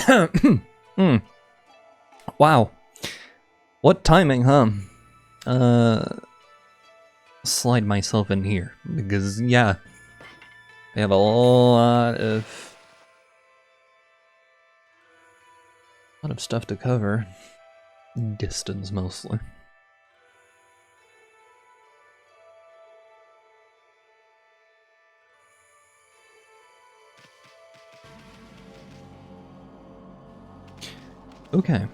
Hmm. Wow. What timing, huh? Slide myself in here. Because, yeah. I have a lot of stuff to cover. Distance, mostly. Okay.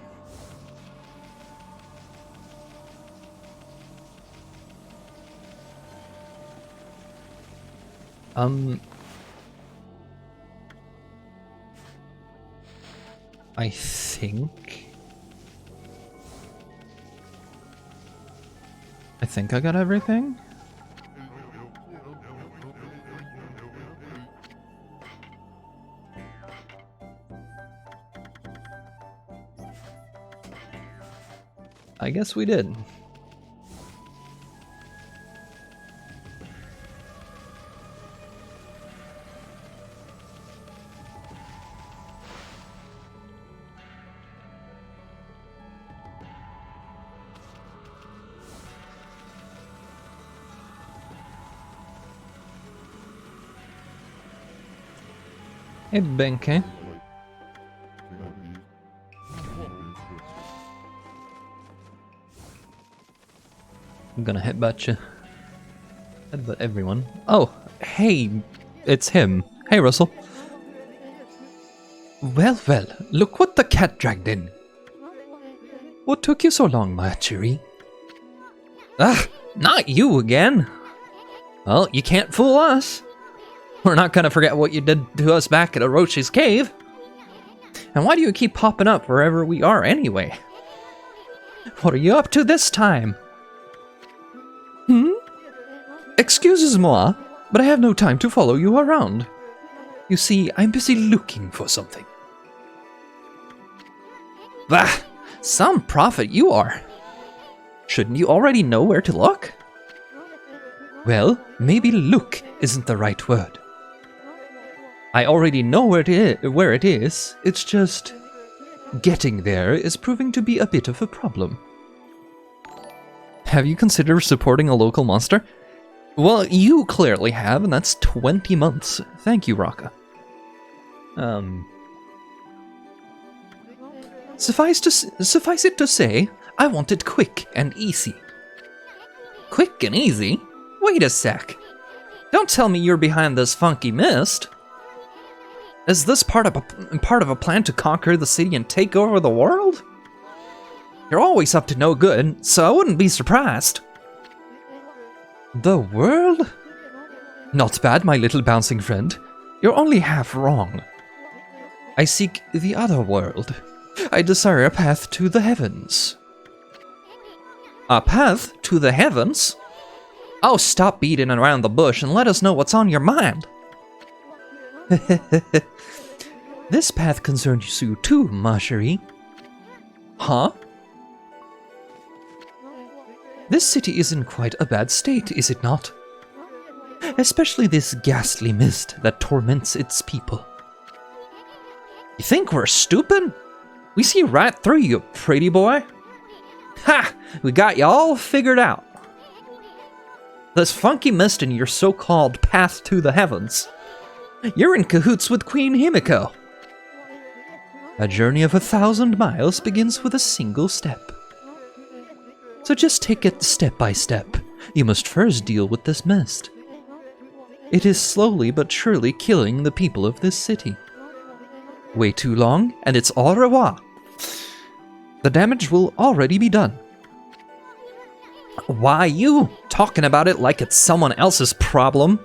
I think I got everything. I guess we did. Hey, Benkei. I'm gonna headbutt you. Headbutt everyone. Oh, hey, it's him. Hey, Russell. Well, well, look what the cat dragged in. What took you so long, Marjorie? Ah, not you again. Well, you can't fool us. We're not gonna forget what you did to us back at Orochi's cave. And why do you keep popping up wherever we are anyway? What are you up to this time? Excusez-moi, but I have no time to follow you around. You see, I'm busy looking for something. Bah! Some prophet you are. Shouldn't you already know where to look? Well, maybe look isn't the right word. I already know where it is, it's just... getting there is proving to be a bit of a problem. Have you considered supporting a local monster? Well, you clearly have, and that's 20 months. Thank you, Raka. Suffice it to say, I want it quick and easy. Quick and easy? Wait a sec. Don't tell me you're behind this funky mist. Is this part of a plan to conquer the city and take over the world? You're always up to no good, so I wouldn't be surprised. The world? Not bad, my little bouncing friend. You're only half wrong. I seek the other world. I desire a path to the heavens. A path to the heavens? Oh, stop beating around the bush and let us know what's on your mind. This path concerns you too, Marjorie. Huh? This city is in quite a bad state, is it not? Especially this ghastly mist that torments its people. You think we're stupid? We see right through you, pretty boy. Ha! We got you all figured out. This funky mist in your so-called path to the heavens. You're in cahoots with Queen Himiko. A journey of 1,000 miles begins with a single step. So just take it step by step. You must first deal with this mist. It is slowly but surely killing the people of this city. Wait too long, and it's au revoir. The damage will already be done. Why you talking about it like it's someone else's problem?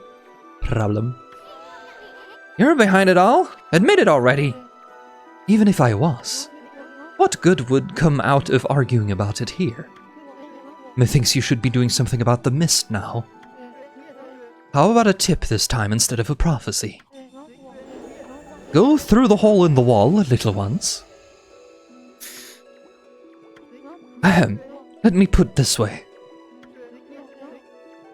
You're behind it all? Admit it already. Even if I was, what good would come out of arguing about it here? Methinks you should be doing something about the mist now. How about a tip this time instead of a prophecy? Go through the hole in the wall, little ones. Ahem, let me put it this way.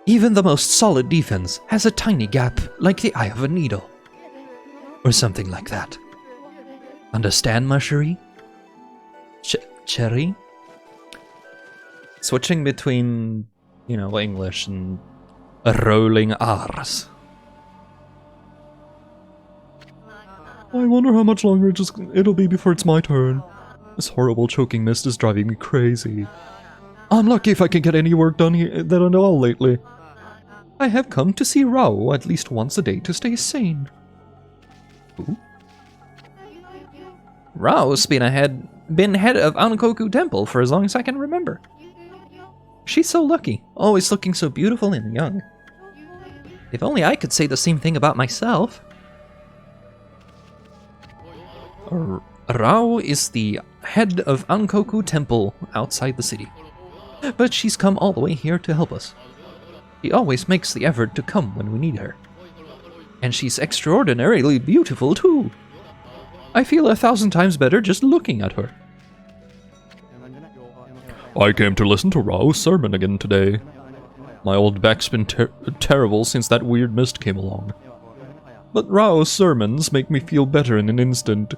Even the most solid defense has a tiny gap like the eye of a needle. Or something like that. Understand, ma chérie? Cherry? Switching between, you know, English and rolling R's. I wonder how much longer it'll be before it's my turn. This horrible choking mist is driving me crazy. I'm lucky if I can get any work done here at all lately. I have come to see Rao at least once a day to stay sane. Who? Rao's been head of Ankoku Temple for as long as I can remember. She's so lucky, always looking so beautiful and young. If only I could say the same thing about myself. Rao is the head of Ankoku Temple outside the city, but she's come all the way here to help us. She always makes the effort to come when we need her. And she's extraordinarily beautiful too. I feel 1,000 times better just looking at her. I came to listen to Rao's sermon again today. My old back's been terrible since that weird mist came along. But Rao's sermons make me feel better in an instant.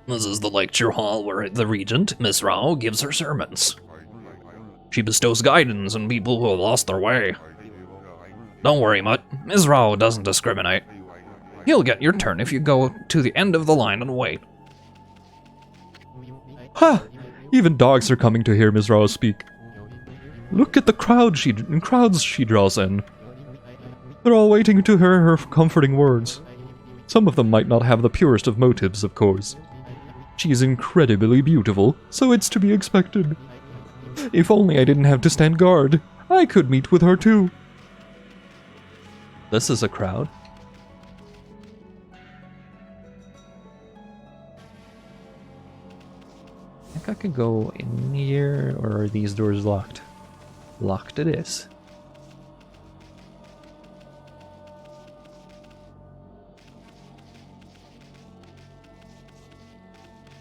This is the lecture hall where the regent, Miss Rao, gives her sermons. She bestows guidance on people who have lost their way. Don't worry, Mutt. Miss Rao doesn't discriminate. You'll get your turn if you go to the end of the line and wait. Ha! Even dogs are coming to hear Miss Rao speak. Look at the crowds she draws in. They're all waiting to hear her comforting words. Some of them might not have the purest of motives, of course. She is incredibly beautiful, so it's to be expected. If only I didn't have to stand guard, I could meet with her too. This is a crowd. I think I could go in here, or are these doors locked? Locked it is.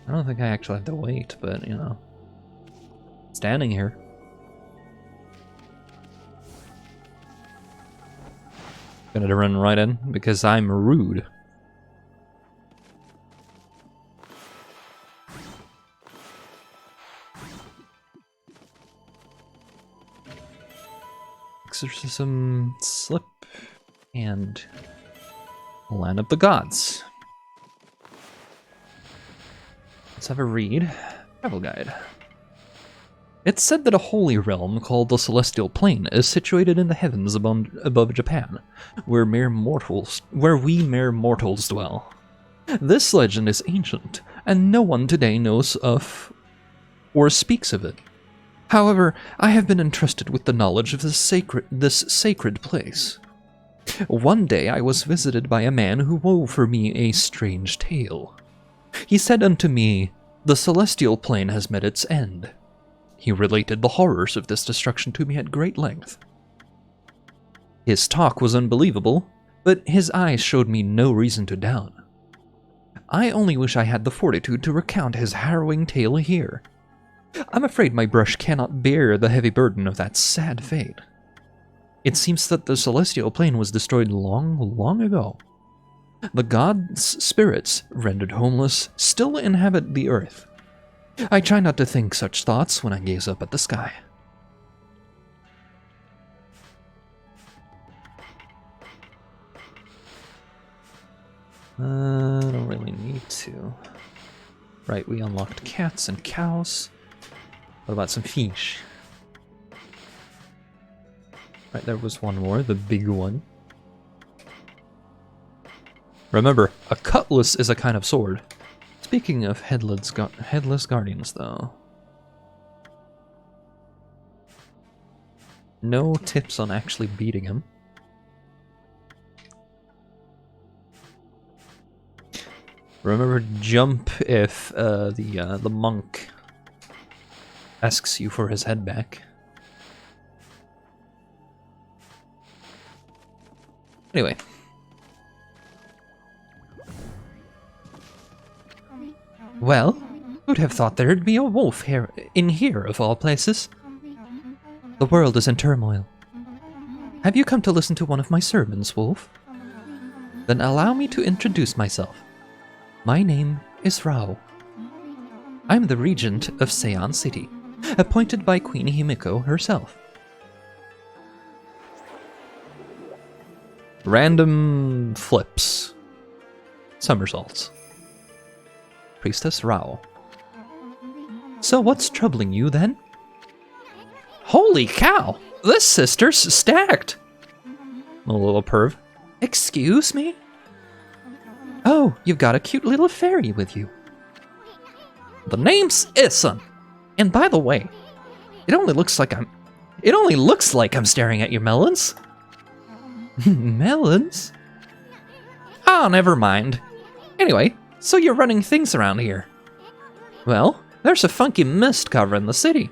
I don't think I actually have to wait, but, you know. Standing here. Gonna run right in, because I'm rude. Exorcism, slip, and Land of the Gods. Let's have a read. Travel guide. It's said that a holy realm called the Celestial Plane is situated in the heavens above Japan, where we mere mortals dwell. This legend is ancient, and no one today knows of or speaks of it. However, I have been entrusted with the knowledge of this sacred place. One day I was visited by a man who wove for me a strange tale. He said unto me, "The celestial plane has met its end." He related the horrors of this destruction to me at great length. His talk was unbelievable, but his eyes showed me no reason to doubt. I only wish I had the fortitude to recount his harrowing tale here. I'm afraid my brush cannot bear the heavy burden of that sad fate. It seems that the celestial plane was destroyed long, long ago. The gods' spirits, rendered homeless, still inhabit the earth. I try not to think such thoughts when I gaze up at the sky. I don't really need to. Right, we unlocked cats and cows. What about some fish? Right, there was one more, the big one. Remember, a cutlass is a kind of sword. Speaking of headless guardians, though. No tips on actually beating him. Remember, jump if the monk asks you for his head back. Anyway. Well, who'd have thought there'd be a wolf here in here of all places? The world is in turmoil. Have you come to listen to one of my sermons, Wolf? Then allow me to introduce myself. My name is Rao. I'm the regent of Seian City, appointed by Queen Himiko herself. Random flips. Somersaults. Priestess Rao. So what's troubling you then? Holy cow! This sister's stacked! A little perv. Excuse me? Oh, you've got a cute little fairy with you. The name's Isun. And by the way, it only looks like I'm staring at your melons. Melons? Oh, never mind. Anyway, so you're running things around here. Well, there's a funky mist covering the city.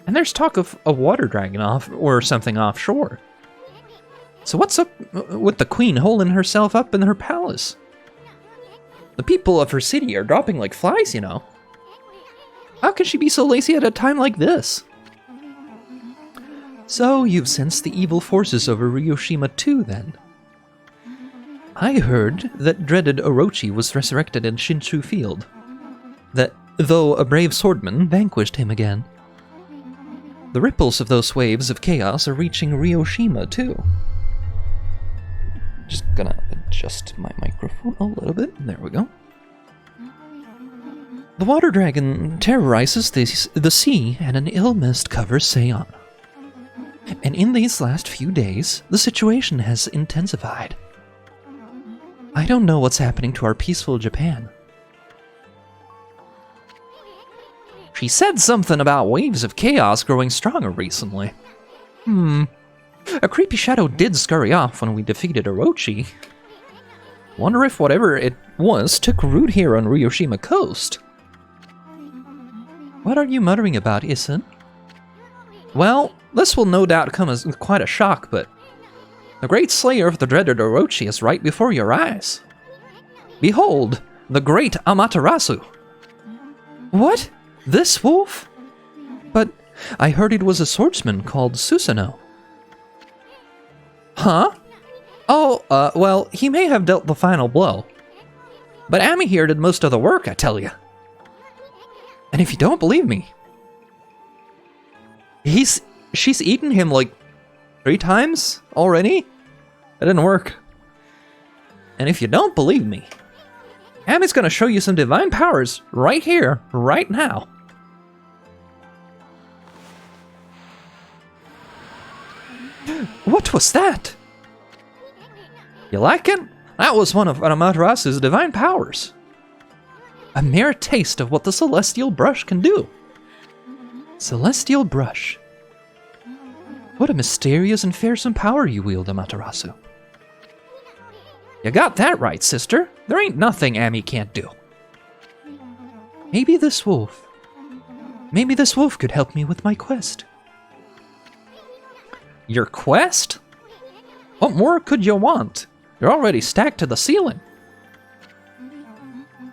And there's talk of a water dragon or something offshore. So what's up with the queen holding herself up in her palace? The people of her city are dropping like flies, you know. How can she be so lazy at a time like this? So you've sensed the evil forces over Ryoshima too, then? I heard that dreaded Orochi was resurrected in Shinshu Field. That, though a brave swordman, vanquished him again. The ripples of those waves of chaos are reaching Ryoshima too. Just gonna adjust my microphone a little bit. There we go. The water dragon terrorizes the sea, and an ill mist covers Seian. And in these last few days, the situation has intensified. I don't know what's happening to our peaceful Japan. She said something about waves of chaos growing stronger recently. A creepy shadow did scurry off when we defeated Orochi. Wonder if whatever it was took root here on Ryoshima Coast. What are you muttering about, Isun? Well, this will no doubt come as quite a shock, but the great slayer of the dreaded Orochi is right before your eyes. Behold, the great Amaterasu. What? This wolf? But I heard it was a swordsman called Susanoo. Huh? Oh, well, he may have dealt the final blow. But Ami here did most of the work, I tell you. And if you don't believe me, she's eaten him like 3 times already? That didn't work. And if you don't believe me, Ami's gonna show you some divine powers right here, right now. What was that? You like it? That was one of Amaterasu's divine powers. A mere taste of what the Celestial Brush can do. Celestial Brush. What a mysterious and fearsome power you wield, Amaterasu. You got that right, sister. There ain't nothing Ami can't do. Maybe this wolf could help me with my quest. Your quest? What more could you want? You're already stacked to the ceiling.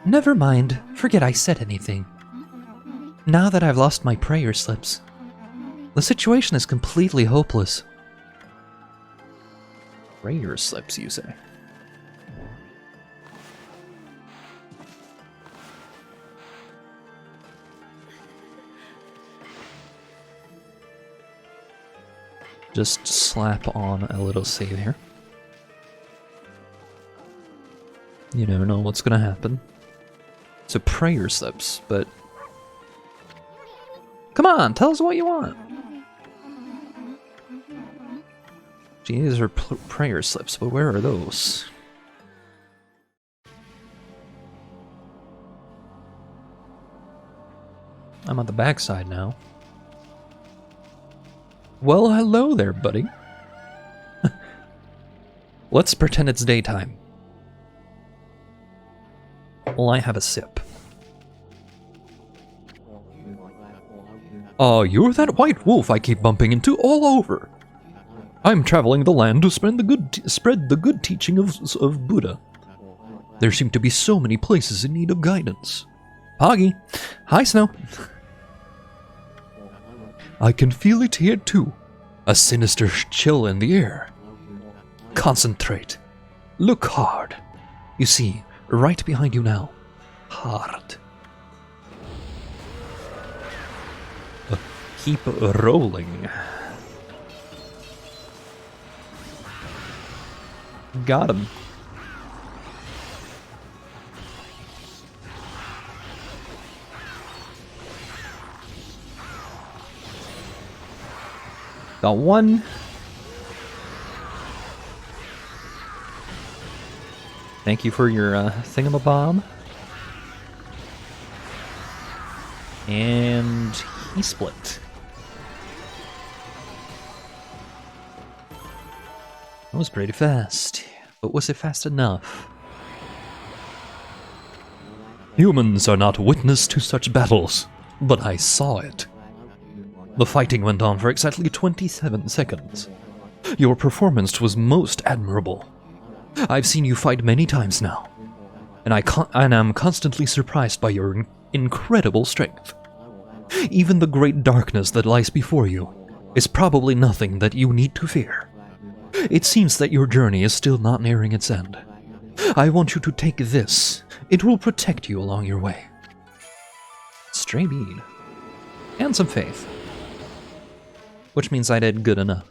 Never mind. Forget I said anything. Now that I've lost my prayer slips, the situation is completely hopeless. Prayer slips, you say? Just slap on a little save here. You never know what's gonna happen. So prayer slips, but... Come on, tell us what you want. Gee, these are prayer slips, but where are those? I'm on the backside now. Well, hello there, buddy. Let's pretend it's daytime. Well, I have a sip. You're that white wolf I keep bumping into all over. I'm traveling the land to spread the good teaching of Buddha. There seem to be so many places in need of guidance. Poggy. Hi, Snow. I can feel it here too. A sinister chill in the air. Concentrate. Look hard. You see, right behind you now. Hard. Keep rolling. Got him. Got one. Thank you for your thingamabob. And he split. That was pretty fast, but was it fast enough? Humans are not witness to such battles, but I saw it. The fighting went on for exactly 27 seconds. Your performance was most admirable. I've seen you fight many times now, and I'm constantly surprised by your incredible strength. Even the great darkness that lies before you is probably nothing that you need to fear. It seems that your journey is still not nearing its end. I want you to take this. It will protect you along your way. Stray bead. And some faith. Which means I did good enough.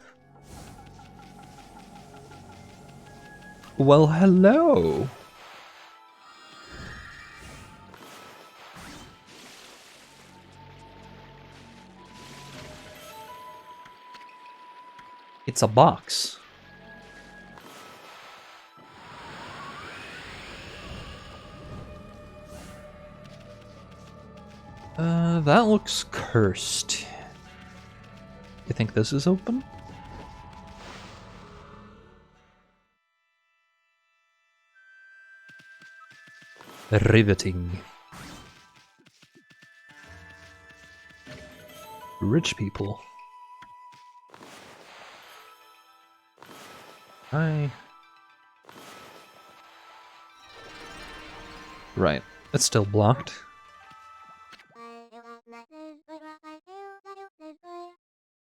Well, hello. It's a box. That looks cursed. You think this is open? Riveting. Rich people. Right, it's still blocked.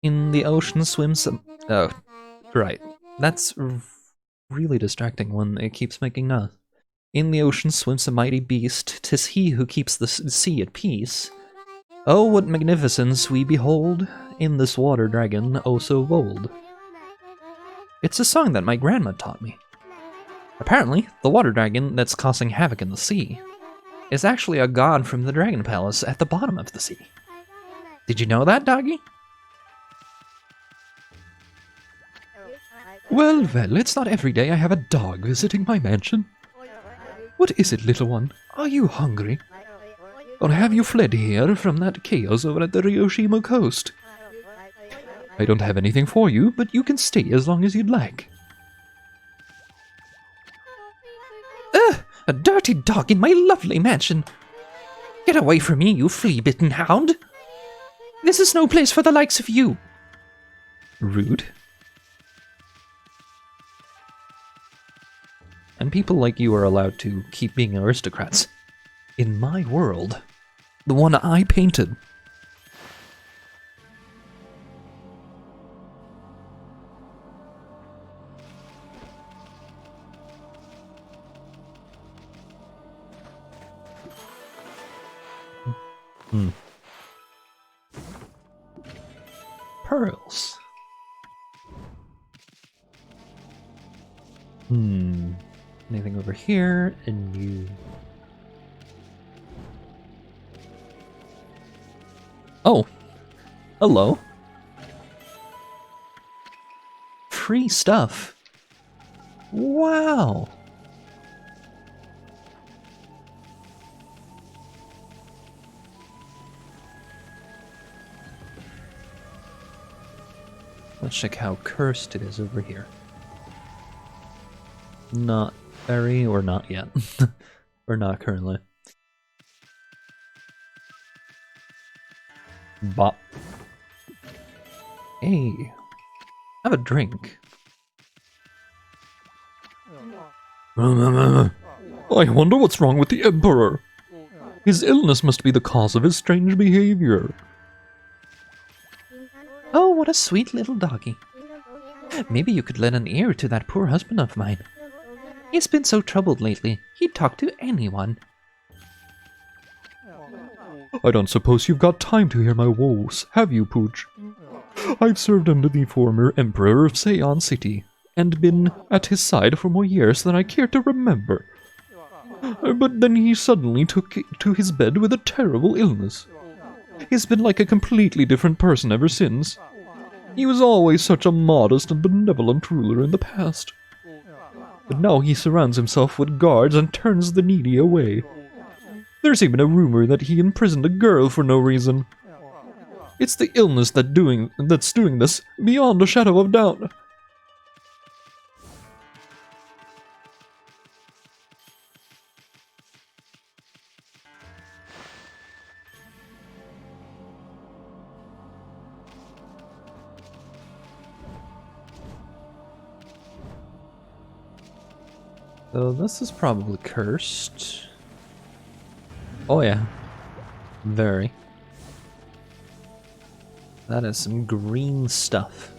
In the ocean swims some... Oh, right. That's really distracting when it keeps making noise. In the ocean swims a mighty beast, 'tis he who keeps the sea at peace. Oh, what magnificence we behold in this water dragon, oh so bold. It's a song that my grandma taught me. Apparently, the water dragon that's causing havoc in the sea is actually a god from the dragon palace at the bottom of the sea. Did you know that, doggy? Well, it's not every day I have a dog visiting my mansion. What is it, little one? Are you hungry? Or have you fled here from that chaos over at the Ryoshima coast? I don't have anything for you, but you can stay as long as you'd like. Ugh! A dirty dog in my lovely mansion! Get away from me, you flea-bitten hound! This is no place for the likes of you! Rude. And people like you are allowed to keep being aristocrats. In my world. The one I painted. Pearls. Anything over here? And you... Oh. Hello. Free stuff. Wow. Let's check how cursed it is over here. Not very, or not yet. Or not currently. Bop. Hey. Have a drink. I wonder what's wrong with the Emperor. His illness must be the cause of his strange behavior. Oh, what a sweet little doggy. Maybe you could lend an ear to that poor husband of mine. He's been so troubled lately. He'd talk to anyone. I don't suppose you've got time to hear my woes, have you, Pooch? I've served under the former Emperor of Seon City, and been at his side for more years than I care to remember. But then he suddenly took to his bed with a terrible illness. He's been like a completely different person ever since. He was always such a modest and benevolent ruler in the past. But now he surrounds himself with guards and turns the needy away. There's even a rumor that he imprisoned a girl for no reason. It's the illness that's doing this, beyond a shadow of doubt. So this is probably cursed. Oh yeah. Very. That is some green stuff.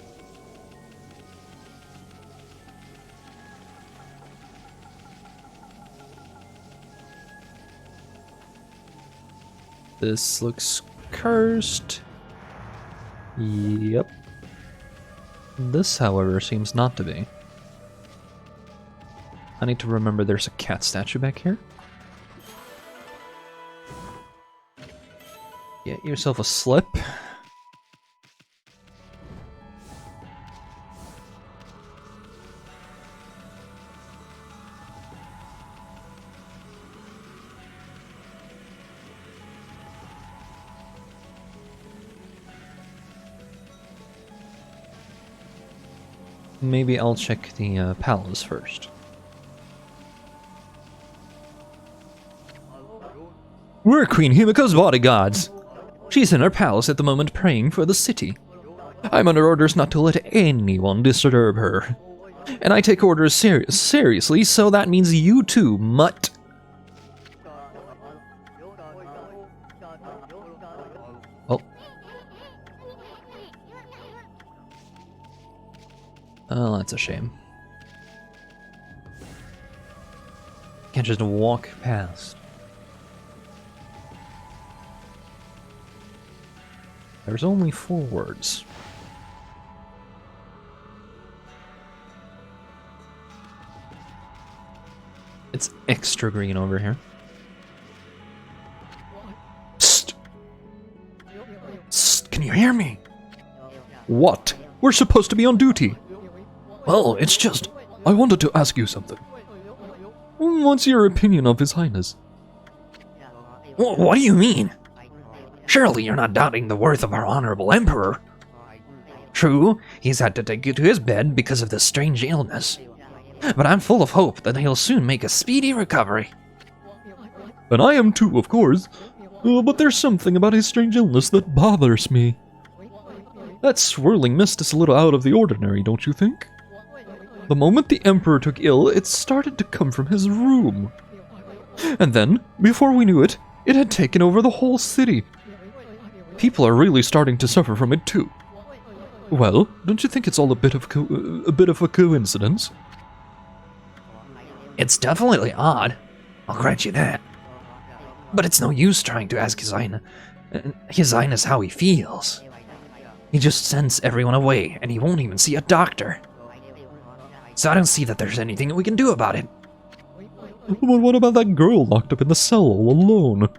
This looks cursed. Yep. This, however, seems not to be. I need to remember there's a cat statue back here. Get yourself a slip. Maybe I'll check the palace first. We're Queen Himiko's bodyguards. She's in her palace at the moment praying for the city. I'm under orders not to let anyone disturb her. And I take orders seriously, so that means you too, mutt. Oh. Oh, that's a shame. Can't just walk past. There's only 4 words. It's extra green over here. Psst! Psst! Can you hear me? What? We're supposed to be on duty. Well, it's just... I wanted to ask you something. What's your opinion of His Highness? What do you mean? Surely you're not doubting the worth of our honorable emperor. True, he's had to take you to his bed because of this strange illness. But I'm full of hope that he'll soon make a speedy recovery. And I am too, of course. But there's something about his strange illness that bothers me. That swirling mist is a little out of the ordinary, don't you think? The moment the Emperor took ill, it started to come from his room. And then, before we knew it, it had taken over the whole city. People are really starting to suffer from it too. Well, don't you think it's all a bit of a coincidence? It's definitely odd. I'll grant you that. But it's no use trying to ask His Highness how he feels. He just sends everyone away, and he won't even see a doctor. So I don't see that there's anything we can do about it. But what about that girl locked up in the cell all alone?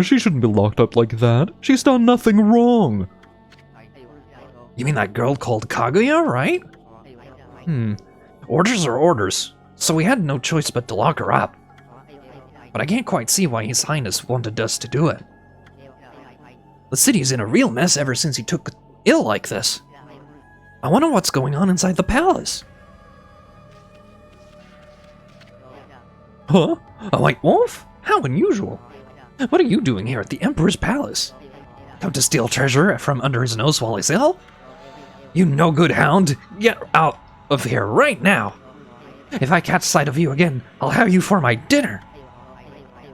She shouldn't be locked up like that. She's done nothing wrong. You mean that girl called Kaguya, right? Orders are orders, so we had no choice but to lock her up. But I can't quite see why His Highness wanted us to do it. The city's in a real mess ever since he took ill like this. I wonder what's going on inside the palace. Huh? A white wolf? How unusual. What are you doing here at the Emperor's palace? Come to steal treasure from under his nose while he's ill? You no-good hound! Get out of here right now! If I catch sight of you again, I'll have you for my dinner!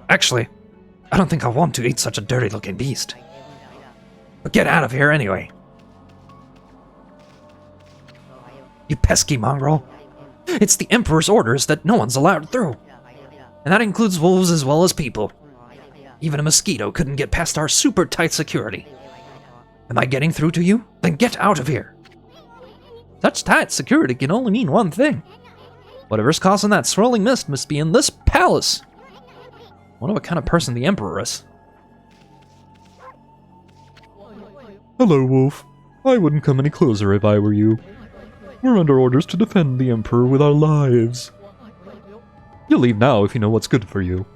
Actually, I don't think I want to eat such a dirty-looking beast. But get out of here anyway. You pesky mongrel. It's the Emperor's orders that no one's allowed through. And that includes wolves as well as people. Even a mosquito couldn't get past our super tight security. Am I getting through to you? Then get out of here. Such tight security can only mean one thing. Whatever's causing that swirling mist must be in this palace. Wonder what kind of person the Emperor is. Hello, Wolf. I wouldn't come any closer if I were you. We're under orders to defend the Emperor with our lives. You'll leave now if you know what's good for you.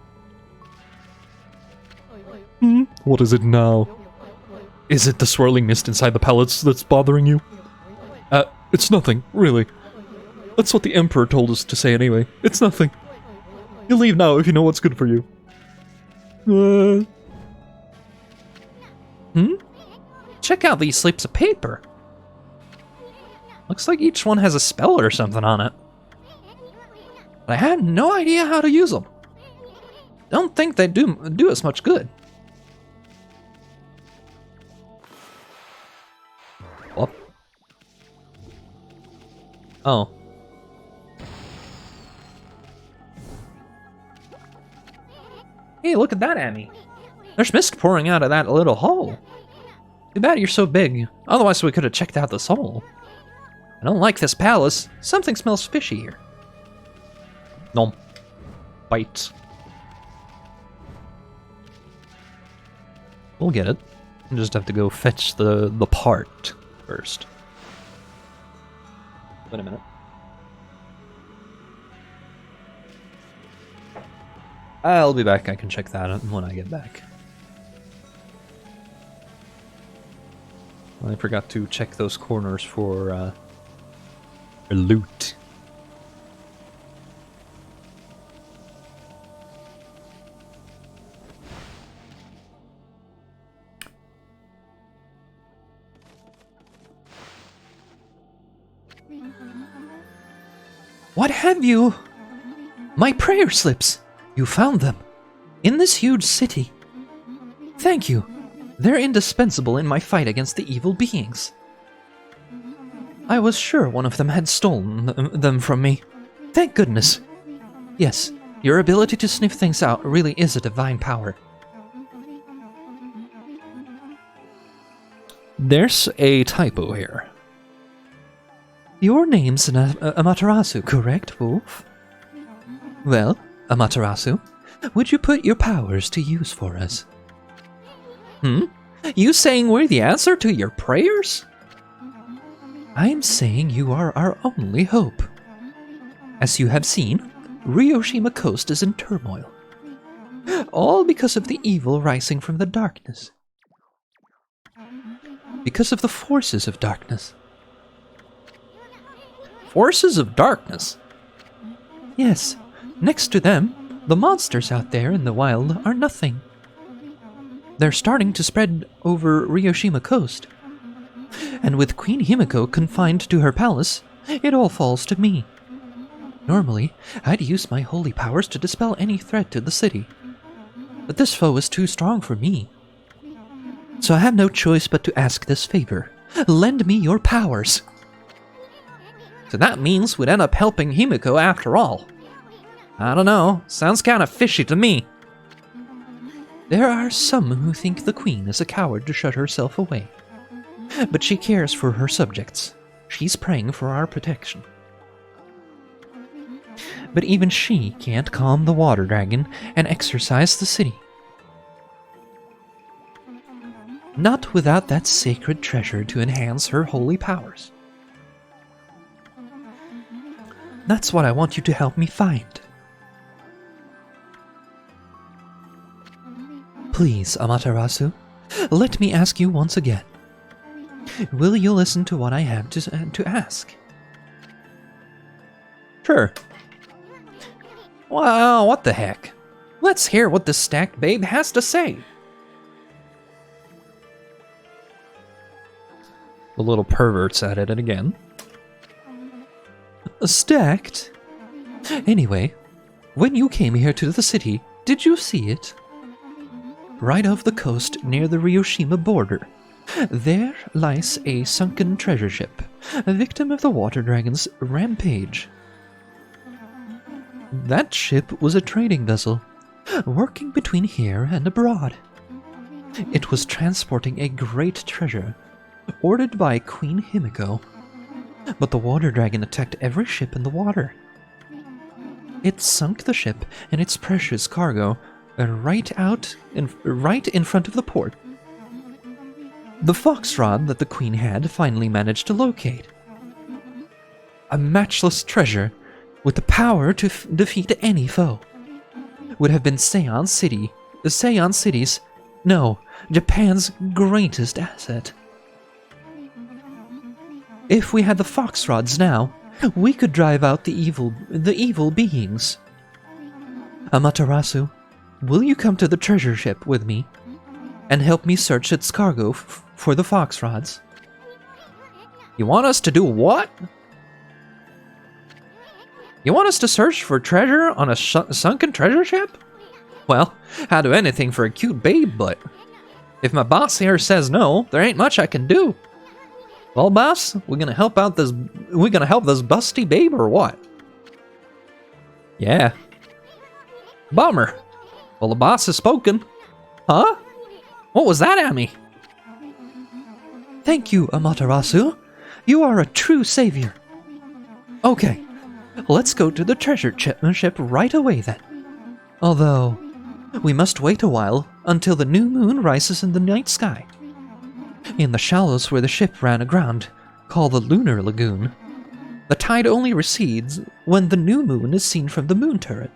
What is it now? Is it the swirling mist inside the palace that's bothering you? It's nothing, really. That's what the Emperor told us to say anyway. It's nothing. You'll leave now if you know what's good for you. Check out these slips of paper. Looks like each one has a spell or something on it. But I had no idea how to use them. Don't think they do us much good. Whoop. Oh. Hey, look at that, Amy. There's mist pouring out of that little hole. Too bad you're so big. Otherwise we could have checked out this hole. I don't like this palace. Something smells fishy here. Nom. Bite. We'll get it. We just have to go fetch the part first. Wait a minute. I'll be back. I can check that out when I get back. I forgot to check those corners for loot. What have you? My prayer slips. You found them. In this huge city. Thank you. They're indispensable in my fight against the evil beings. I was sure one of them had stolen them from me. Thank goodness. Yes, your ability to sniff things out really is a divine power. There's a typo here. Your name's Amaterasu, correct, Wolf? Well, Amaterasu, would you put your powers to use for us? You saying we're the answer to your prayers? I'm saying you are our only hope. As you have seen, Ryoshima Coast is in turmoil. All because of the evil rising from the darkness. Because of the forces of darkness. Forces of darkness? Yes, next to them, the monsters out there in the wild are nothing. They're starting to spread over Ryoshima Coast. And with Queen Himiko confined to her palace, it all falls to me. Normally, I'd use my holy powers to dispel any threat to the city. But this foe is too strong for me. So I have no choice but to ask this favor. Lend me your powers. So that means we'd end up helping Himiko after all. I don't know, sounds kinda fishy to me. There are some who think the queen is a coward to shut herself away. But she cares for her subjects. She's praying for our protection. But even she can't calm the water dragon and exorcise the city. Not without that sacred treasure to enhance her holy powers. That's what I want you to help me find. Please, Amaterasu, let me ask you once again. Will you listen to what I have to ask? Sure. Wow, what the heck? Let's hear what this stacked babe has to say. The little pervert's at it again. Stacked? Anyway, when you came here to the city, did you see it? Right off the coast near the Ryoshima border, there lies a sunken treasure ship, a victim of the water dragon's rampage. That ship was a trading vessel, working between here and abroad. It was transporting a great treasure, ordered by Queen Himiko. But the water dragon attacked every ship in the water. It sunk the ship and its precious cargo right in front of the port. The fox rod that the queen had finally managed to locate. A matchless treasure with the power to defeat any foe. Would have been Japan's greatest asset. If we had the fox rods now, we could drive out the evil beings. Amaterasu, will you come to the treasure ship with me and help me search its cargo for the fox rods? You want us to do what? You want us to search for treasure on a sunken treasure ship? Well, I'd do anything for a cute babe, but if my boss here says no, there ain't much I can do. Well, boss, we're gonna help this busty babe or what? Yeah. Bummer. Well, the boss has spoken. Huh? What was that, Amy? Thank you, Amaterasu. You are a true savior. Okay, let's go to the treasure ship right away then. Although, we must wait a while until the new moon rises in the night sky. In the shallows where the ship ran aground, called the Lunar Lagoon, the tide only recedes when the new moon is seen from the moon turret.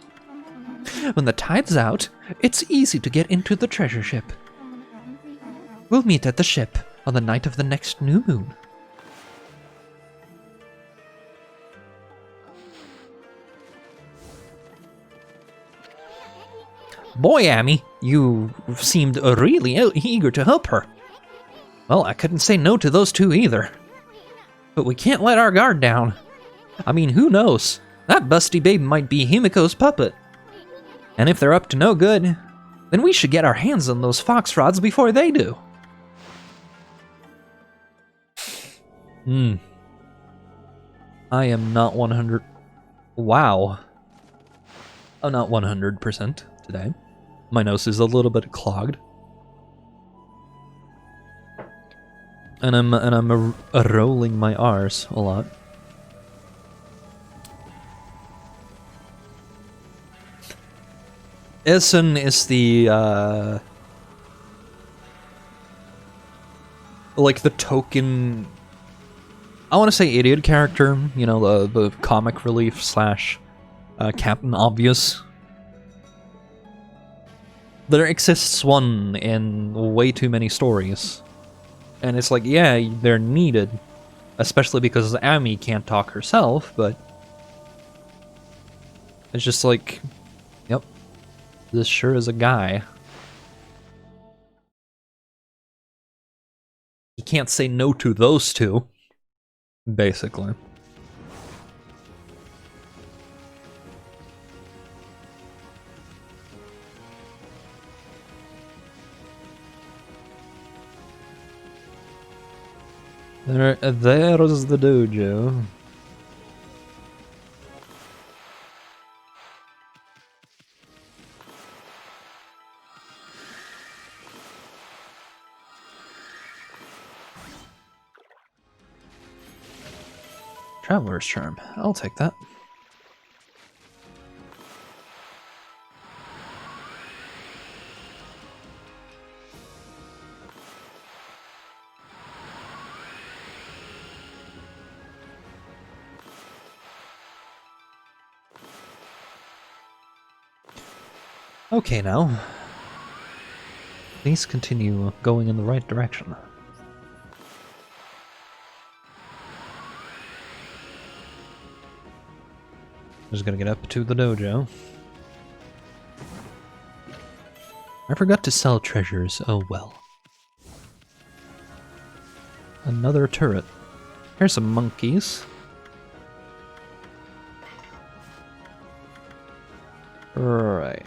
When the tide's out, it's easy to get into the treasure ship. We'll meet at the ship on the night of the next new moon. Boy, Amy, you seemed really eager to help her. Well, I couldn't say no to those two either. But we can't let our guard down. I mean, who knows? That busty babe might be Himiko's puppet. And if they're up to no good, then we should get our hands on those fox rods before they do. I am not 100... Wow. I'm not 100% today. My nose is a little bit clogged. And I'm rolling my R's a lot. Essen is the like the token, I want to say idiot character, you know, the comic relief slash Captain Obvious. There exists one in way too many stories. And it's like, yeah, they're needed. Especially because Amy can't talk herself, but... It's just like, yep, this sure is a guy. You can't say no to those two, basically. There's the dojo. Traveler's Charm. I'll take that. Okay, now. Please continue going in the right direction. Just gonna get up to the dojo. I forgot to sell treasures, oh well. Another turret. Here's some monkeys. Right.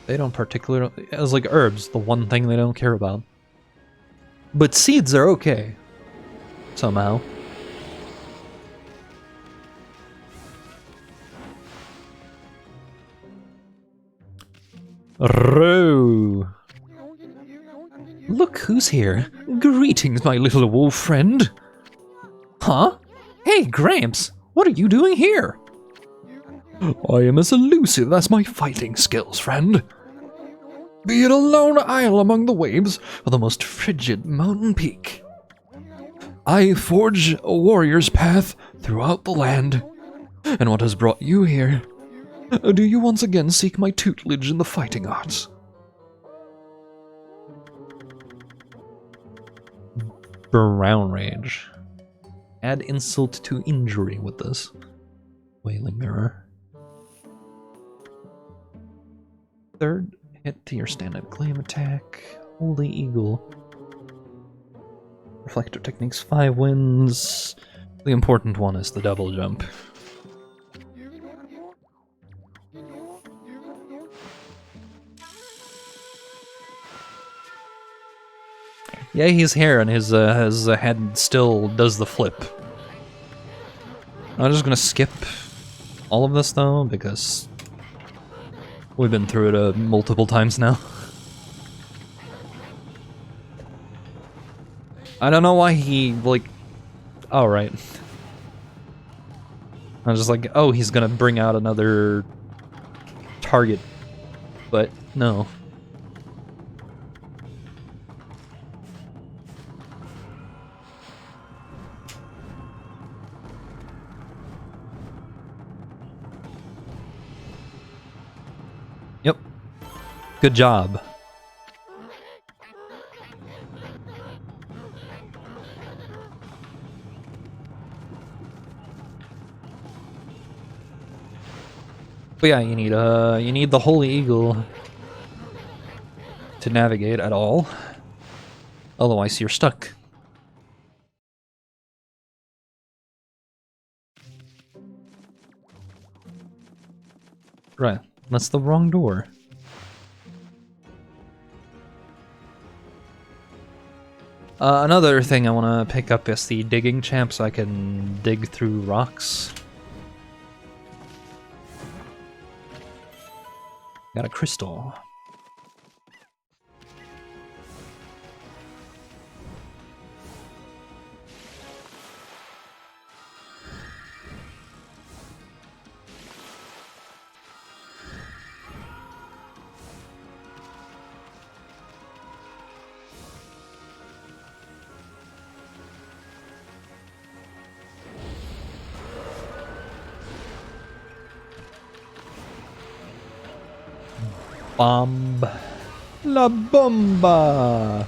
They don't particularly... It's like herbs, the one thing they don't care about. But seeds are okay. Somehow. Row. Look who's here. Greetings, my little wolf friend. Huh? Hey, Gramps, what are you doing here? I am as elusive as my fighting skills, friend. Be it a lone isle among the waves or the most frigid mountain peak, I forge a warrior's path throughout the land. And what has brought you here? Do you once again seek my tutelage in the fighting arts? Brown Rage. Add insult to injury with this. Wailing Mirror. Third hit to your standard claim attack. Holy Eagle. Reflector Techniques 5 wins. The important one is the double jump. Yeah, he's here, and his head still does the flip. I'm just gonna skip all of this, though, because we've been through it multiple times now. I don't know why he, like... Oh, right. I was just like, oh, he's gonna bring out another target. But, no. Yep. Good job. But yeah, you need the Holy Eagle to navigate at all. Otherwise, you're stuck. Right, that's the wrong door. Another thing I want to pick up is the digging champ so I can dig through rocks. Got a crystal. Bomb. La bomba.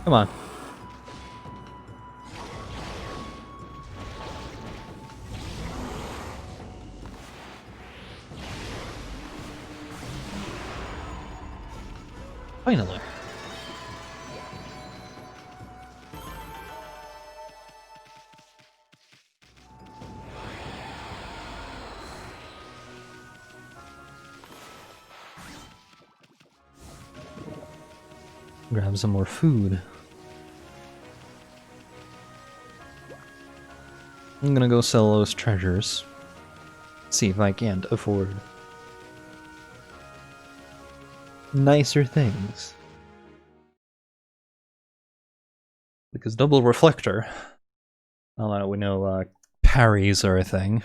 Come on. Finally. Grab some more food. I'm gonna go sell those treasures. See if I can't afford nicer things. Because double reflector, now that we know parries are a thing.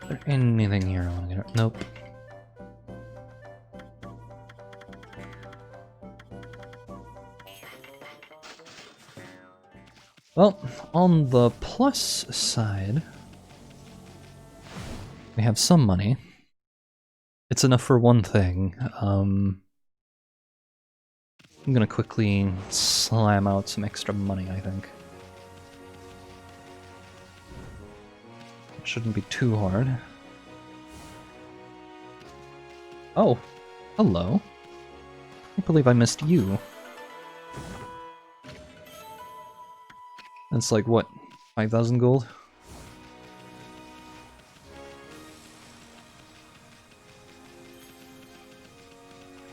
Is there anything here I want to get? Nope. Well, on the plus side, we have some money. It's enough for one thing. I'm gonna quickly slam out some extra money, I think. It shouldn't be too hard. Oh, hello. I can't believe I missed you. That's like, what, 5,000 gold?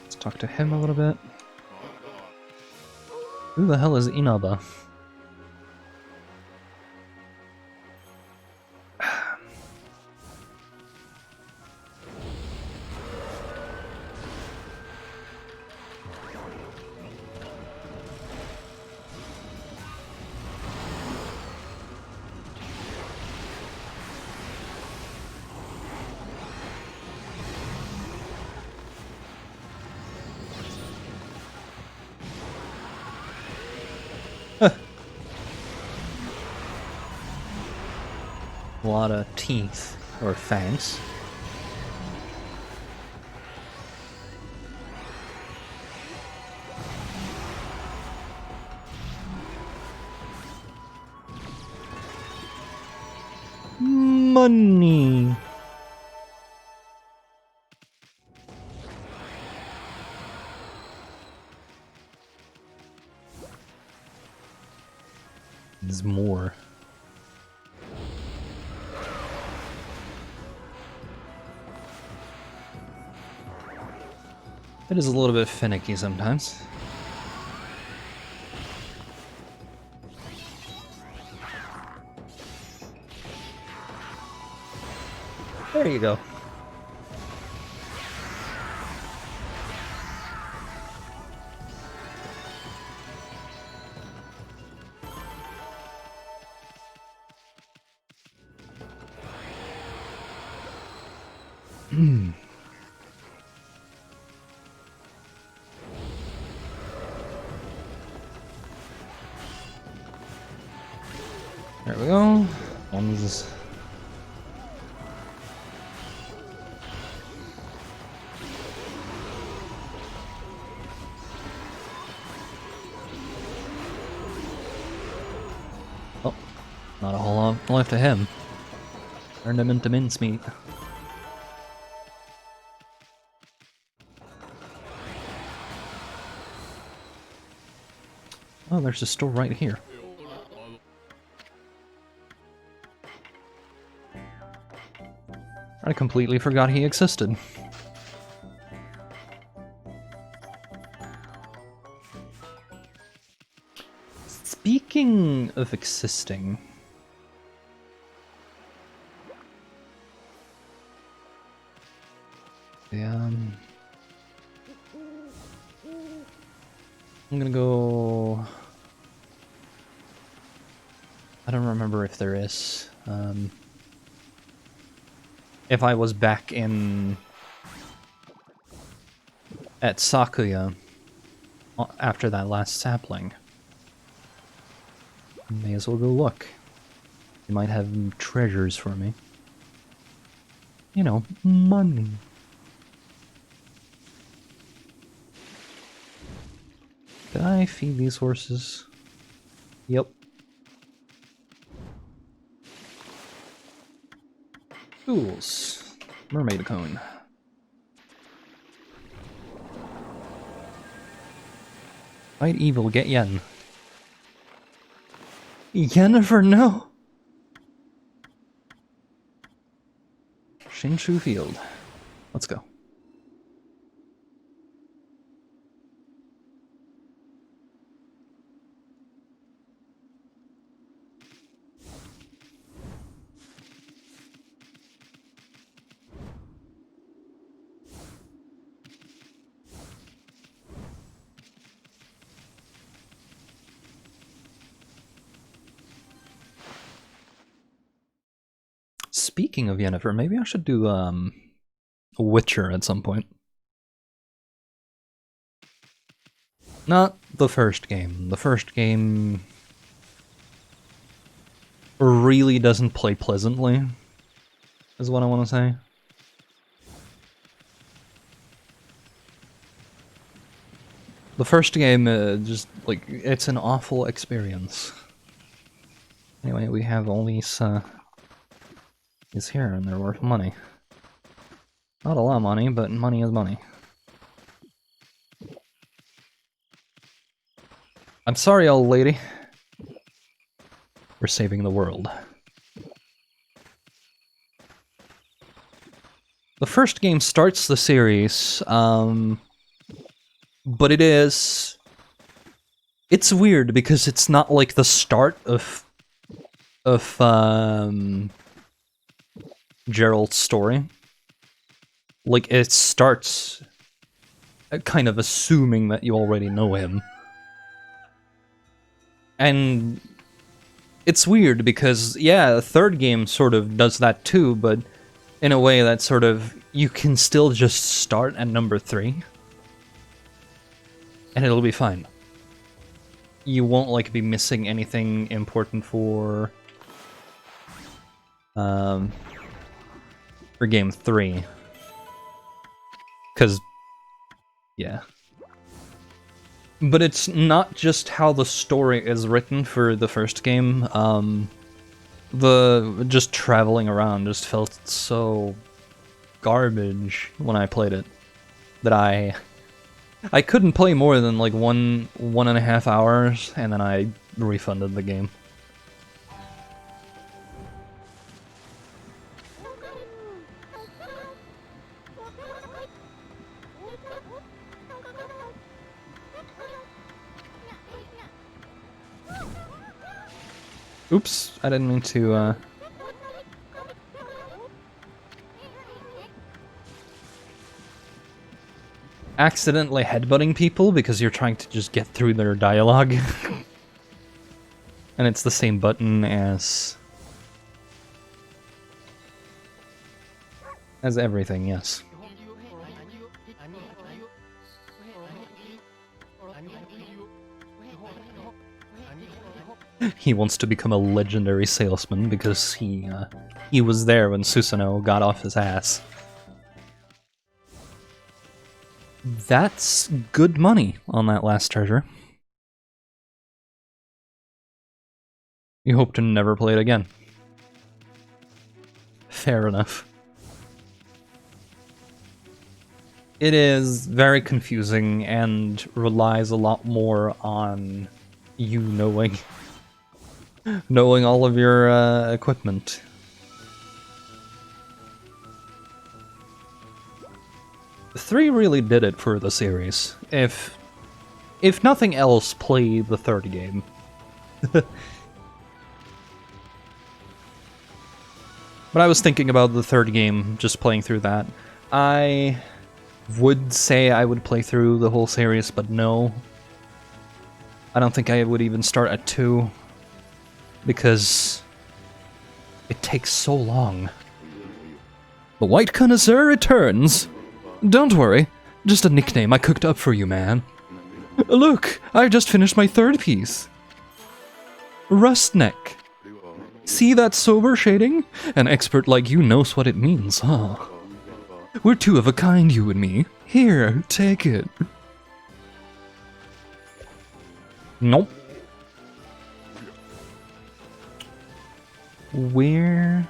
Let's talk to him a little bit. Who the hell is Inaba? A lot of teeth, or fangs. Money. There's more. It is a little bit finicky sometimes. There you go. There we go. One's... Oh, not a whole lot left of him. Turned him into mincemeat. Oh, there's a store right here. I completely forgot he existed. Speaking of existing... Yeah, I'm gonna go... I don't remember if there is. If I was back at Sakuya after that last sapling, may as well go look. You might have treasures for me. You know, money. Did I feed these horses? Yep. Tools. Mermaid cone. Fight evil, get yen. Yennefer, no! Shinshu Field. Let's go. Speaking of Yennefer, maybe I should do a Witcher at some point. Not the first game. The first game really doesn't play pleasantly, is what I want to say. The first game, just, like, it's an awful experience. Anyway, we have all these, here, and they're worth money. Not a lot of money, but money is money. I'm sorry, old lady. We're saving the world. The first game starts the series, but it's weird because it's not like the start of Gerald's story. Like, it starts kind of assuming that you already know him. And it's weird because, yeah, the third game sort of does that too, but in a way that sort of, you can still just start at number 3. And it'll be fine. You won't, like, be missing anything important for game 3. Because, yeah. But it's not just how the story is written for the first game. The just traveling around just felt so garbage when I played it that I couldn't play more than like one and a half hours, and then I refunded the game. Oops, I didn't mean to, accidentally headbutting people because you're trying to just get through their dialogue. And it's the same button as everything, yes. He wants to become a legendary salesman because he was there when Susanoo got off his ass. That's good money on that last treasure. You hope to never play it again. Fair enough. It is very confusing and relies a lot more on you knowing all of your equipment. Three really did it for the series. If nothing else, play the third game. But I was thinking about the third game, just playing through that. I would say I would play through the whole series, but no. I don't think I would even start at 2. Because it takes so long. The White Connoisseur returns! Don't worry, just a nickname I cooked up for you, man. Look, I just finished my third piece. Rustneck. See that sober shading? An expert like you knows what it means, huh? We're two of a kind, you and me. Here, take it. Nope. Where...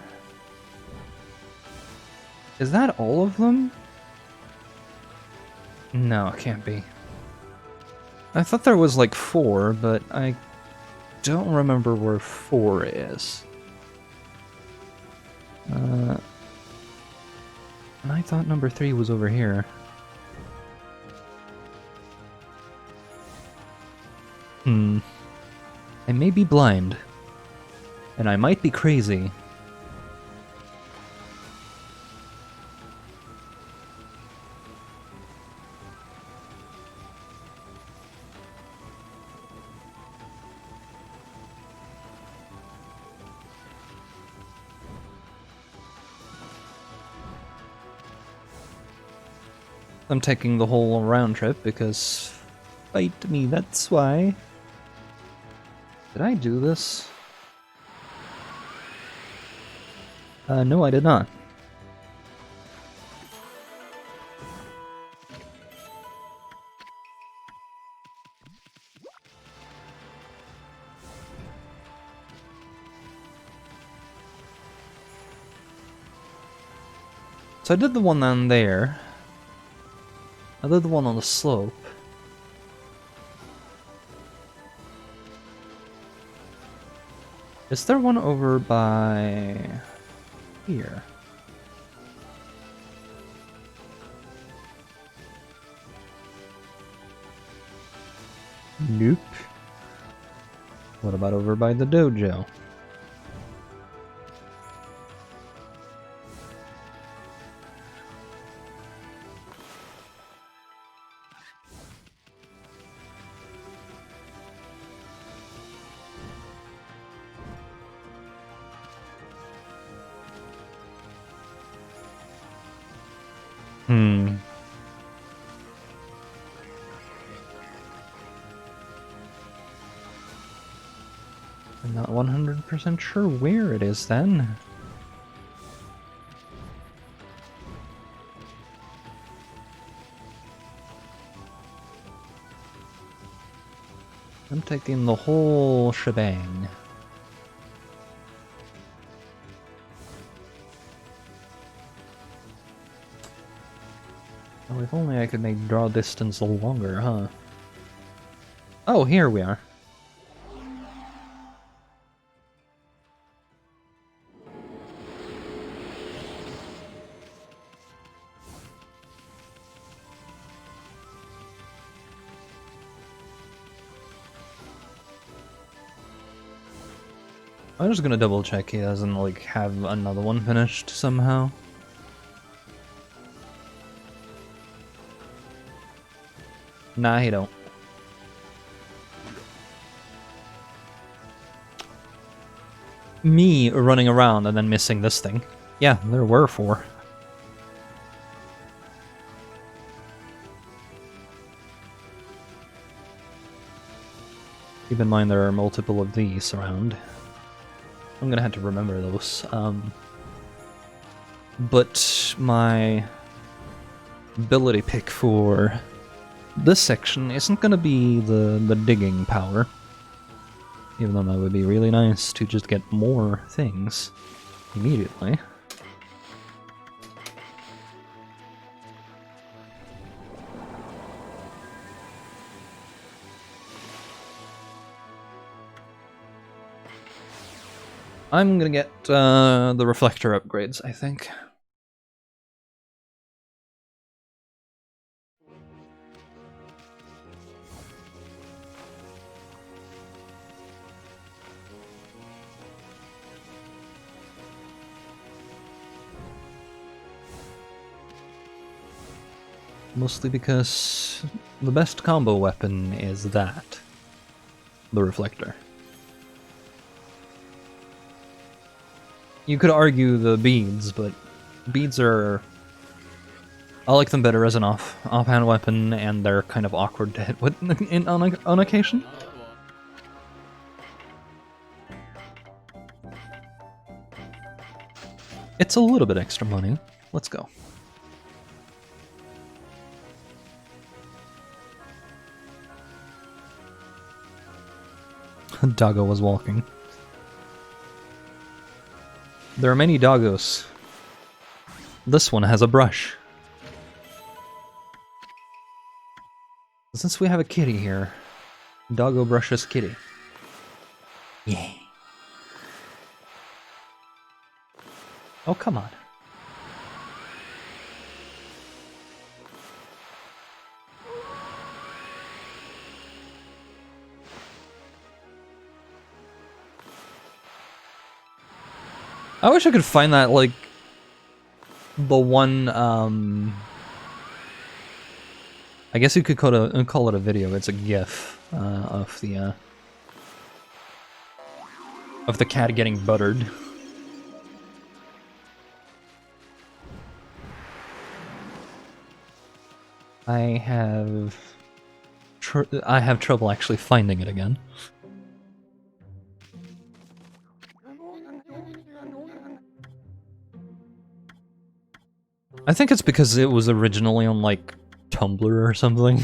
Is that all of them? No, it can't be. I thought there was like 4, but I don't remember where 4 is. And I thought number 3 was over here. I may be blind. And I might be crazy. I'm taking the whole round trip because... Fight me, that's why. Did I do this? No, I did not. So I did the one down there. I did the one on the slope. Is there one over by here? Nope. What about over by the dojo? I'm not 100% sure where it is then. I'm taking the whole shebang. Oh, if only I could make draw distance longer, huh? Oh, here we are. I'm just gonna double check he doesn't, like, have another one finished somehow. Nah, he don't. Me running around and then missing this thing. Yeah, there were 4. Keep in mind there are multiple of these around. I'm gonna have to remember those. But my ability pick for this section isn't gonna be the digging power. Even though that would be really nice to just get more things immediately. I'm gonna get the reflector upgrades, I think. Mostly because the best combo weapon is that. The reflector. You could argue the beads, but beads are... I like them better as an offhand weapon, and they're kind of awkward to hit with on occasion. It's a little bit extra money. Let's go. Doggo was walking. There are many doggos. This one has a brush. Since we have a kitty here, doggo brushes kitty. Yeah. Oh, come on. I wish I could find that, like, the one, I guess you could call it a video. It's a GIF of the cat getting buttered. I have trouble actually finding it again. I think it's because it was originally on, like, Tumblr or something.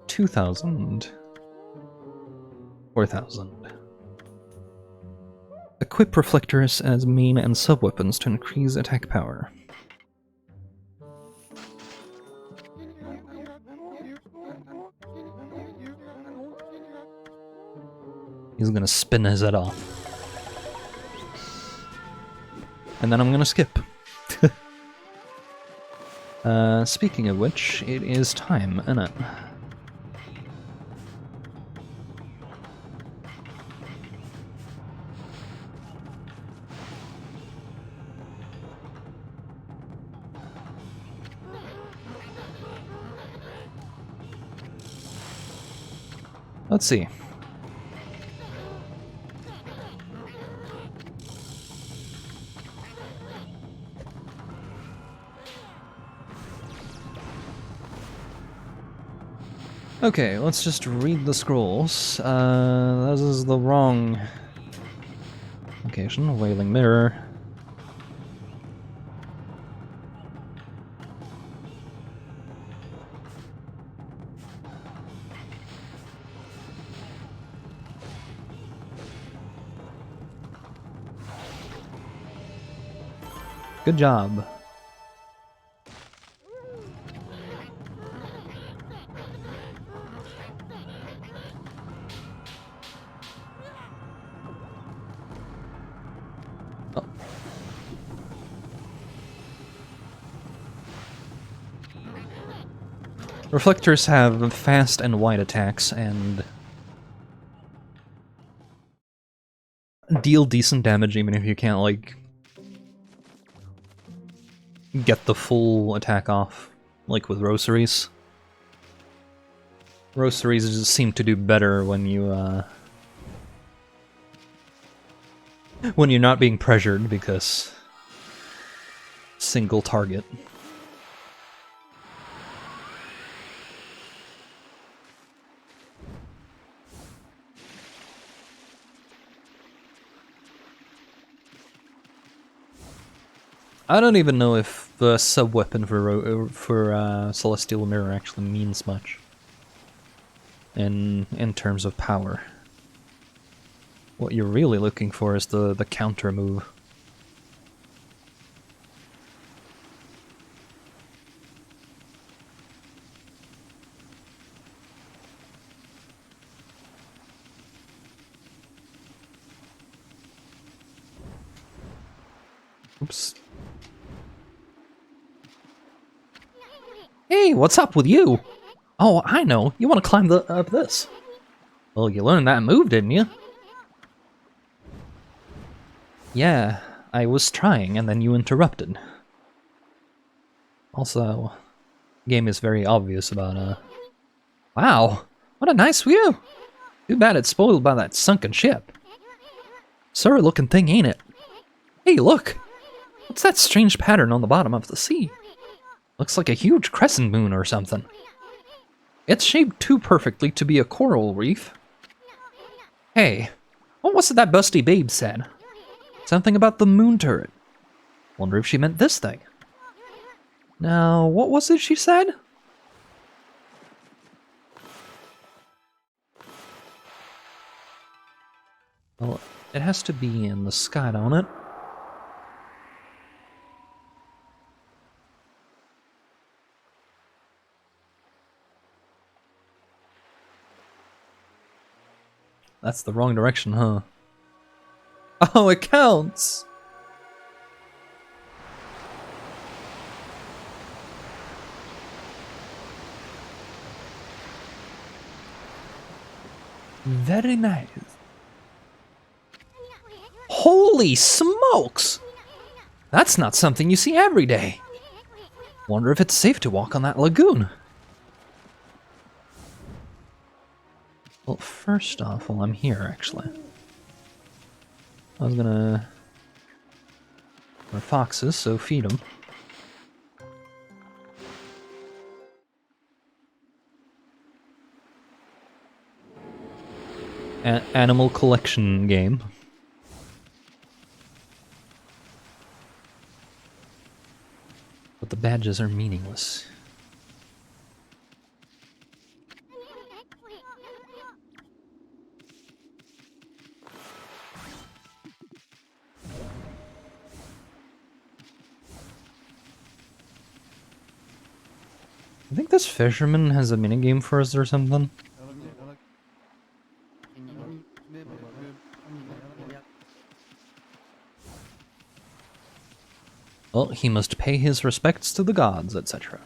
$2,000. $4,000. Equip reflectors as main and sub-weapons to increase attack power. He's gonna spin his head off. And then I'm gonna skip. Speaking of which, it is time, isn't it? Let's see. Okay, let's just read the scrolls. This is the wrong location. Wailing Mirror. Good job. Oh. Reflectors have fast and wide attacks and deal decent damage even if you can't, like, get the full attack off, like with rosaries. Rosaries just seem to do better when you're not being pressured, because single target. I don't even know if the sub-weapon for Celestial Mirror actually means much in terms of power. What you're really looking for is the counter move. Oops. Hey, what's up with you? Oh, I know. You want to climb up this. Well, you learned that move, didn't you? Yeah, I was trying, and then you interrupted. Also, the game is very obvious about, Wow, what a nice view! Too bad it's spoiled by that sunken ship. Sorry-looking thing, ain't it? Hey, look! What's that strange pattern on the bottom of the sea? Looks like a huge crescent moon or something. It's shaped too perfectly to be a coral reef. Hey, what was it that busty babe said? Something about the moon turret. Wonder if she meant this thing. Now, what was it she said? Well, it has to be in the sky, don't it? That's the wrong direction, huh? Oh, it counts! Very nice. Holy smokes! That's not something you see every day. Wonder if it's safe to walk on that lagoon. Well, first off, while I'm here, actually, I was gonna... There are foxes, so feed them. Animal collection game. But the badges are meaningless. I think this fisherman has a minigame for us or something. Well, he must pay his respects to the gods, etc.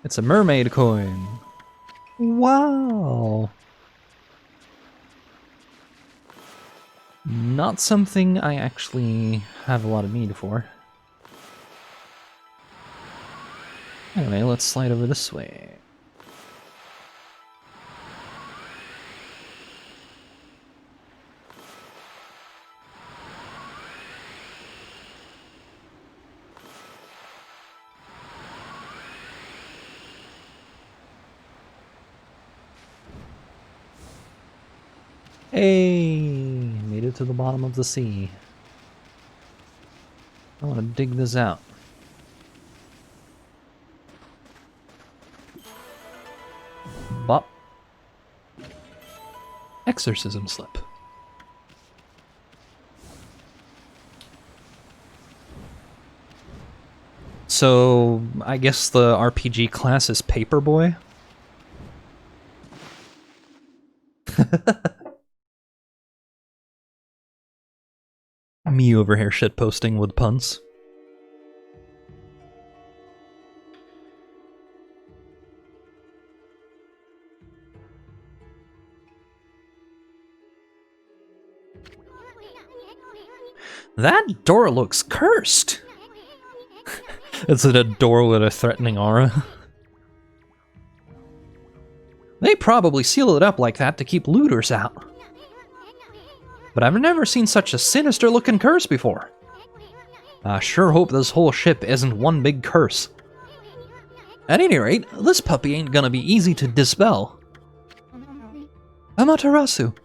It's a mermaid coin. Wow. Not something I actually have a lot of need for. Anyway, let's slide over this way. Hey, made it to the bottom of the sea. I want to dig this out. Bop. Exorcism slip. So, I guess the RPG class is Paperboy? Me over here shitposting with puns. That door looks cursed! Is it a door with a threatening aura? They probably seal it up like that to keep looters out. But I've never seen such a sinister looking curse before. I sure hope this whole ship isn't one big curse. At any rate, this puppy ain't gonna be easy to dispel. Amaterasu.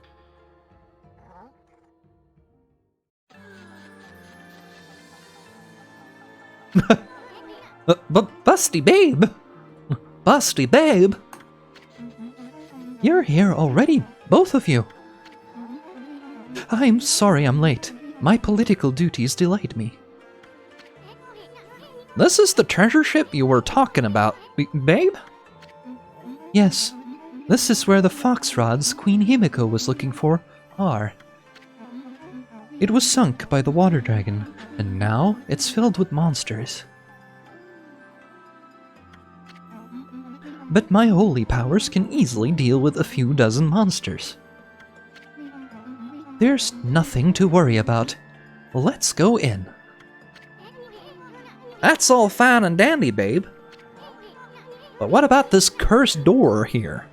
Busty babe! Busty babe! You're here already, both of you. I'm sorry I'm late. My political duties delayed me. This is the treasure ship you were talking about, babe? Yes. This is where the fox rods Queen Himiko was looking for are. It was sunk by the water dragon, and now it's filled with monsters. But my holy powers can easily deal with a few dozen monsters. There's nothing to worry about. Let's go in. That's all fine and dandy, babe. But what about this cursed door here?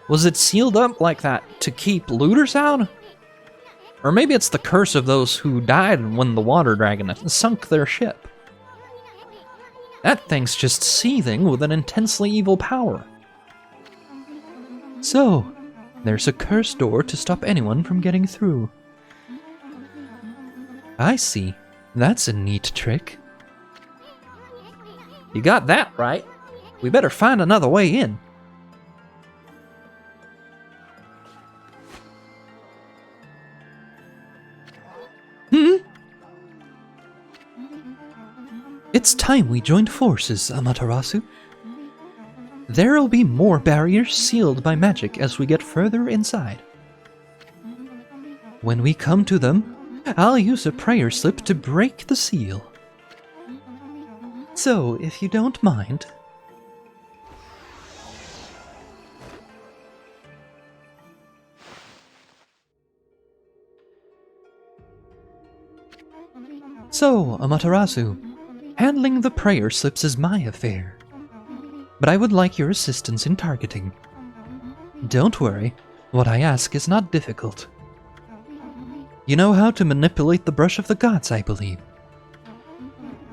Was it sealed up like that to keep looters out? Or maybe it's the curse of those who died when the water dragon sunk their ship. That thing's just seething with an intensely evil power. So, there's a cursed door to stop anyone from getting through. I see. That's a neat trick. You got that right. We better find another way in. It's time we joined forces, Amaterasu. There'll be more barriers sealed by magic as we get further inside. When we come to them, I'll use a prayer slip to break the seal. So, if you don't mind... So, Amaterasu, handling the prayer slips is my affair. But I would like your assistance in targeting. Don't worry, what I ask is not difficult. You know how to manipulate the brush of the gods, I believe.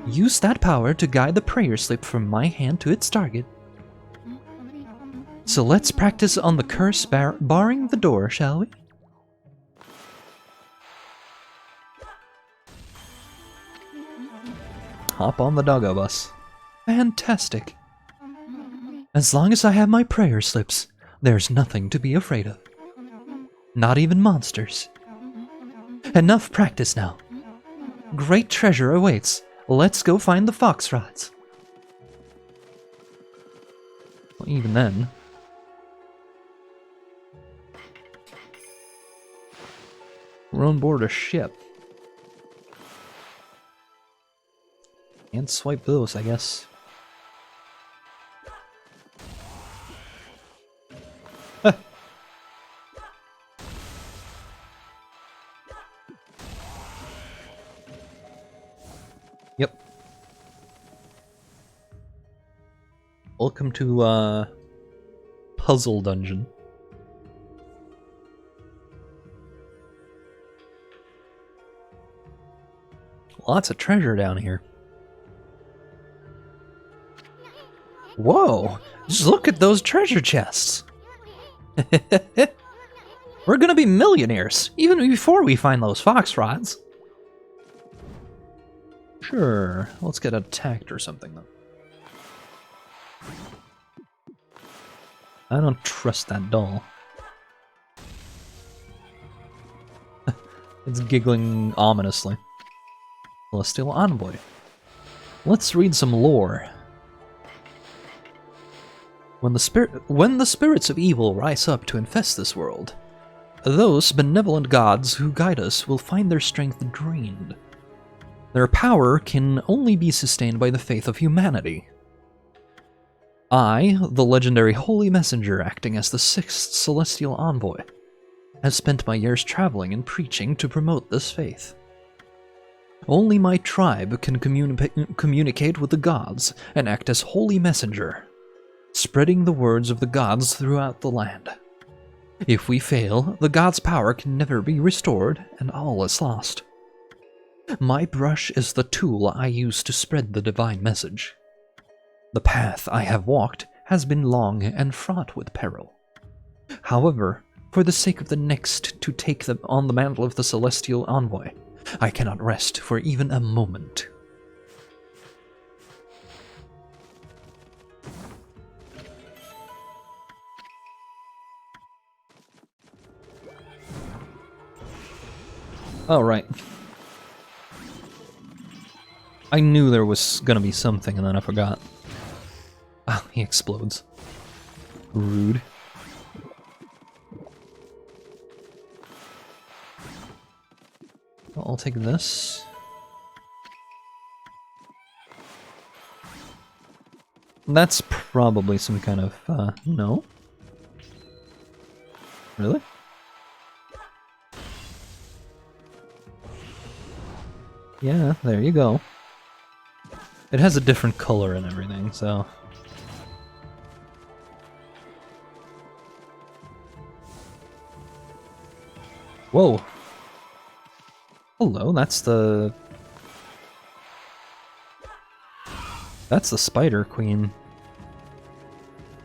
Use that power to guide the prayer slip from my hand to its target. So let's practice on the curse barring the door, shall we? Hop on the doggo bus. Fantastic. As long as I have my prayer slips, there's nothing to be afraid of. Not even monsters. Enough practice now. Great treasure awaits. Let's go find the fox rods. Well, even then... we're on board a ship. And swipe those, I guess. Yep. Welcome to, Puzzle Dungeon. Lots of treasure down here. Whoa! Just look at those treasure chests! We're gonna be millionaires, even before we find those fox rods. Sure, let's get attacked or something, though. I don't trust that doll. It's giggling ominously. Celestial Envoy. Let's read some lore. When the spirits of evil rise up to infest this world, those benevolent gods who guide us will find their strength drained. Their power can only be sustained by the faith of humanity. I, the legendary Holy Messenger acting as the 6th Celestial Envoy, have spent my years traveling and preaching to promote this faith. Only my tribe can communicate with the gods and act as Holy Messenger, spreading the words of the gods throughout the land. If we fail, the gods' power can never be restored, and all is lost. My brush is the tool I use to spread the divine message. The path I have walked has been long and fraught with peril. However, for the sake of the next to take on the mantle of the Celestial Envoy, I cannot rest for even a moment. Oh, right. I knew there was gonna be something and then I forgot. Oh, he explodes. Rude. I'll take this. That's probably some kind of, no? Really? Yeah, there you go. It has a different color and everything, so... Whoa! Hello, that's the... That's the Spider Queen.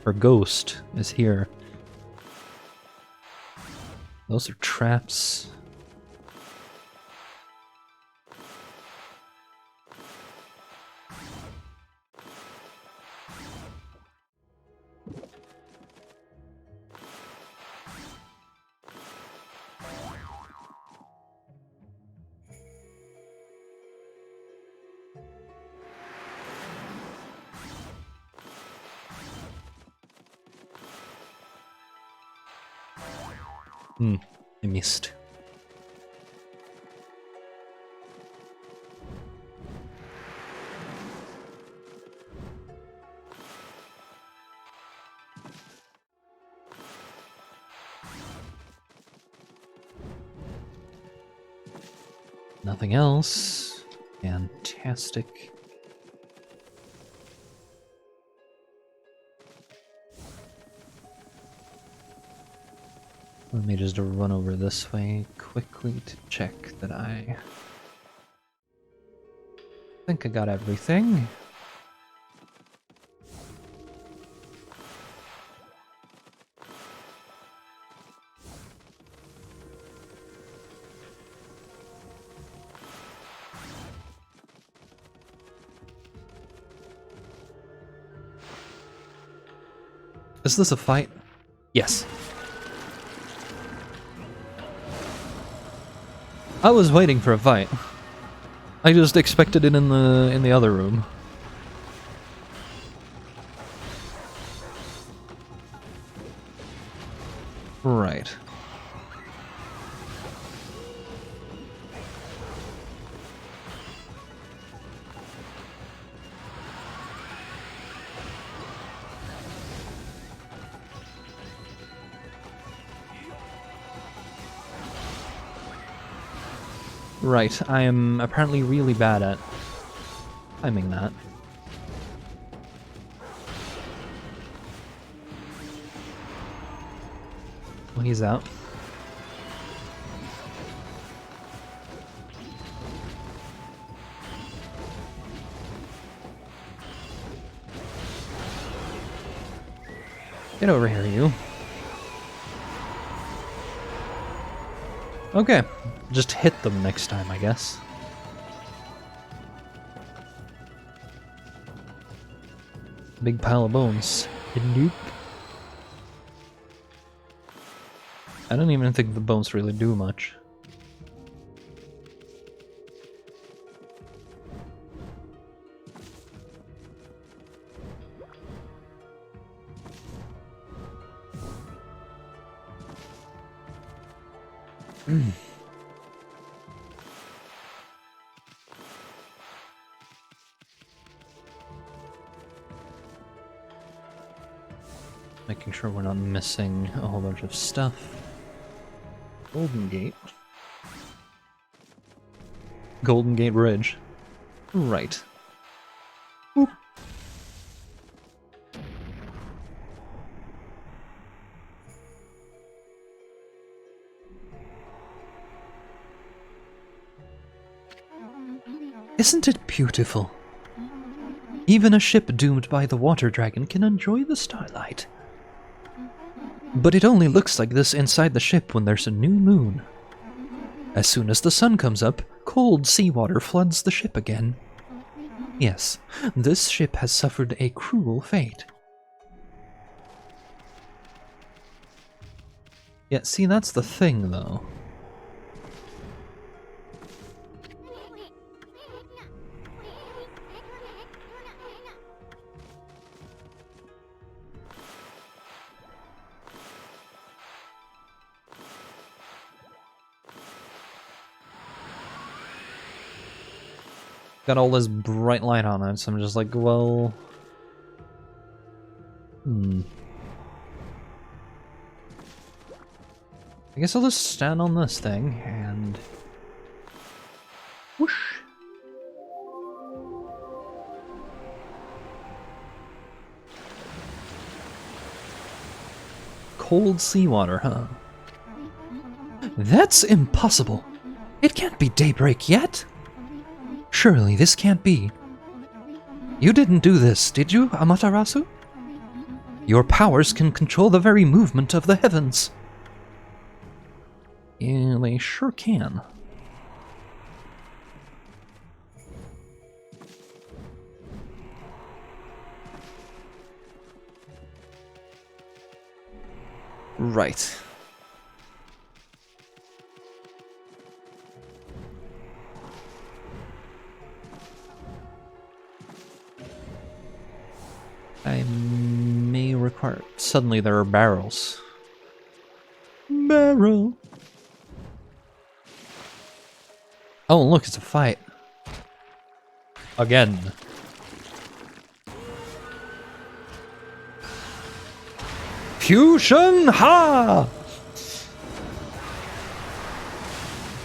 Her ghost is here. Those are traps. I missed. Nothing else. Fantastic. Let me just run over this way quickly to check that I think I got everything. Is this a fight? Yes. I was waiting for a fight. I just expected it in the other room. Right. Right, I am apparently really bad at timing that. Well, he's out. Get over here, you. Okay, just hit them next time, I guess. Big pile of bones. Nope. I don't even think the bones really do much. Making sure we're not missing a whole bunch of stuff. Golden Gate. Golden Gate Bridge. Right. Boop. Isn't it beautiful? Even a ship doomed by the water dragon can enjoy the starlight. But it only looks like this inside the ship when there's a new moon. As soon as the sun comes up, cold seawater floods the ship again. Yes, this ship has suffered a cruel fate. Yeah, see, that's the thing, though. Got all this bright light on it, so I'm just like, well... I guess I'll just stand on this thing, and... whoosh! Cold seawater, huh? That's impossible! It can't be daybreak yet! Surely this can't be. You didn't do this, did you, Amaterasu? Your powers can control the very movement of the heavens. Yeah, they sure can. Right. I may require... Suddenly there are barrels. Barrel! Oh, look, it's a fight. Again. Fusion Ha!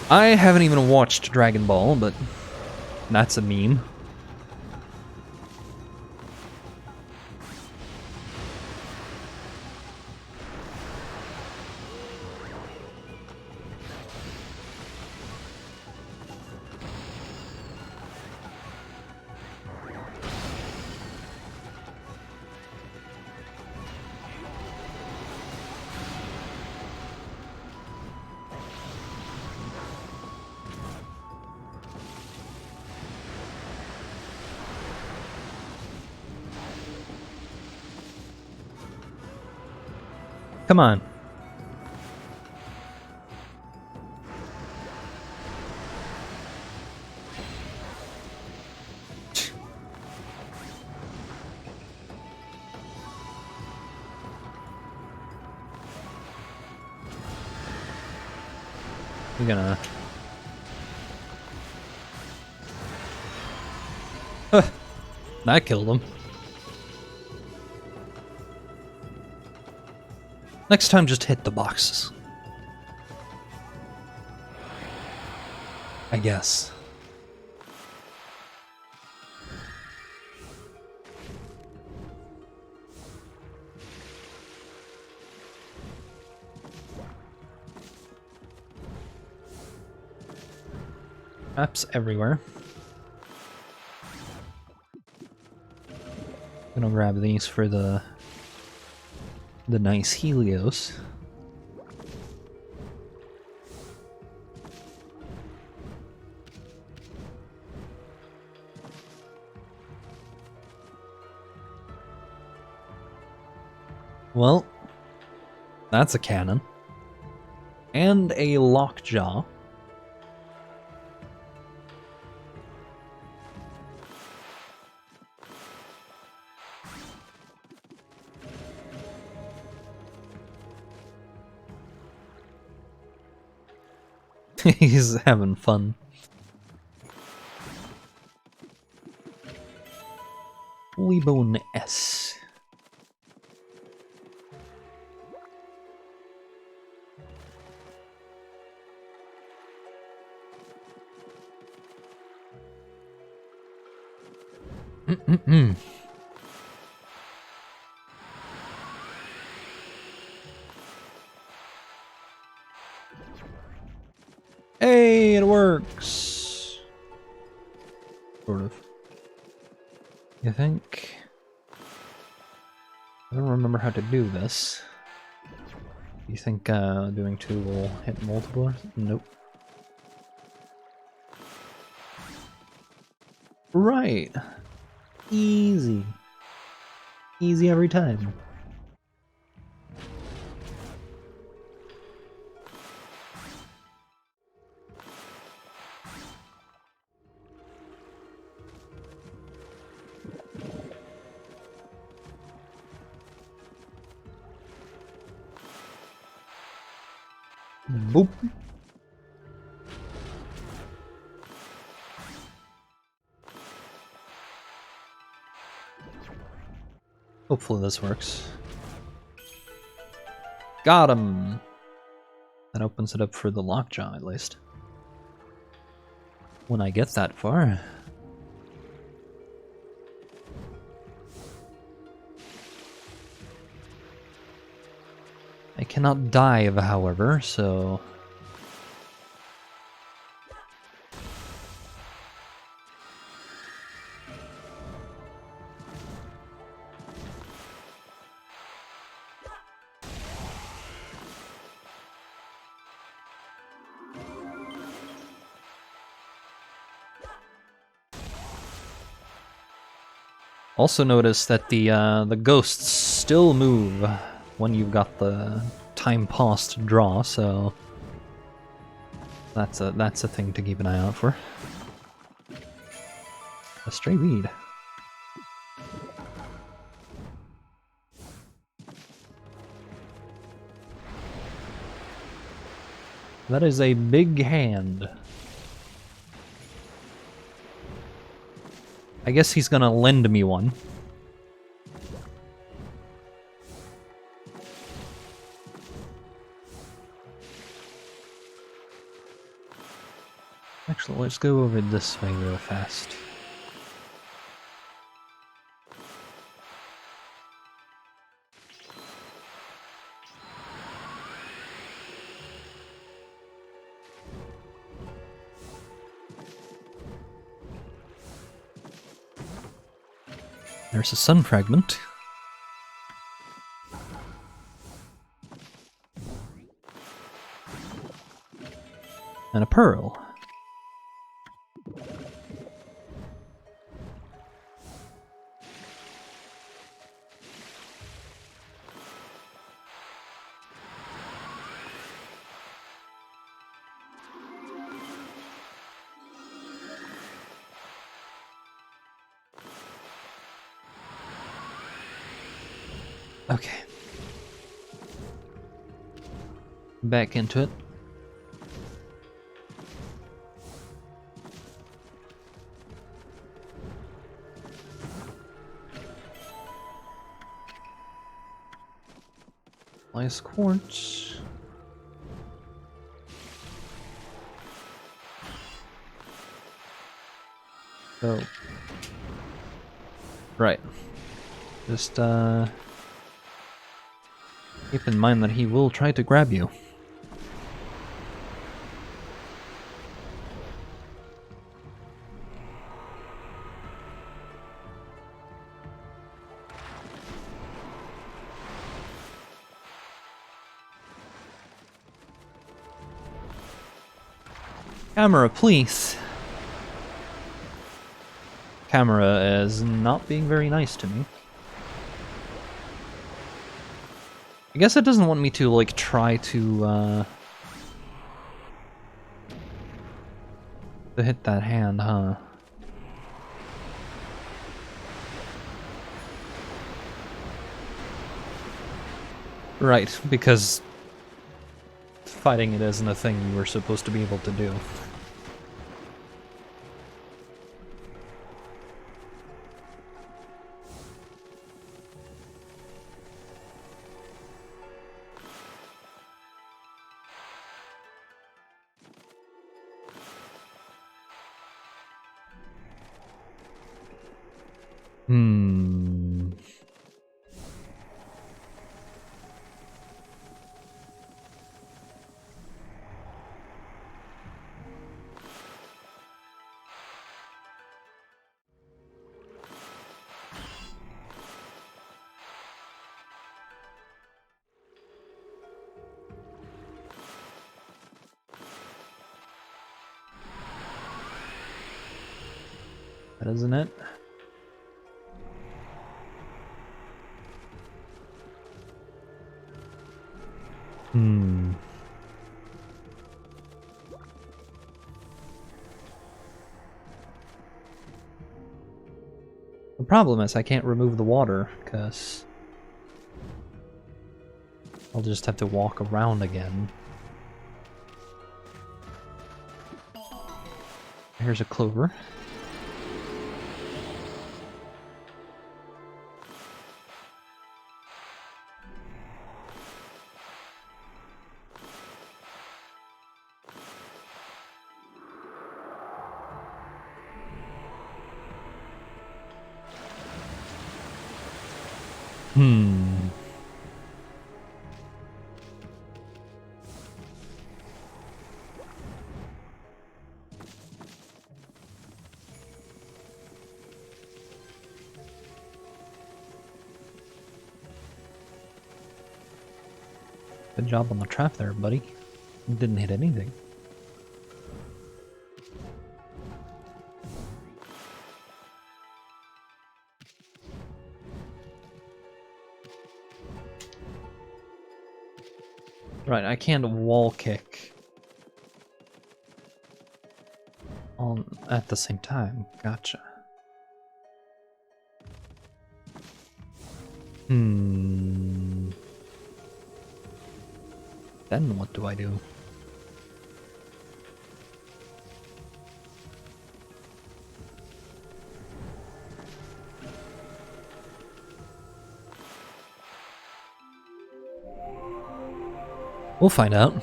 I haven't even watched Dragon Ball, but that's a meme. Come on. We're gonna... That killed him. Next time, just hit the boxes. I guess. Traps everywhere. Gonna grab these for the nice Helios. Well, that's a cannon. And a lockjaw. He's having fun. Weebone S. Hey, it works. Sort of. You think? I don't remember how to do this. You think doing 2 will hit multiple? Nope. Right. Easy. Easy every time. Boop. Hopefully this works. Got him! That opens it up for the lockjaw, at least. When I get that far. I cannot dive, however, so... Also notice that the ghosts still move when you've got the time paused draw, so that's a thing to keep an eye out for. A stray weed. That is a big hand. I guess he's gonna lend me one. Actually, let's go over this way real fast. There's a sun fragment. And a pearl. Okay. Back into it. Nice quartz. So, right. Just keep in mind that he will try to grab you. Camera, please. Camera is not being very nice to me. I guess it doesn't want me to, like, try to hit that hand, huh? Right, because fighting it isn't a thing you were supposed to be able to do. Hmm. That isn't it. Hmm. The problem is I can't remove the water, because I'll just have to walk around again. Here's a clover. Hmm. Good job on the trap there, buddy. Didn't hit anything. Right, I can't wall kick on at the same time. Gotcha. Hmm. Then what do I do? We'll find out.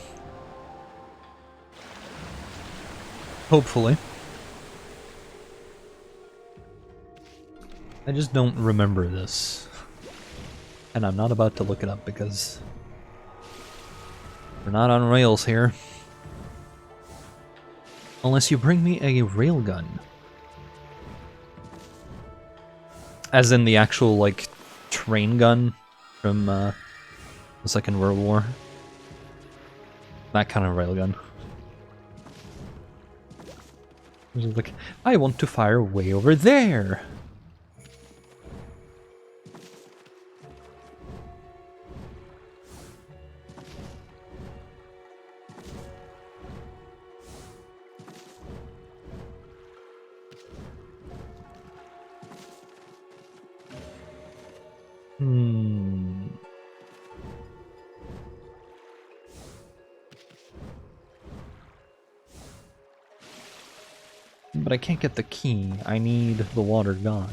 Hopefully. I just don't remember this. And I'm not about to look it up because we're not on rails here. Unless you bring me a railgun. As in the actual, like, train gun from the Second World War. That kind of railgun. Like, I want to fire way over there! Hmm. But I can't get the key. I need the water gone.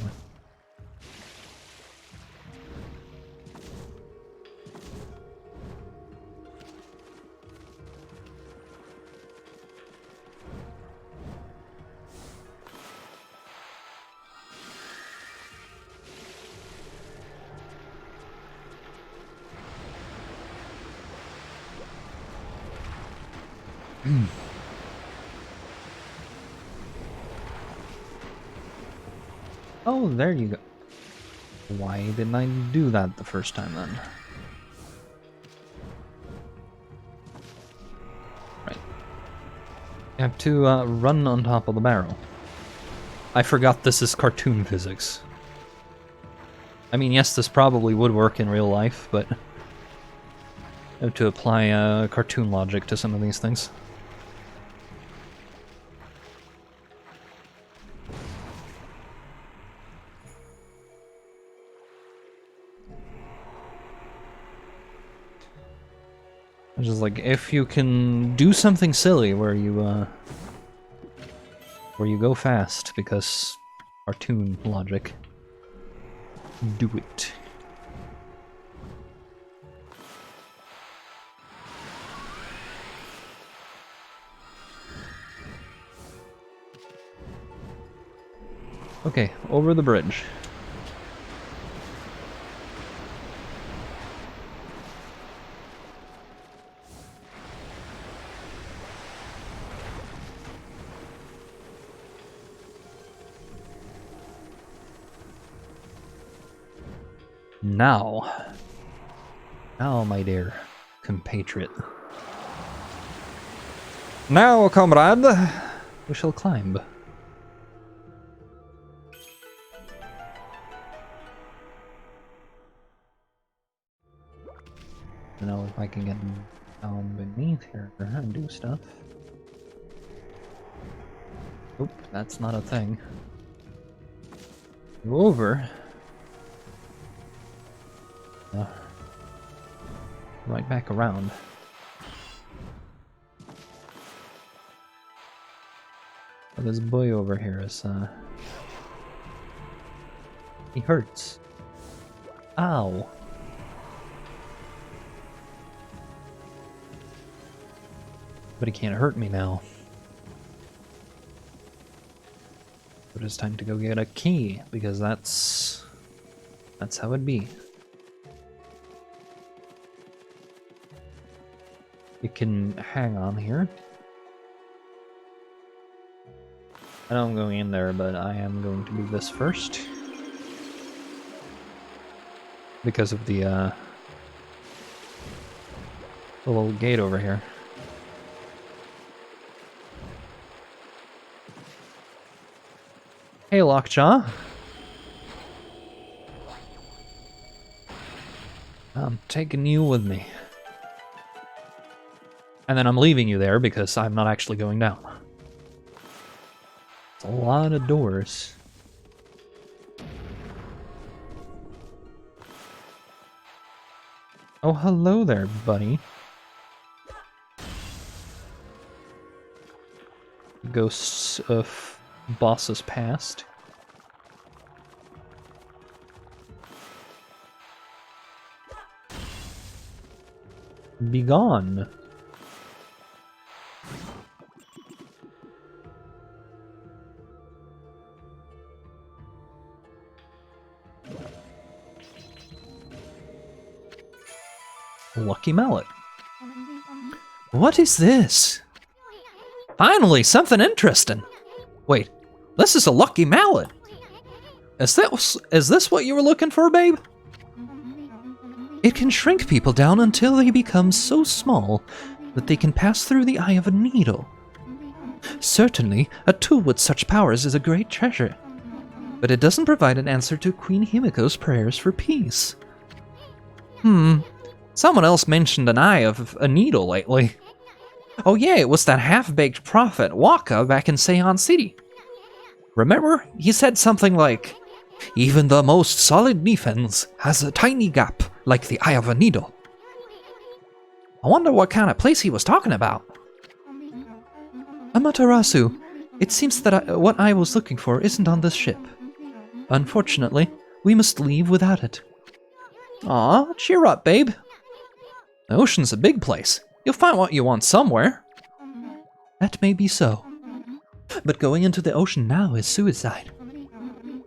Oh, there you go. Why didn't I do that the first time then? Right. You have to run on top of the barrel. I forgot this is cartoon physics. I mean, yes, this probably would work in real life, but I have to apply cartoon logic to some of these things. It's just like, if you can do something silly where you go fast because cartoon logic, do it. Okay, over the bridge. Now, my dear compatriot. Now, comrade, we shall climb. I don't know if I can get down beneath here and do stuff. Oop, that's not a thing. Go over. Right back around. Oh, this boy over here is, he hurts. Ow. But he can't hurt me now. But it's time to go get a key, because that's how it be. You can hang on here. I know I'm going in there, but I am going to do this first. Because of the little gate over here. Hey, Lockjaw. I'm taking you with me. And then I'm leaving you there because I'm not actually going down. It's a lot of doors. Oh, hello there, buddy. Ghosts of bosses past. Be gone. Lucky mallet. What is this? Finally, something interesting. Wait, this is a lucky mallet. Is this what you were looking for, babe? It can shrink people down until they become so small that they can pass through the eye of a needle. Certainly, a tool with such powers is a great treasure, but it doesn't provide an answer to Queen Himiko's prayers for peace. Someone else mentioned an eye of a needle lately. Oh yeah, it was that half-baked prophet, Waka, back in Seon City. Remember? He said something like, even the most solid defense has a tiny gap, like the eye of a needle. I wonder what kind of place he was talking about. Amaterasu, It seems that what I was looking for isn't on this ship. Unfortunately, we must leave without it. Aw, cheer up, babe. The ocean's a big place. You'll find what you want somewhere. That may be so. But going into the ocean now is suicide.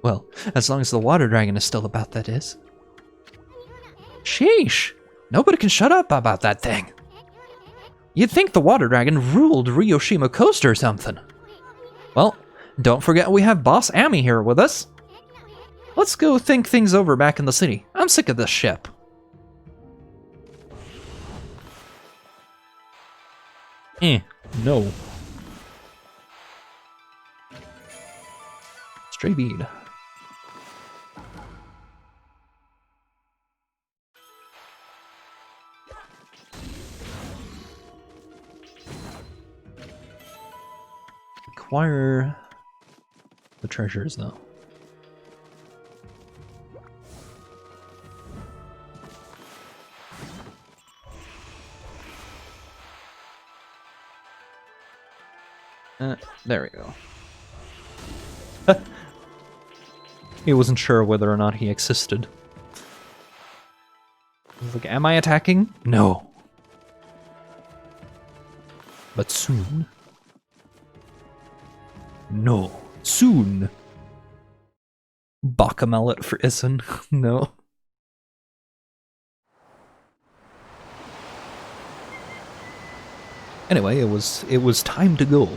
Well, as long as the water dragon is still about, that is. Sheesh! Nobody can shut up about that thing. You'd think the water dragon ruled Ryoshima Coast or something. Well, don't forget we have Boss Ami here with us. Let's go think things over back in the city. I'm sick of this ship. No. Stray bead. Acquire the treasures, though. There we go. He wasn't sure whether or not he existed. He was like, am I attacking? No. But soon. No. Soon. Baka mallet for Issen. No. Anyway, it was time to go.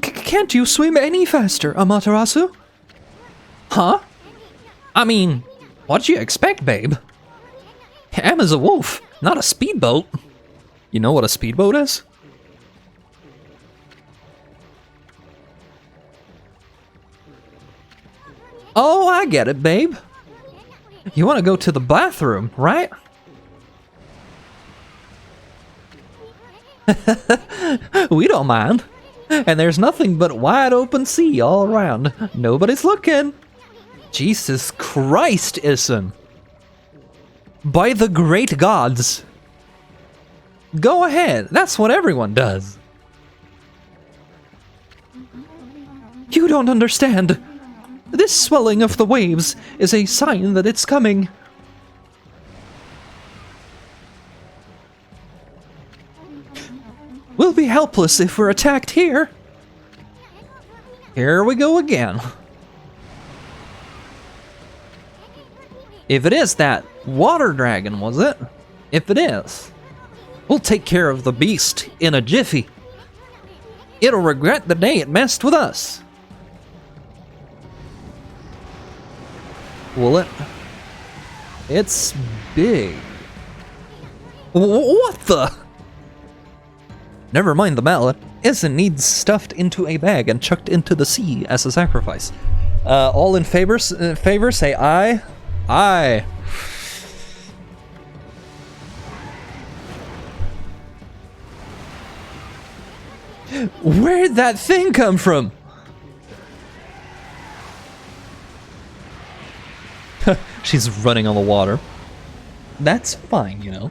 Can't you swim any faster, Amaterasu? Huh? I mean, what'd you expect, babe? Am is a wolf, not a speedboat. You know what a speedboat is? Oh, I get it, babe. You want to go to the bathroom, right? We don't mind. And there's nothing but wide open sea all around. Nobody's looking. Jesus Christ, Issen. By the great gods. Go ahead. That's what everyone does. You don't understand. This swelling of the waves is a sign that it's coming. We'll be helpless if we're attacked here. Here we go again. If it is that water dragon, was it? If it is, we'll take care of the beast in a jiffy. It'll regret the day it messed with us. Will it? It's big. What the? Never mind the mallet. Issen needs stuffed into a bag and chucked into the sea as a sacrifice. All in favor say aye. Aye. Where'd that thing come from? She's running on the water. That's fine, you know.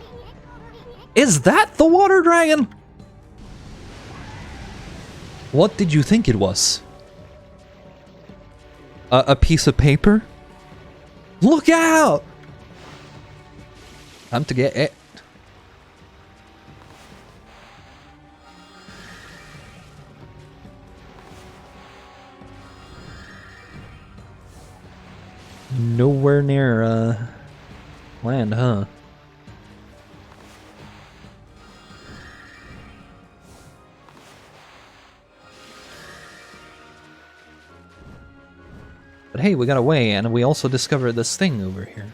Is that the water dragon? What did you think it was? A piece of paper? Look out! Time to get it. Nowhere near, land, huh? But hey, we got away, and we also discovered this thing over here.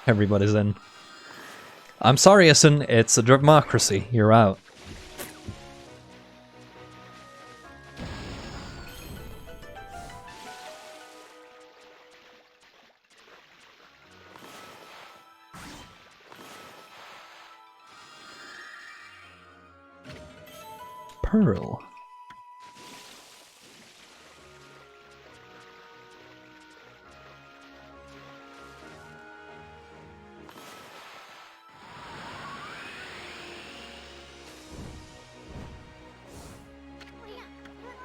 Everybody's in. I'm sorry, Issen, it's a democracy. You're out. pearl.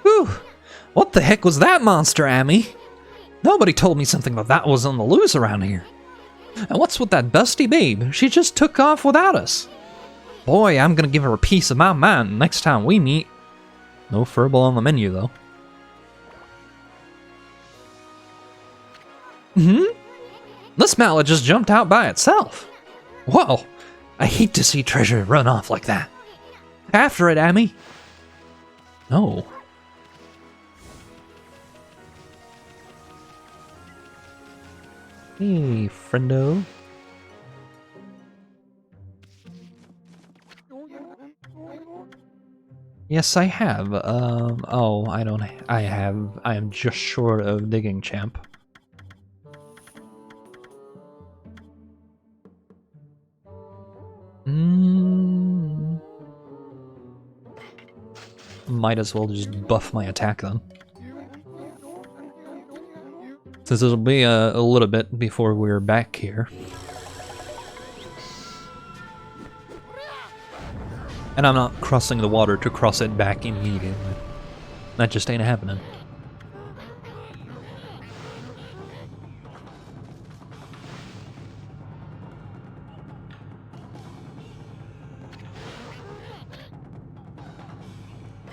Whew! What the heck was that monster, Amy? Nobody told me something about that was on the loose around here. And what's with that busty babe? She just took off without us. Boy, I'm gonna give her a piece of my mind next time we meet. No furball on the menu, though. This mallet just jumped out by itself. Whoa! I hate to see treasure run off like that. After it, Amy. No. Hey, friendo. Yes, I have. Oh, I don't. I am just short of digging champ. Might as well just buff my attack then. Since it'll be a little bit before we're back here. And I'm not crossing the water to cross it back immediately. That just ain't happening.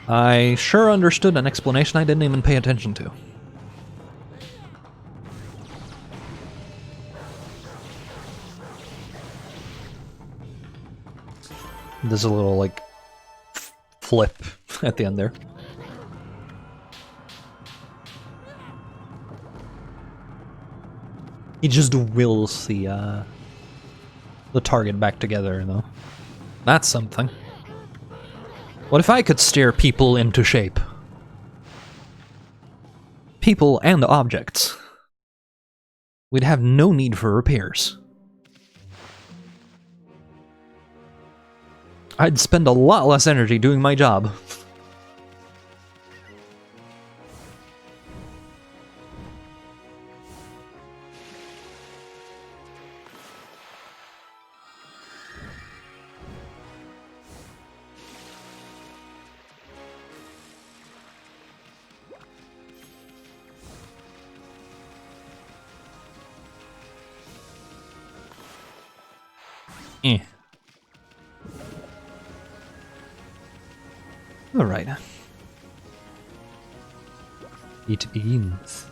I sure understood an explanation I didn't even pay attention to. There's a little, like, flip at the end there. He just wills the target back together, though. That's something. What if I could steer people into shape? People and objects. We'd have no need for repairs. I'd spend a lot less energy doing my job. Alright. Eat beans.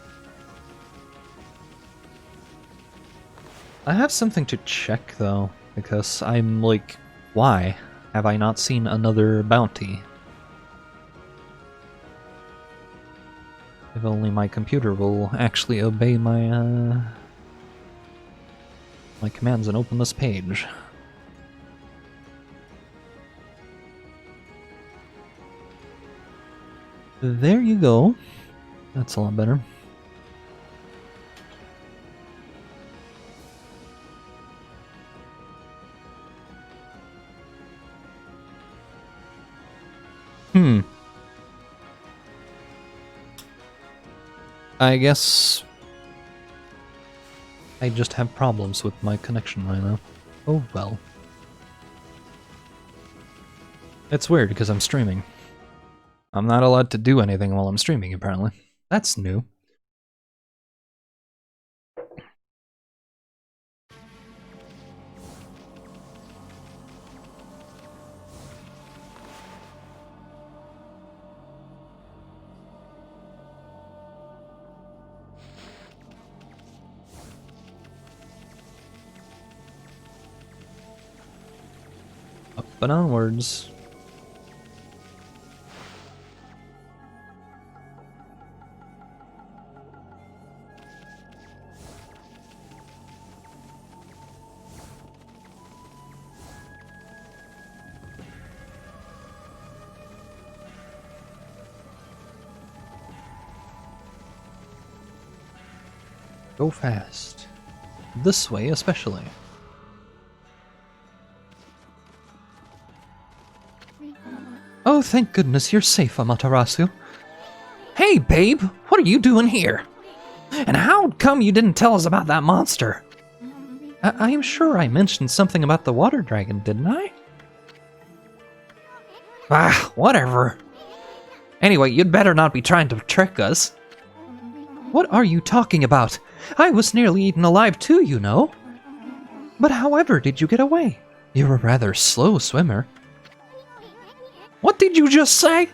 I have something to check, though, because I'm like, why have I not seen another bounty? If only my computer will actually obey my, my commands and open this page. There you go. That's a lot better. I guess I just have problems with my connection right now. Oh well. It's weird because I'm streaming. I'm not allowed to do anything while I'm streaming, apparently. That's new. Up and onwards. Go fast. This way especially. Oh, thank goodness you're safe, Amaterasu. Hey, babe, what are you doing here? And how come you didn't tell us about that monster? I am sure I mentioned something about the water dragon, didn't I? Ah, whatever. Anyway, you'd better not be trying to trick us. What are you talking about? I was nearly eaten alive too, you know. But however did you get away? You're a rather slow swimmer. What did you just say?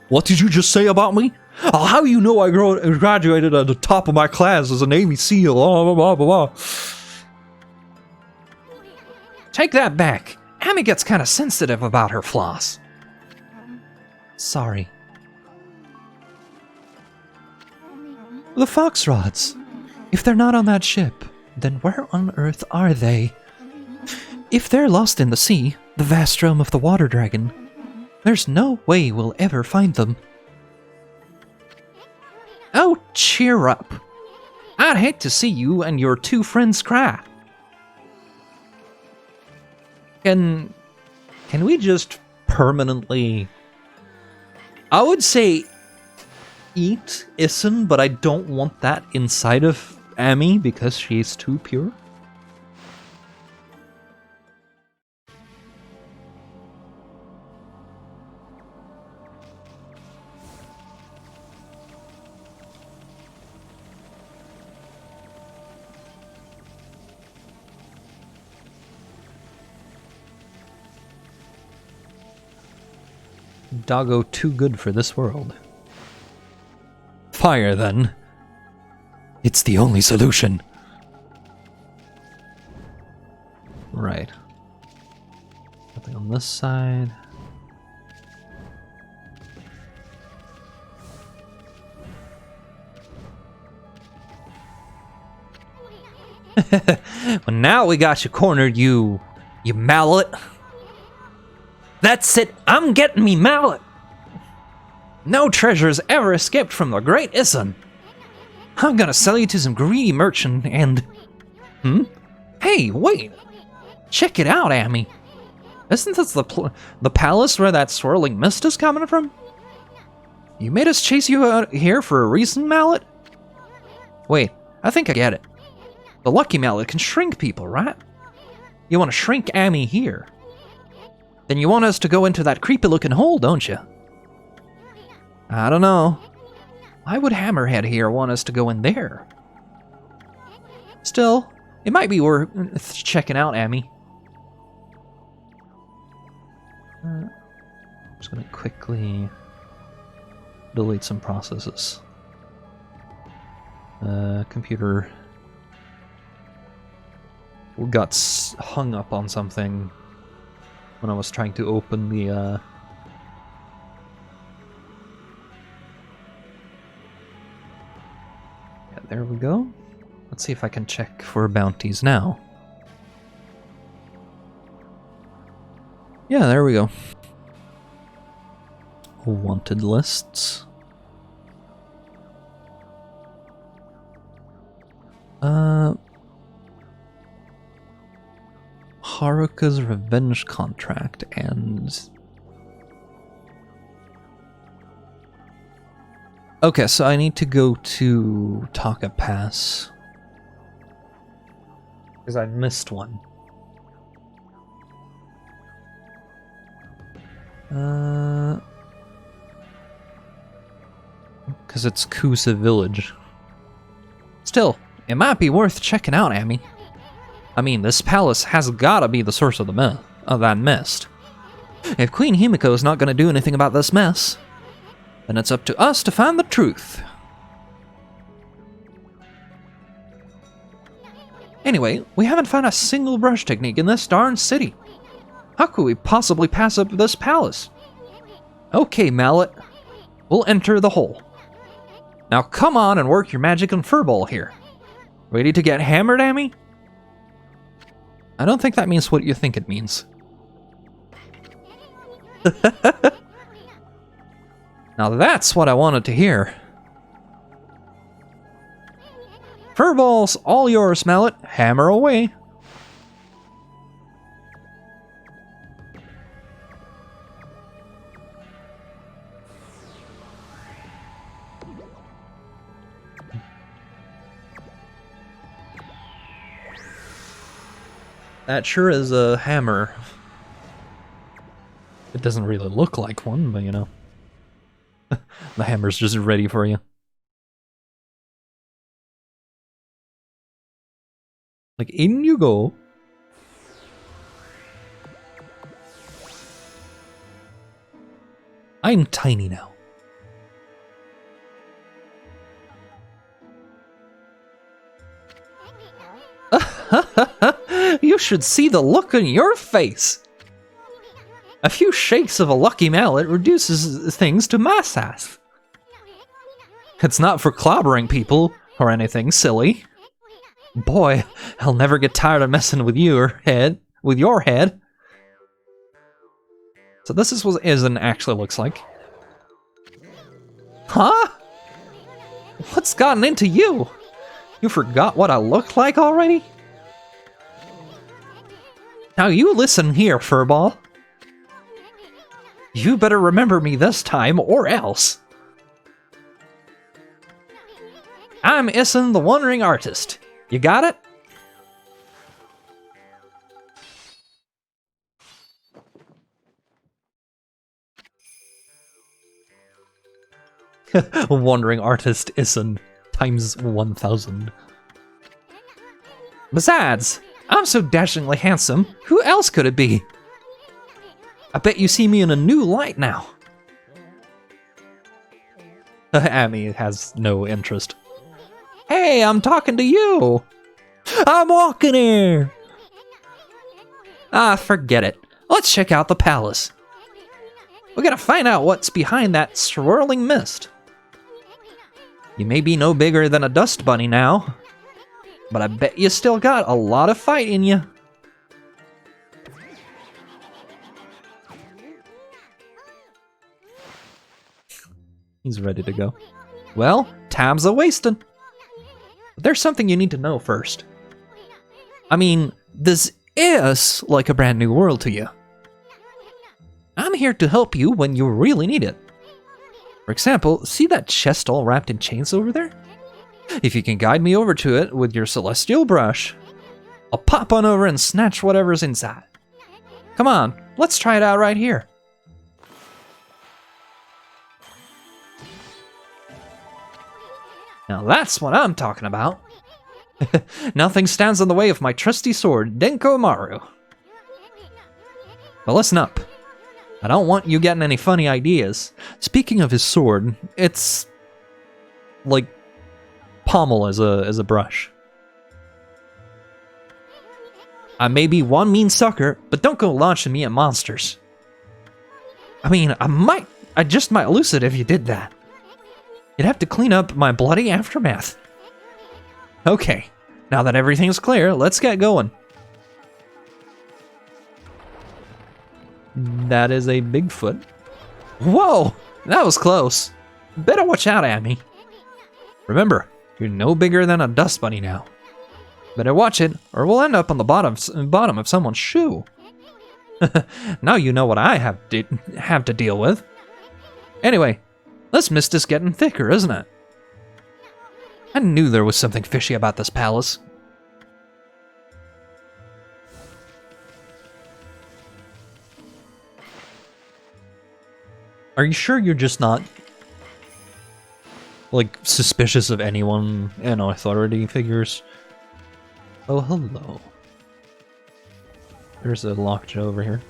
What did you just say about me? Oh, how you know I graduated at the top of my class as a Navy SEAL? Blah, blah, blah, blah. Take that back. Amy gets kind of sensitive about her floss. Sorry. The fox rods. If they're not on that ship, then where on earth are they? If they're lost in the sea, the vast realm of the water dragon, there's no way we'll ever find them. Oh, cheer up. I'd hate to see you and your two friends cry. Can we just permanently... I would say eat Issen, but I don't want that inside of Amy because she's too pure. Doggo too good for this world. Fire, then. It's the only solution. Right. Nothing on this side. Well, now we got you cornered, you mallet. That's it, I'm getting me mallet. No treasures ever escaped from the great Issen. I'm gonna sell you to some greedy merchant and... Hey, wait! Check it out, Amy. Isn't this the palace where that swirling mist is coming from? You made us chase you out here for a reason, mallet? Wait, I think I get it. The lucky mallet can shrink people, right? You want to shrink Amy here. Then you want us to go into that creepy-looking hole, don't you? I don't know. Why would Hammerhead here want us to go in there? Still, it might be worth checking out, Amy. I'm just gonna quickly delete some processes. Computer got hung up on something when I was trying to open the yeah, there we go. Let's see if I can check for bounties now. Yeah, there we go. Wanted lists. Haruka's revenge contract and... Okay, so I need to go to Taka Pass. Because I missed one. Because it's Kusa Village. Still, it might be worth checking out, Amy. I mean, this palace has gotta be the source of that mist. If Queen Himiko's not gonna do anything about this mess, then it's up to us to find the truth. Anyway, we haven't found a single brush technique in this darn city. How could we possibly pass up this palace? Okay, Mallet. We'll enter the hole. Now come on and work your magic on Furball here. Ready to get hammered, Amy? I don't think that means what you think it means. Now that's what I wanted to hear. Furball's all yours, Mallet. Hammer away. That sure is a hammer. It doesn't really look like one, but you know. The hammer's just ready for you. Like, in you go. I'm tiny now. You should see the look on your face. A few shakes of a lucky mallet reduces things to my size. It's not for clobbering people or anything silly. Boy, I'll never get tired of messing with your head. So this is what Izan actually looks like. Huh? What's gotten into you? You forgot what I look like already? Now you listen here, furball. You better remember me this time, or else. I'm Issen the Wandering Artist. You got it? Wandering Artist Issen times 1,000. Besides, I'm so dashingly handsome, who else could it be? I bet you see me in a new light now. Amy has no interest. Hey, I'm talking to you. I'm walking here. Ah, forget it. Let's check out the palace. We gotta find out what's behind that swirling mist. You may be no bigger than a dust bunny now, but I bet you still got a lot of fight in you. He's ready to go. Well, time's a-wasting. But there's something you need to know first. I mean, this is like a brand new world to you. I'm here to help you when you really need it. For example, see that chest all wrapped in chains over there? If you can guide me over to it with your celestial brush, I'll pop on over and snatch whatever's inside. Come on, let's try it out right here. Now that's what I'm talking about. Nothing stands in the way of my trusty sword, Denko Maru. But listen up. I don't want you getting any funny ideas. Speaking of his sword, it's like pommel as a brush. I may be one mean sucker, but don't go launching me at monsters. I mean, I just might lose it if you did that. You'd have to clean up my bloody aftermath. Okay, now that everything's clear, let's get going. That is a Bigfoot. Whoa, that was close. Better watch out, Amy. Remember, you're no bigger than a dust bunny now. Better watch it, or we'll end up on the bottom of someone's shoe. Now you know what I have to deal with. Anyway, this mist is getting thicker, isn't it? I knew there was something fishy about this palace. Are you sure you're just not, like, suspicious of anyone and authority figures? Oh, hello. There's a lockjaw over here.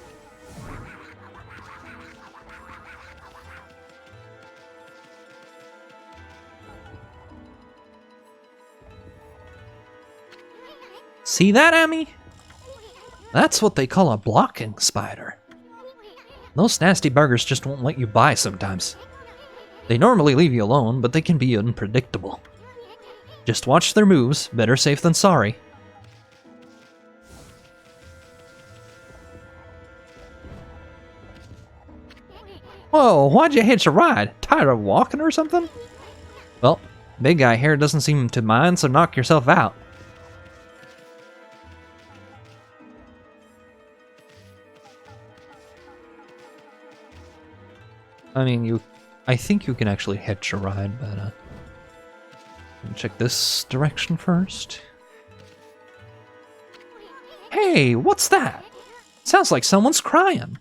See that, Amy? That's what they call a blocking spider. Those nasty buggers just won't let you by sometimes. They normally leave you alone, but they can be unpredictable. Just watch their moves, better safe than sorry. Whoa, why'd you hitch a ride? Tired of walking or something? Well, big guy here doesn't seem to mind, so knock yourself out. I mean, I think you can actually hitch a ride, but check this direction first. Hey Hey, what's that? Sounds like someone's crying.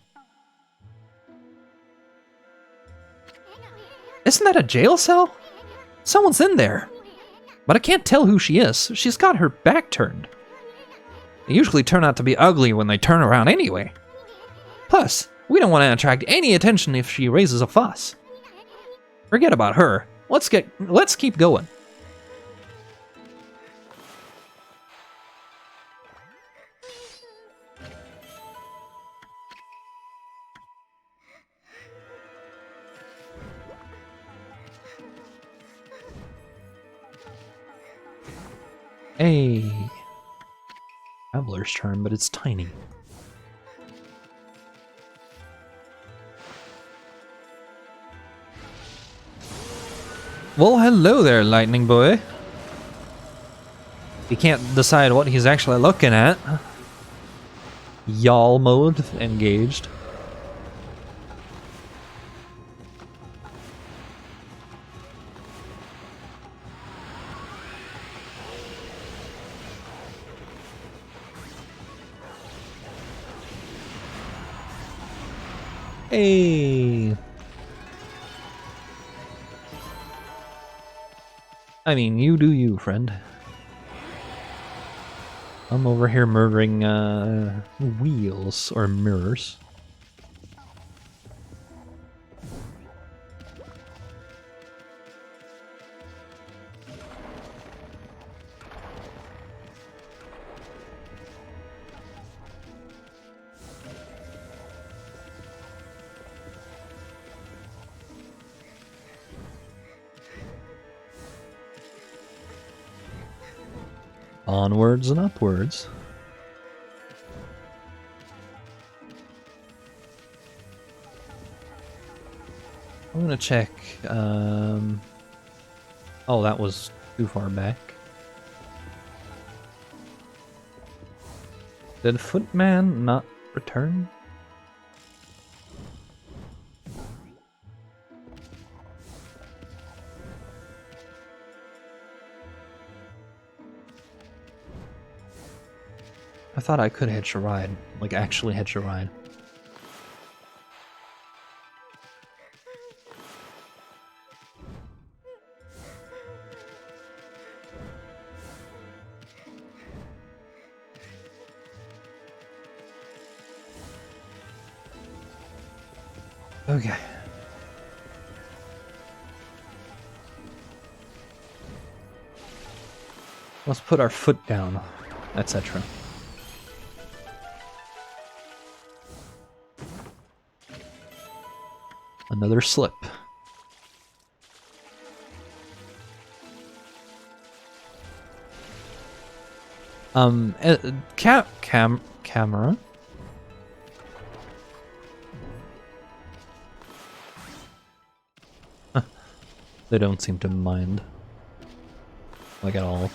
Isn't that a jail cell? Someone's in there. But I can't tell who she is. She's got her back turned. They usually turn out to be ugly when they turn around anyway. Plus, we don't want to attract any attention if she raises a fuss. Forget about her. Let's keep going. Hey. Traveler's turn, but it's tiny. Well, hello there, Lightning Boy. He can't decide what he's actually looking at. Y'all mode engaged. Hey. I mean, you do you, friend. I'm over here murdering wheels or mirrors. Onwards and upwards. I'm gonna check. Oh, that was too far back. Did Footman not return? I thought I could hitch a ride, like actually hitch a ride. Okay. Let's put our foot down, etc. Another slip. Camera? They don't seem to mind. Like at all.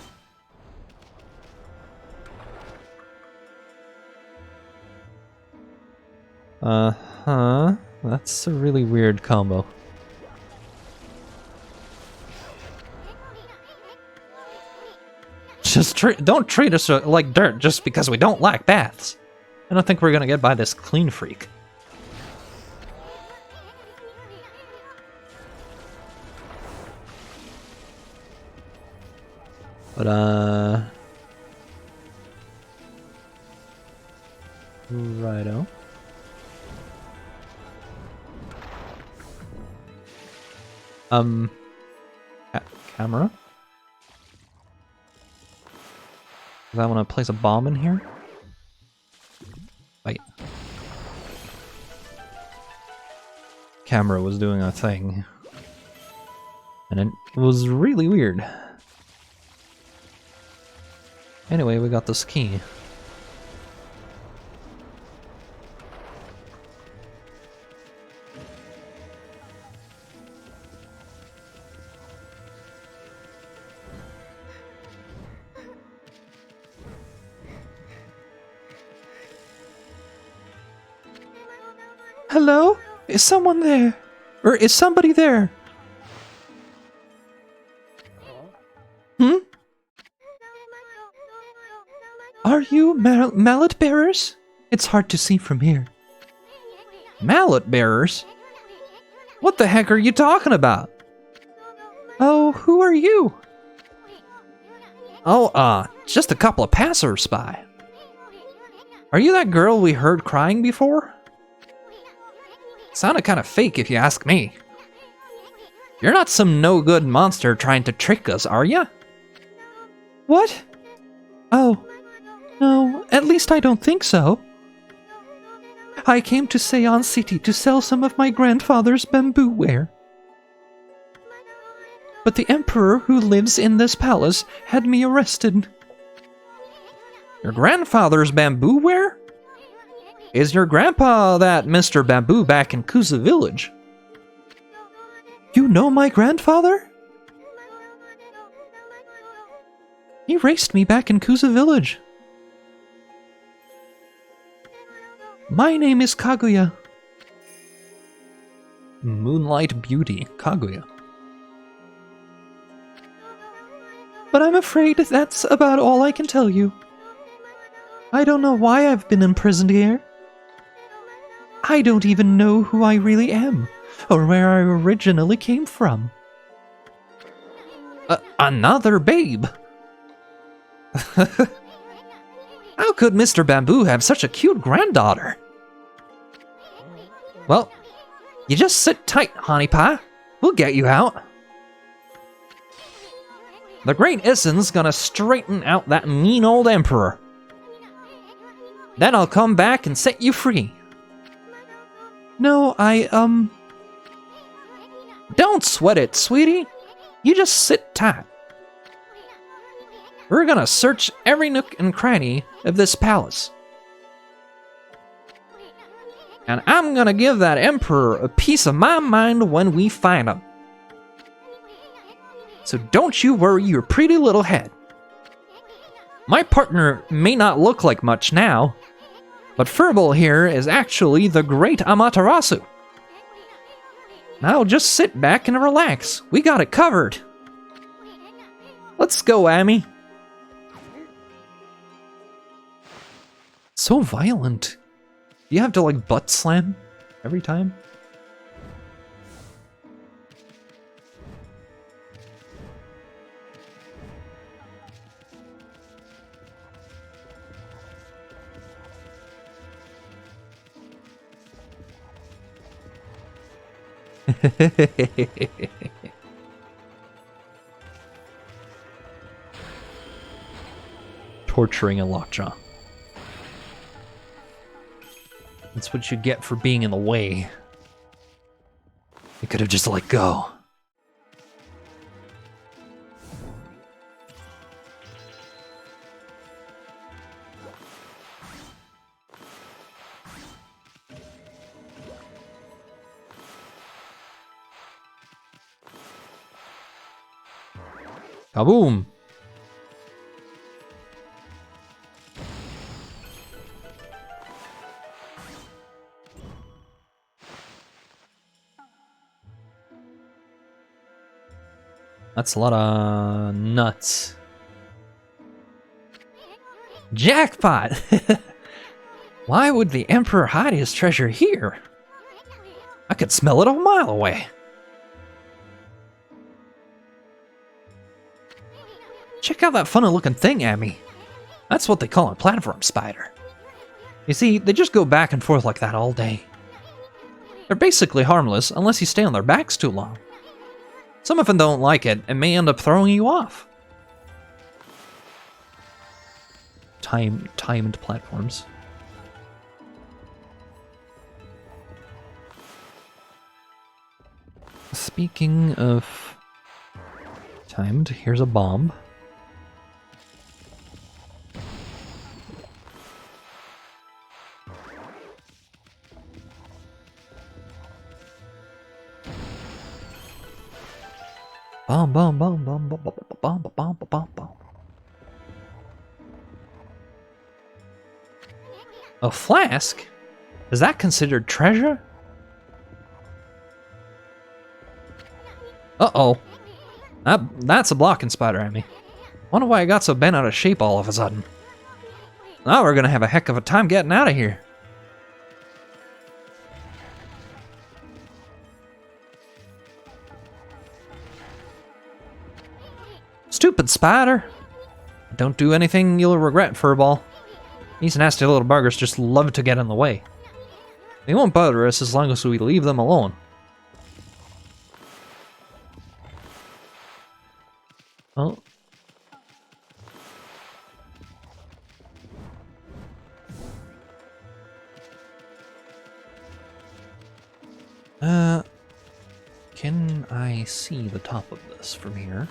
Uh-huh. That's a really weird combo. Just don't treat us like dirt just because we don't like baths. I don't think we're gonna get by this clean freak. But, righto. Camera? Does I want to place a bomb in here? Wait. Camera was doing a thing. And it was really weird. Anyway, we got this key. Hello? Is someone there? Or is somebody there? Hmm? Are you mallet bearers? It's hard to see from here. Mallet bearers? What the heck are you talking about? Oh, who are you? Oh, just a couple of passers-by. Are you that girl we heard crying before? Sounded kind of fake if you ask me. You're not some no-good monster trying to trick us, are ya? What? Oh, no, at least I don't think so. I came to Seon City to sell some of my grandfather's bamboo ware. But the emperor who lives in this palace had me arrested. Your grandfather's bamboo ware? Is your grandpa that Mr. Bamboo back in Kusa village? You know my grandfather? He raced me back in Kusa village. My name is Kaguya. Moonlight Beauty, Kaguya. But I'm afraid that's about all I can tell you. I don't know why I've been imprisoned here. I don't even know who I really am, or where I originally came from. Another babe? How could Mr. Bamboo have such a cute granddaughter? Well, you just sit tight, honey pie. We'll get you out. The Great Issen's gonna straighten out that mean old emperor. Then I'll come back and set you free. No, Don't sweat it, sweetie. You just sit tight. We're gonna search every nook and cranny of this palace. And I'm gonna give that emperor a piece of my mind when we find him. So don't you worry your pretty little head. My partner may not look like much now, but Furball here is actually the great Amaterasu. Now just sit back and relax. We got it covered. Let's go, Amy. So violent. Do you have to, like, butt slam every time? Torturing a lockjaw. That's what you get for being in the way. You could have just let go. Kaboom! That's a lot of nuts. Jackpot! Why would the Emperor hide his treasure here? I could smell it a mile away. Check out that funny-looking thing, Amy. That's what they call a platform spider. You see, they just go back and forth like that all day. They're basically harmless unless you stay on their backs too long. Some of them don't like it and may end up throwing you off. Timed platforms. Speaking of timed, here's a bomb. Bomb, bomb, bomb, bomb, bomb, bomb, bomb, bomb, bomb, bomb. A flask? Is that considered treasure? Uh-oh. That's a blocking spider at me. Wonder why I got so bent out of shape all of a sudden. Now we're gonna have a heck of a time getting out of here. Stupid spider. Don't do anything you'll regret, Furball. These nasty little buggers just love to get in the way. They won't bother us as long as we leave them alone. Oh. Can I see the top of this from here?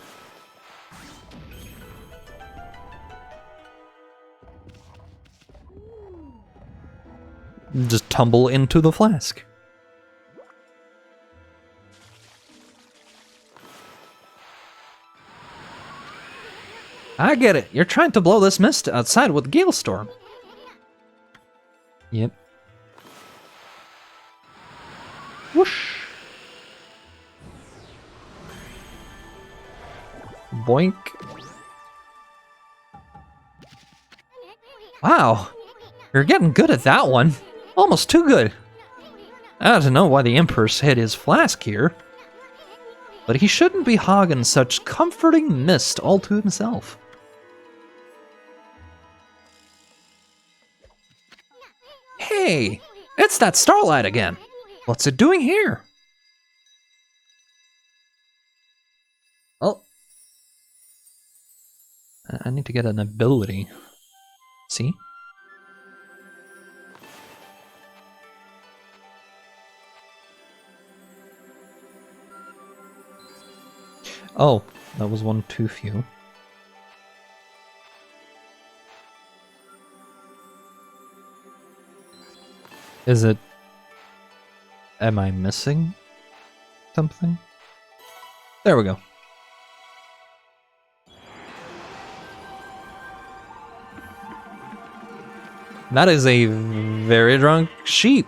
Just tumble into the flask. I get it. You're trying to blow this mist outside with Gale Storm. Yep. Whoosh. Boink. Wow. You're getting good at that one. Almost too good. I don't know why the Emperor's hid his flask here, but he shouldn't be hogging such comforting mist all to himself. Hey, it's that starlight again. What's it doing here? Oh. I need to get an ability. See? Oh, that was one too few. Is it... Am I missing something? There we go. That is a very drunk sheep.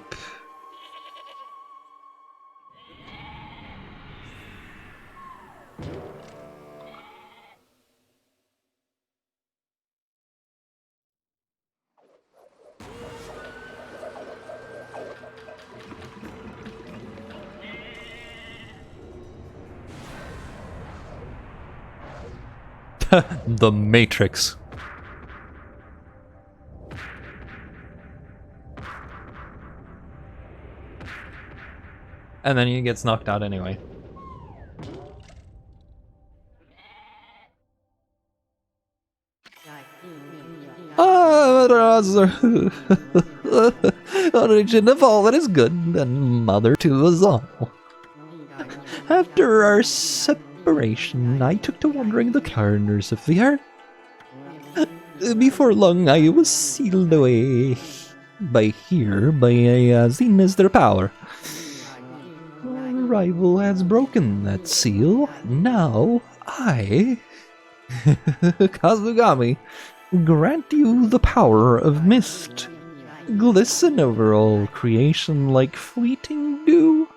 The Matrix. And then he gets knocked out anyway. Origin of all that is good, and mother to us all. After our separation, I took to wandering the corners of the earth. Before long, I was sealed away by a sinister power. Our rival has broken that seal. Now, I, Kazugami, grant you the power of mist. Glisten over all creation like fleeting dew.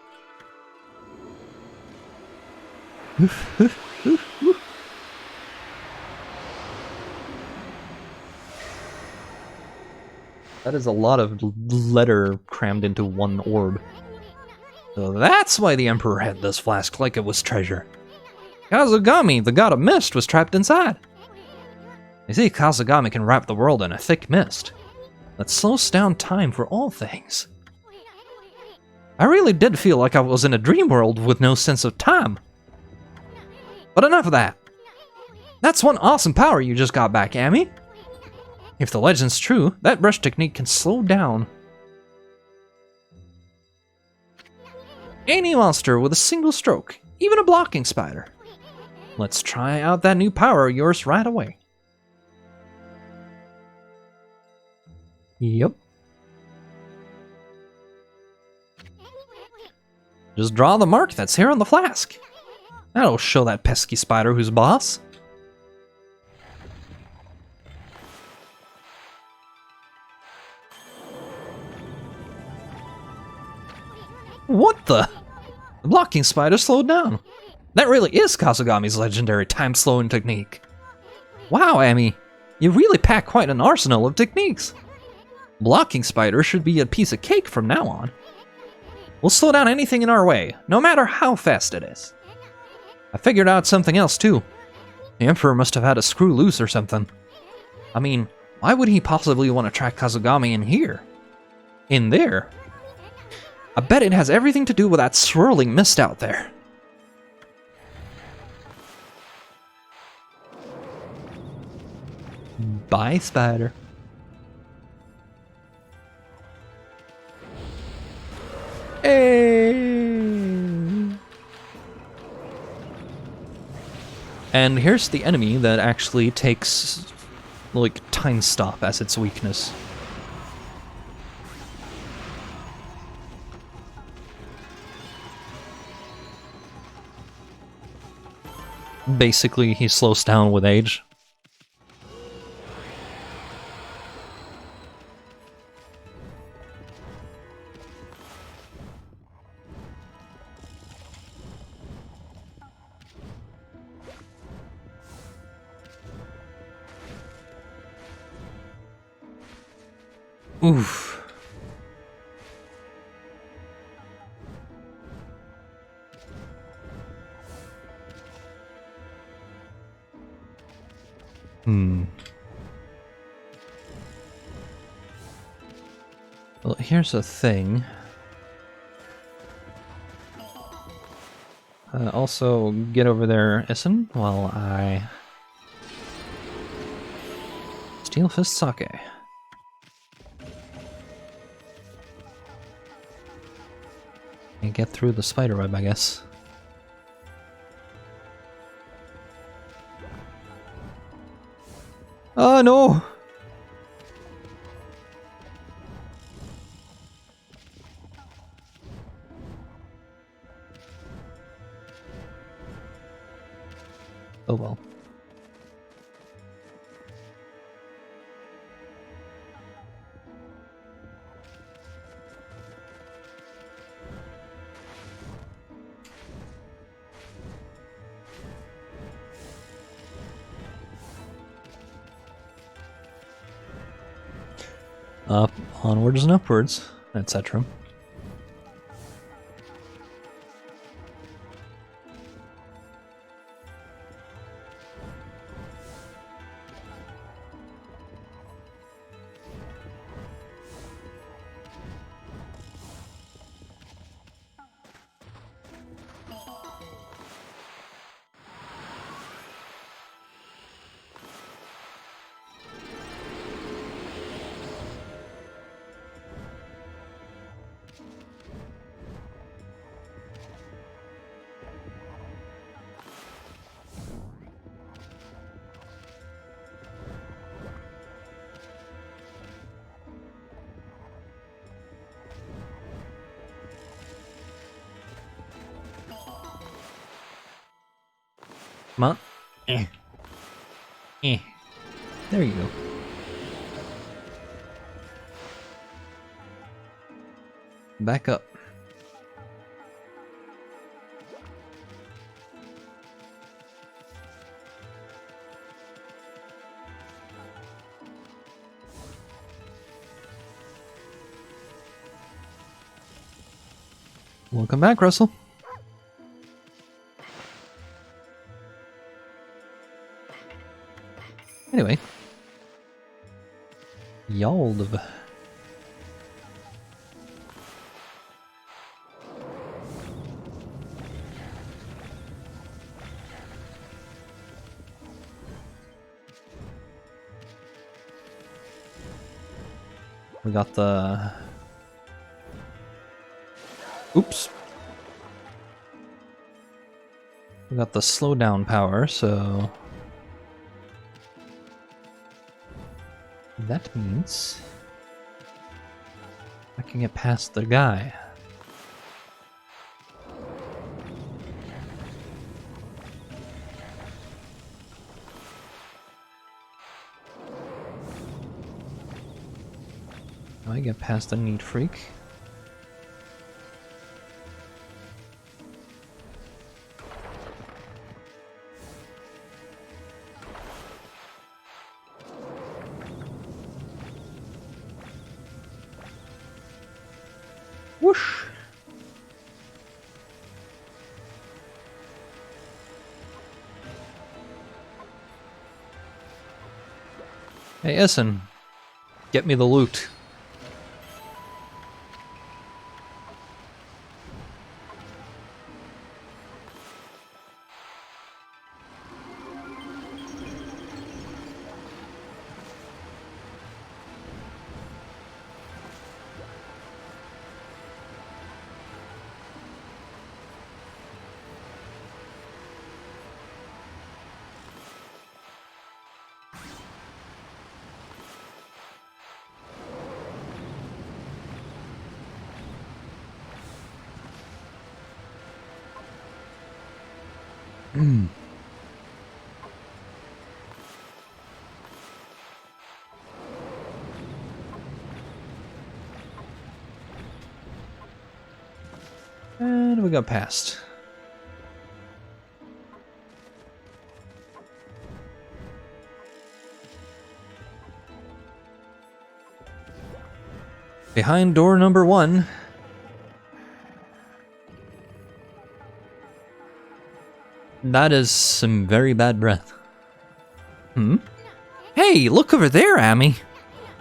That is a lot of letter crammed into one orb. So that's why the Emperor had this flask like it was treasure. Kazugami, the god of mist, was trapped inside. You see, Kazugami can wrap the world in a thick mist that slows down time for all things. I really did feel like I was in a dream world with no sense of time. But enough of that. That's one awesome power you just got back, Amy. If the legend's true, that brush technique can slow down any monster with a single stroke, even a blocking spider. Let's try out that new power of yours right away. Yep. Just draw the mark that's here on the flask. That'll show that pesky spider who's boss. What the? The blocking spider slowed down. That really is Kazugami's legendary time-slowing technique. Wow, Amy. You really pack quite an arsenal of techniques. Blocking spiders should be a piece of cake from now on. We'll slow down anything in our way, no matter how fast it is. I figured out something else too. The Emperor must have had a screw loose or something. I mean, why would he possibly want to track Kazugami in here? In there? I bet it has everything to do with that swirling mist out there. Bye, spider. Hey! And here's the enemy that actually takes, like, time stop as its weakness. Basically, he slows down with age. Oof. Well, here's a thing. Also, get over there, Essen, while I Steel Fist Sake. And get through the spider web, I guess. Oh no! Oh well. Up, onwards and upwards, etc. Come on. There you go. Back up. Welcome back, Russell. Anyway. Yald. We got the... Oops. We got the slowdown power, so... That means... I can get past the guy. I get past the neat freak. Whoosh. Hey, Essen, get me the loot. And we got past. Behind door number 1. That is some very bad breath. Hmm? Hey, look over there, Amy.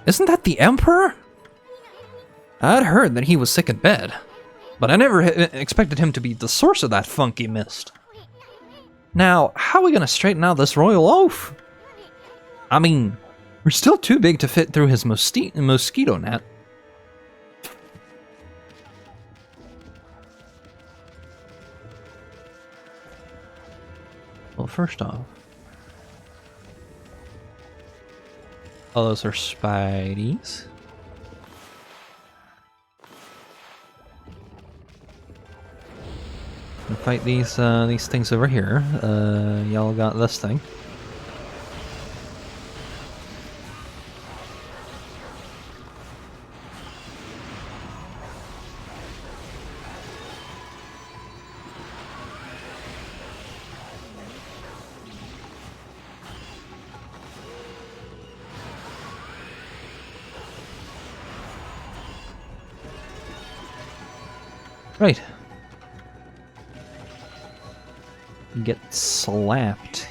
Isn't that the Emperor? I'd heard that he was sick in bed, but I never expected him to be the source of that funky mist. Now, how are we gonna straighten out this royal oaf? I mean, we're still too big to fit through his mosquito net. Well, first off, all those are Spideys. And fight these things over here. Y'all got this thing. Right. Get slapped.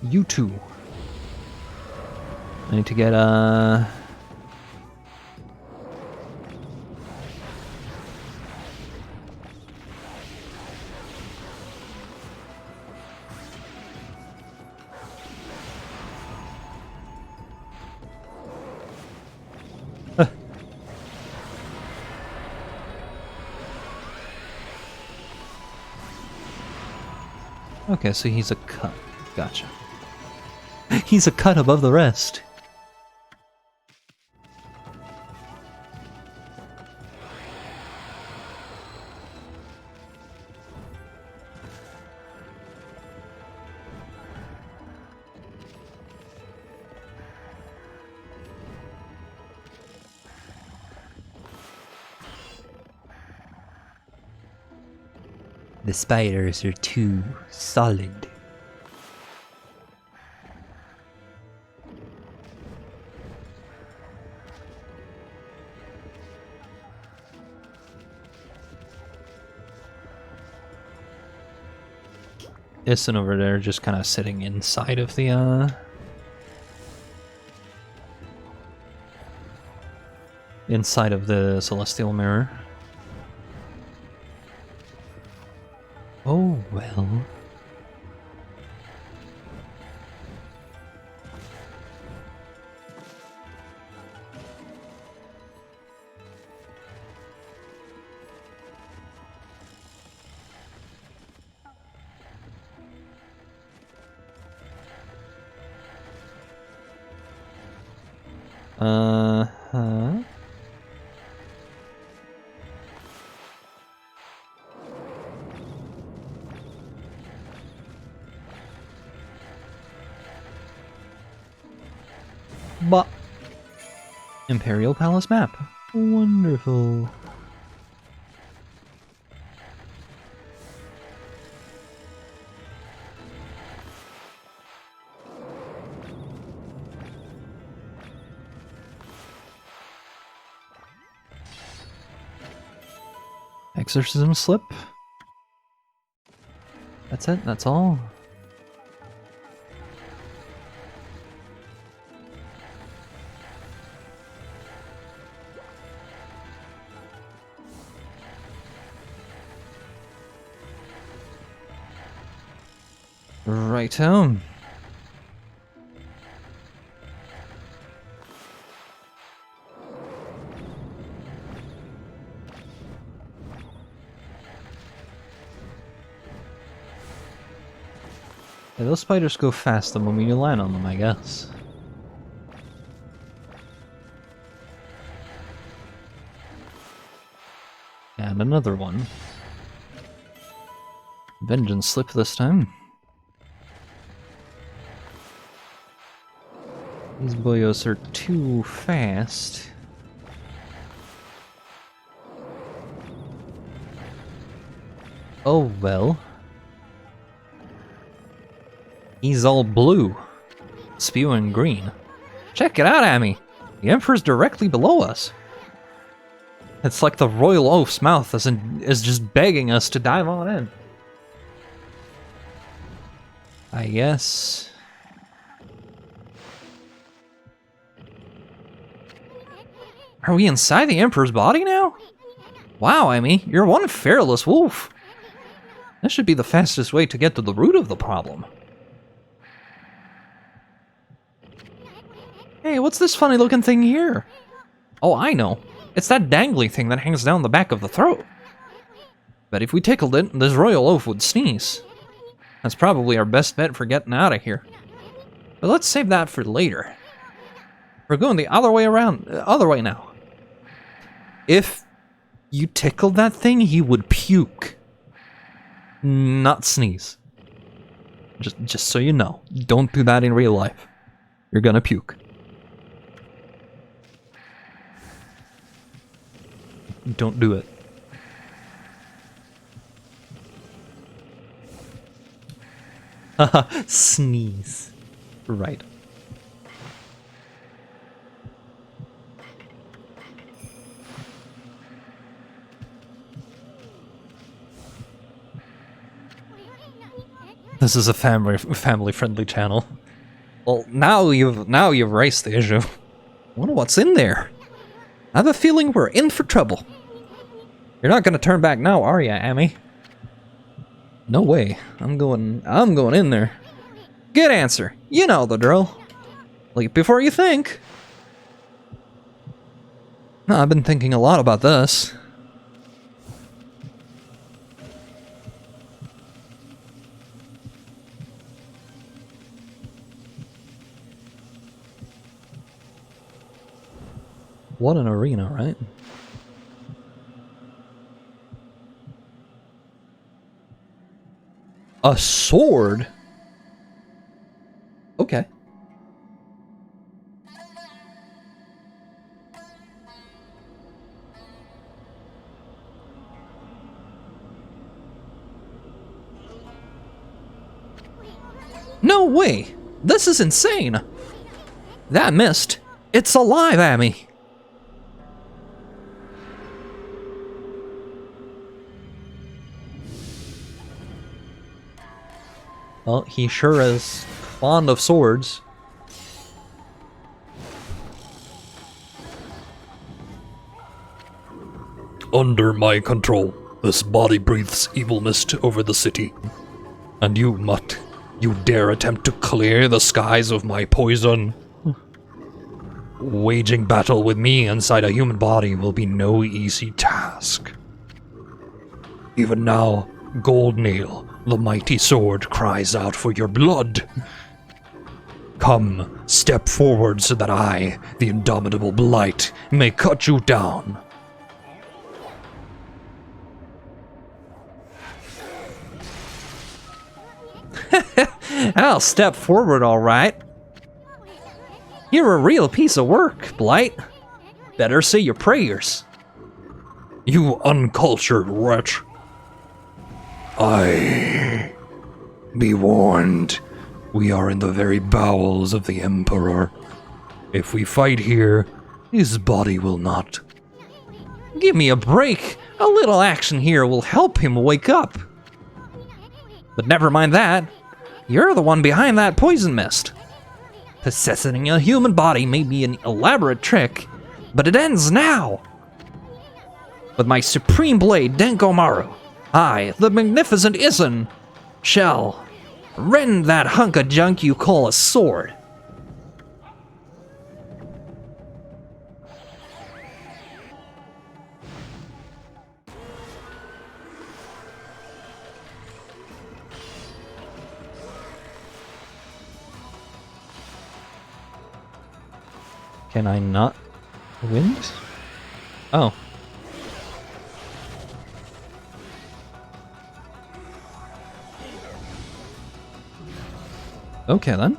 You two. I need to get Okay, so he's a cut. Gotcha. He's a cut above the rest. The spiders are too solid. Isn't over there just kind of sitting inside of the inside of the celestial mirror. Oh well. Uh-huh. But Imperial Palace map. Wonderful. exorcism slip. That's it? That's all? Righto. Yeah, those spiders go fast the moment you land on them, I guess. And another one. Vengeance slip this time. These boyos are too fast. Oh well. He's all blue, spewing green. Check it out, Amy! The Emperor's directly below us. It's like the Royal Oaf's mouth is just begging us to dive on in. I guess. Are we inside the Emperor's body now? Wow, Amy, you're one fearless wolf. This should be the fastest way to get to the root of the problem. Hey, what's this funny looking thing here? Oh, I know. It's that dangly thing that hangs down the back of the throat. But if we tickled it, this royal oaf would sneeze. That's probably our best bet for getting out of here. But let's save that for later. We're going the other way around, other way now. If you tickled that thing, he would puke. Not sneeze. Just so you know. Don't do that in real life. You're gonna puke. Don't do it. Haha, sneeze. Right. This is a family-friendly channel. Well, now you've raised the issue. I wonder what's in there. I have a feeling we're in for trouble. You're not gonna turn back now, are ya, Amy? No way. I'm going in there. Good answer. You know the drill. Leap before you think. No, I've been thinking a lot about this. What an arena, right? A sword? Okay. No way! This is insane! That mist, it's alive, Amy! Well, he sure is fond of swords. Under my control, this body breathes evil mist over the city. And you, Mutt, you dare attempt to clear the skies of my poison? Waging battle with me inside a human body will be no easy task. Even now, Gold Nail, the mighty sword, cries out for your blood. Come, step forward so that I, the indomitable Blight, may cut you down. I'll step forward, all right. You're a real piece of work, Blight. Better say your prayers. You uncultured wretch. Be warned. We are in the very bowels of the Emperor. If we fight here, his body will not. Give me a break. A little action here will help him wake up. But never mind that. You're the one behind that poison mist. Possessing a human body may be an elaborate trick, but it ends now. With my supreme blade, Denkomaru, I, the magnificent Isun, shall rend that hunk of junk you call a sword. Can I not wind? Oh. Okay then.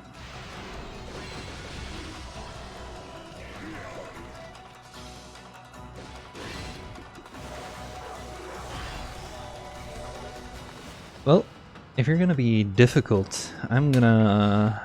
Well, if you're gonna be difficult, I'm gonna...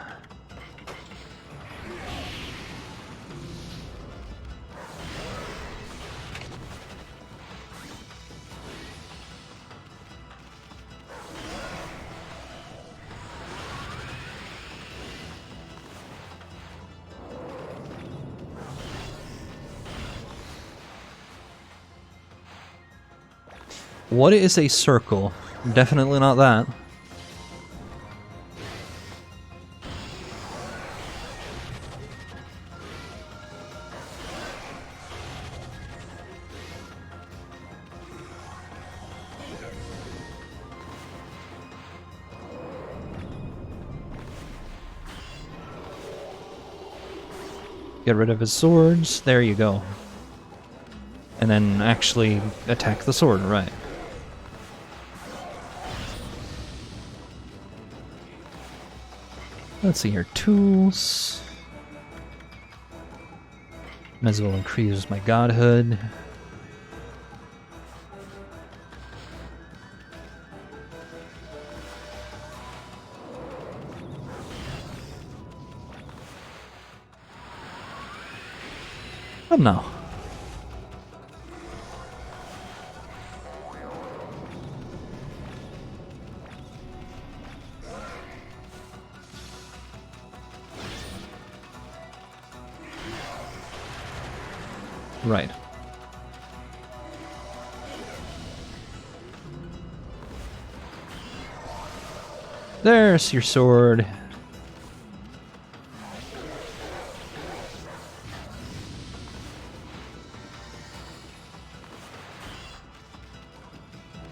What is a circle? Definitely not that. Get rid of his swords. There you go. And then actually attack the sword, right. Let's see here, tools. Might as well increase my godhood. Oh no. Right. There's your sword.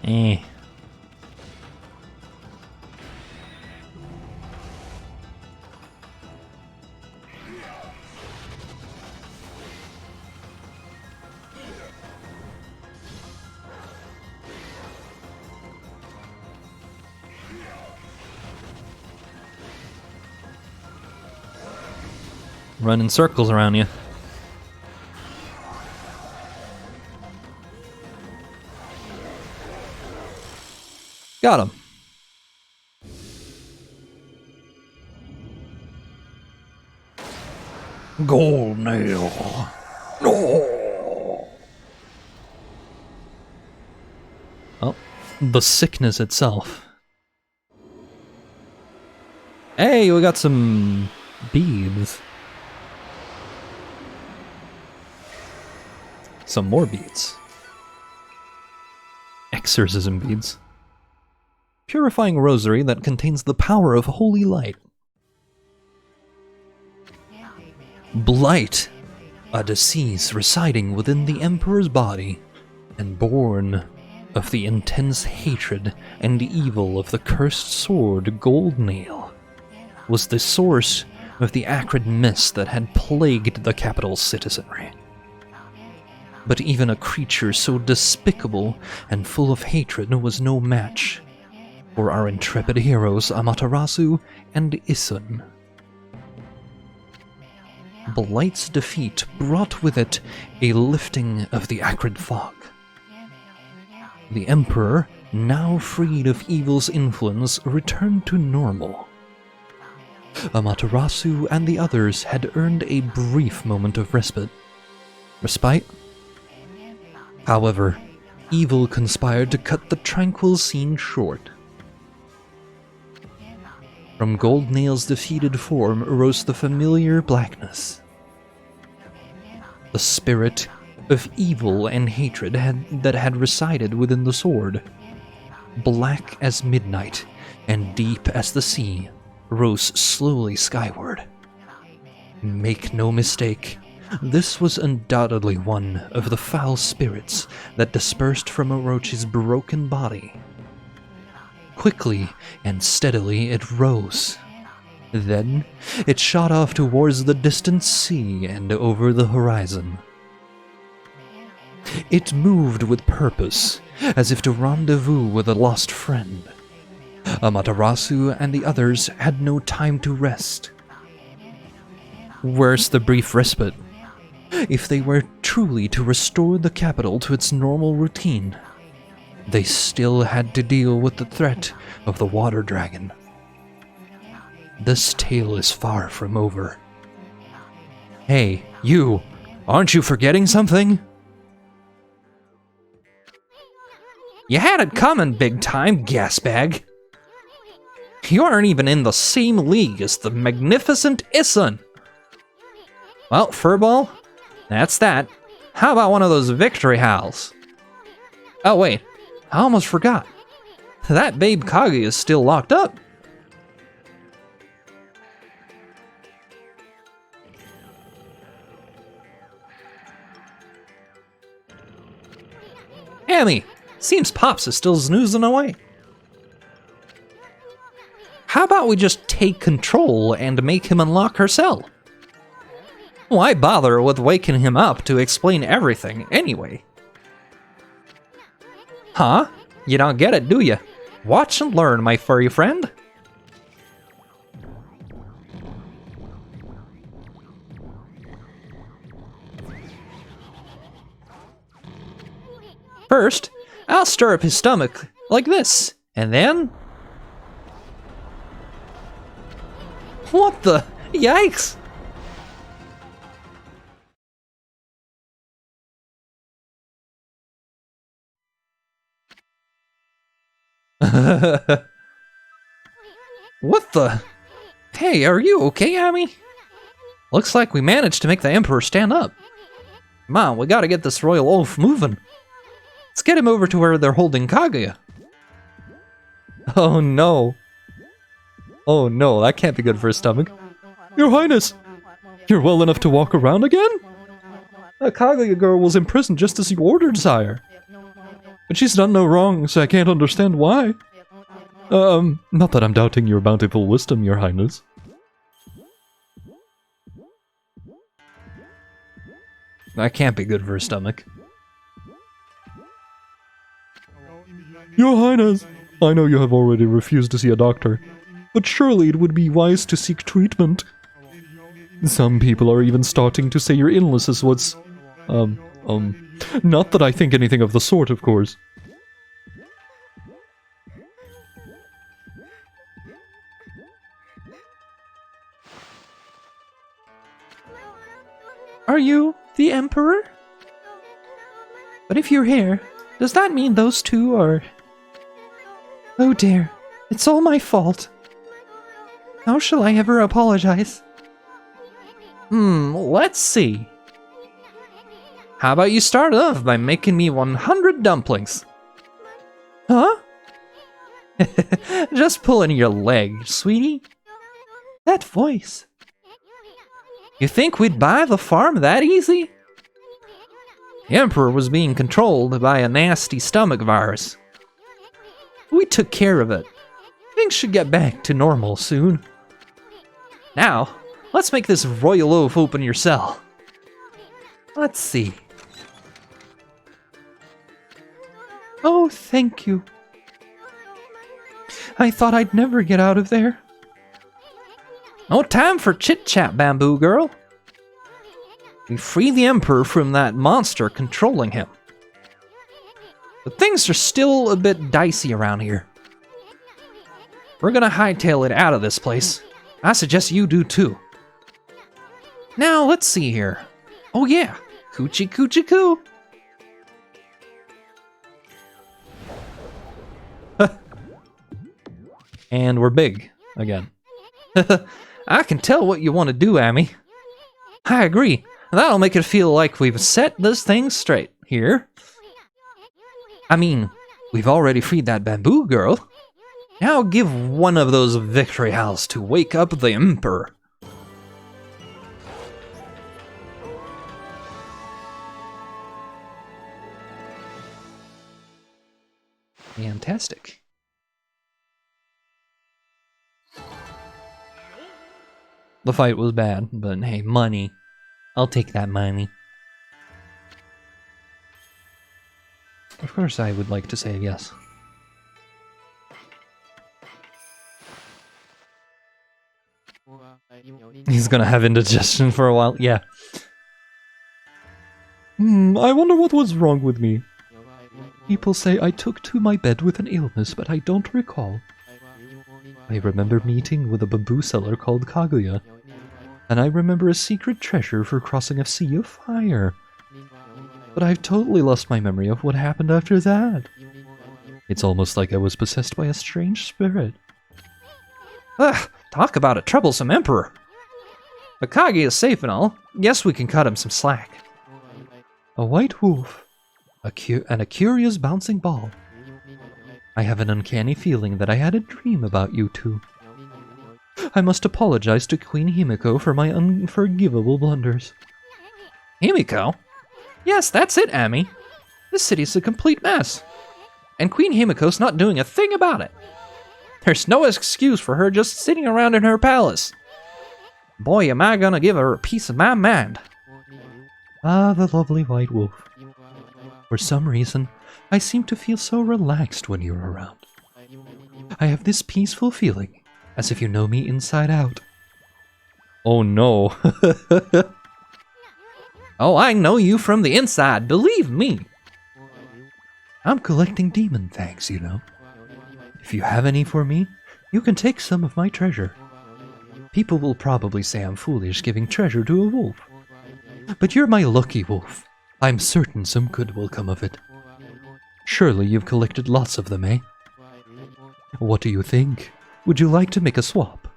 Eh. Run in circles around you. Got him. Gold nail. No. Oh, the sickness itself. Hey, we got some beads. Some more beads. Exorcism beads. Purifying rosary that contains the power of holy light. Blight, a disease residing within the Emperor's body, and born of the intense hatred and evil of the cursed sword Gold Nail, was the source of the acrid mist that had plagued the capital's citizenry. But even a creature so despicable and full of hatred was no match for our intrepid heroes Amaterasu and Isun. Blight's defeat brought with it a lifting of the acrid fog. The Emperor, now freed of evil's influence, returned to normal. Amaterasu and the others had earned a brief moment of respite. However, evil conspired to cut the tranquil scene short. From Goldnail's defeated form arose the familiar blackness. The spirit of evil and hatred that had resided within the sword. Black as midnight and deep as the sea, rose slowly skyward. Make no mistake, this was undoubtedly one of the foul spirits that dispersed from Orochi's broken body. Quickly and steadily it rose. Then it shot off towards the distant sea and over the horizon. It moved with purpose, as if to rendezvous with a lost friend. Amaterasu and the others had no time to rest. Where's the brief respite? If they were truly to restore the capital to its normal routine, they still had to deal with the threat of the water dragon. This tale is far from over. Hey, you! Aren't you forgetting something? You had it coming big time, gasbag. You aren't even in the same league as the magnificent Isun. Well, Furball, that's that. How about one of those victory howls? Oh wait, I almost forgot. That babe Kage is still locked up. Amy, seems Pops is still snoozing away. How about we just take control and make him unlock her cell? Why bother with waking him up to explain everything anyway? Huh? You don't get it, do you? Watch and learn, my furry friend. First, I'll stir up his stomach like this, and then... What the? Yikes! What the? Hey, are you okay, Amy? Looks like we managed to make the Emperor stand up. Come on, we gotta get this royal oaf moving. Let's get him over to where they're holding Kaguya. Oh no. Oh no, that can't be good for his stomach. Your Highness! You're well enough to walk around again? The Kaguya girl was imprisoned just as you ordered, sire. But she's done no wrong, so I can't understand why. Not that I'm doubting your bountiful wisdom, Your Highness. That can't be good for her stomach. Your Highness, I know you have already refused to see a doctor, but surely it would be wise to seek treatment. Some people are even starting to say your illness is what's... Not that I think anything of the sort, of course. Are you the Emperor? But if you're here, does that mean those two are... Oh dear, it's all my fault. How shall I ever apologize? Let's see. How about you start off by making me 100 dumplings? Huh? Just pulling your leg, sweetie. That voice. You think we'd buy the farm that easy? The Emperor was being controlled by a nasty stomach virus. We took care of it. Things should get back to normal soon. Now, let's make this royal oaf open your cell. Let's see. Oh, thank you. I thought I'd never get out of there. No time for chit-chat, Bamboo Girl. We free the Emperor from that monster controlling him. But things are still a bit dicey around here. We're gonna hightail it out of this place. I suggest you do too. Now, let's see here. Oh yeah, Coochie Coochie Coo. And we're big again. I can tell what you want to do, Amy. I agree. That'll make it feel like we've set this thing straight here. I mean, we've already freed that bamboo girl. Now give one of those victory howls to wake up the Emperor. Fantastic. The fight was bad, but hey, money. I'll take that money. Of course I would like to say yes. He's gonna have indigestion for a while, yeah. I wonder what was wrong with me. People say I took to my bed with an illness, but I don't recall. I remember meeting with a bamboo seller called Kaguya, and I remember a secret treasure for crossing a sea of fire. But I've totally lost my memory of what happened after that. It's almost like I was possessed by a strange spirit. Ugh, talk about a troublesome emperor. Okagi is safe and all. Yes, we can cut him some slack. A white wolf. And a curious bouncing ball. I have an uncanny feeling that I had a dream about you two. I must apologize to Queen Himiko for my unforgivable blunders. Himiko? Yes, that's it, Amy. This city's a complete mess. And Queen Himiko's not doing a thing about it. There's no excuse for her just sitting around in her palace. Boy, am I gonna give her a piece of my mind. Ah, the lovely white wolf. For some reason, I seem to feel so relaxed when you're around. I have this peaceful feeling, as if you know me inside out. Oh no. Oh, I know you from the inside, believe me. I'm collecting demon fangs, you know. If you have any for me, you can take some of my treasure. People will probably say I'm foolish giving treasure to a wolf. But you're my lucky wolf. I'm certain some good will come of it. Surely you've collected lots of them, eh? What do you think? Would you like to make a swap?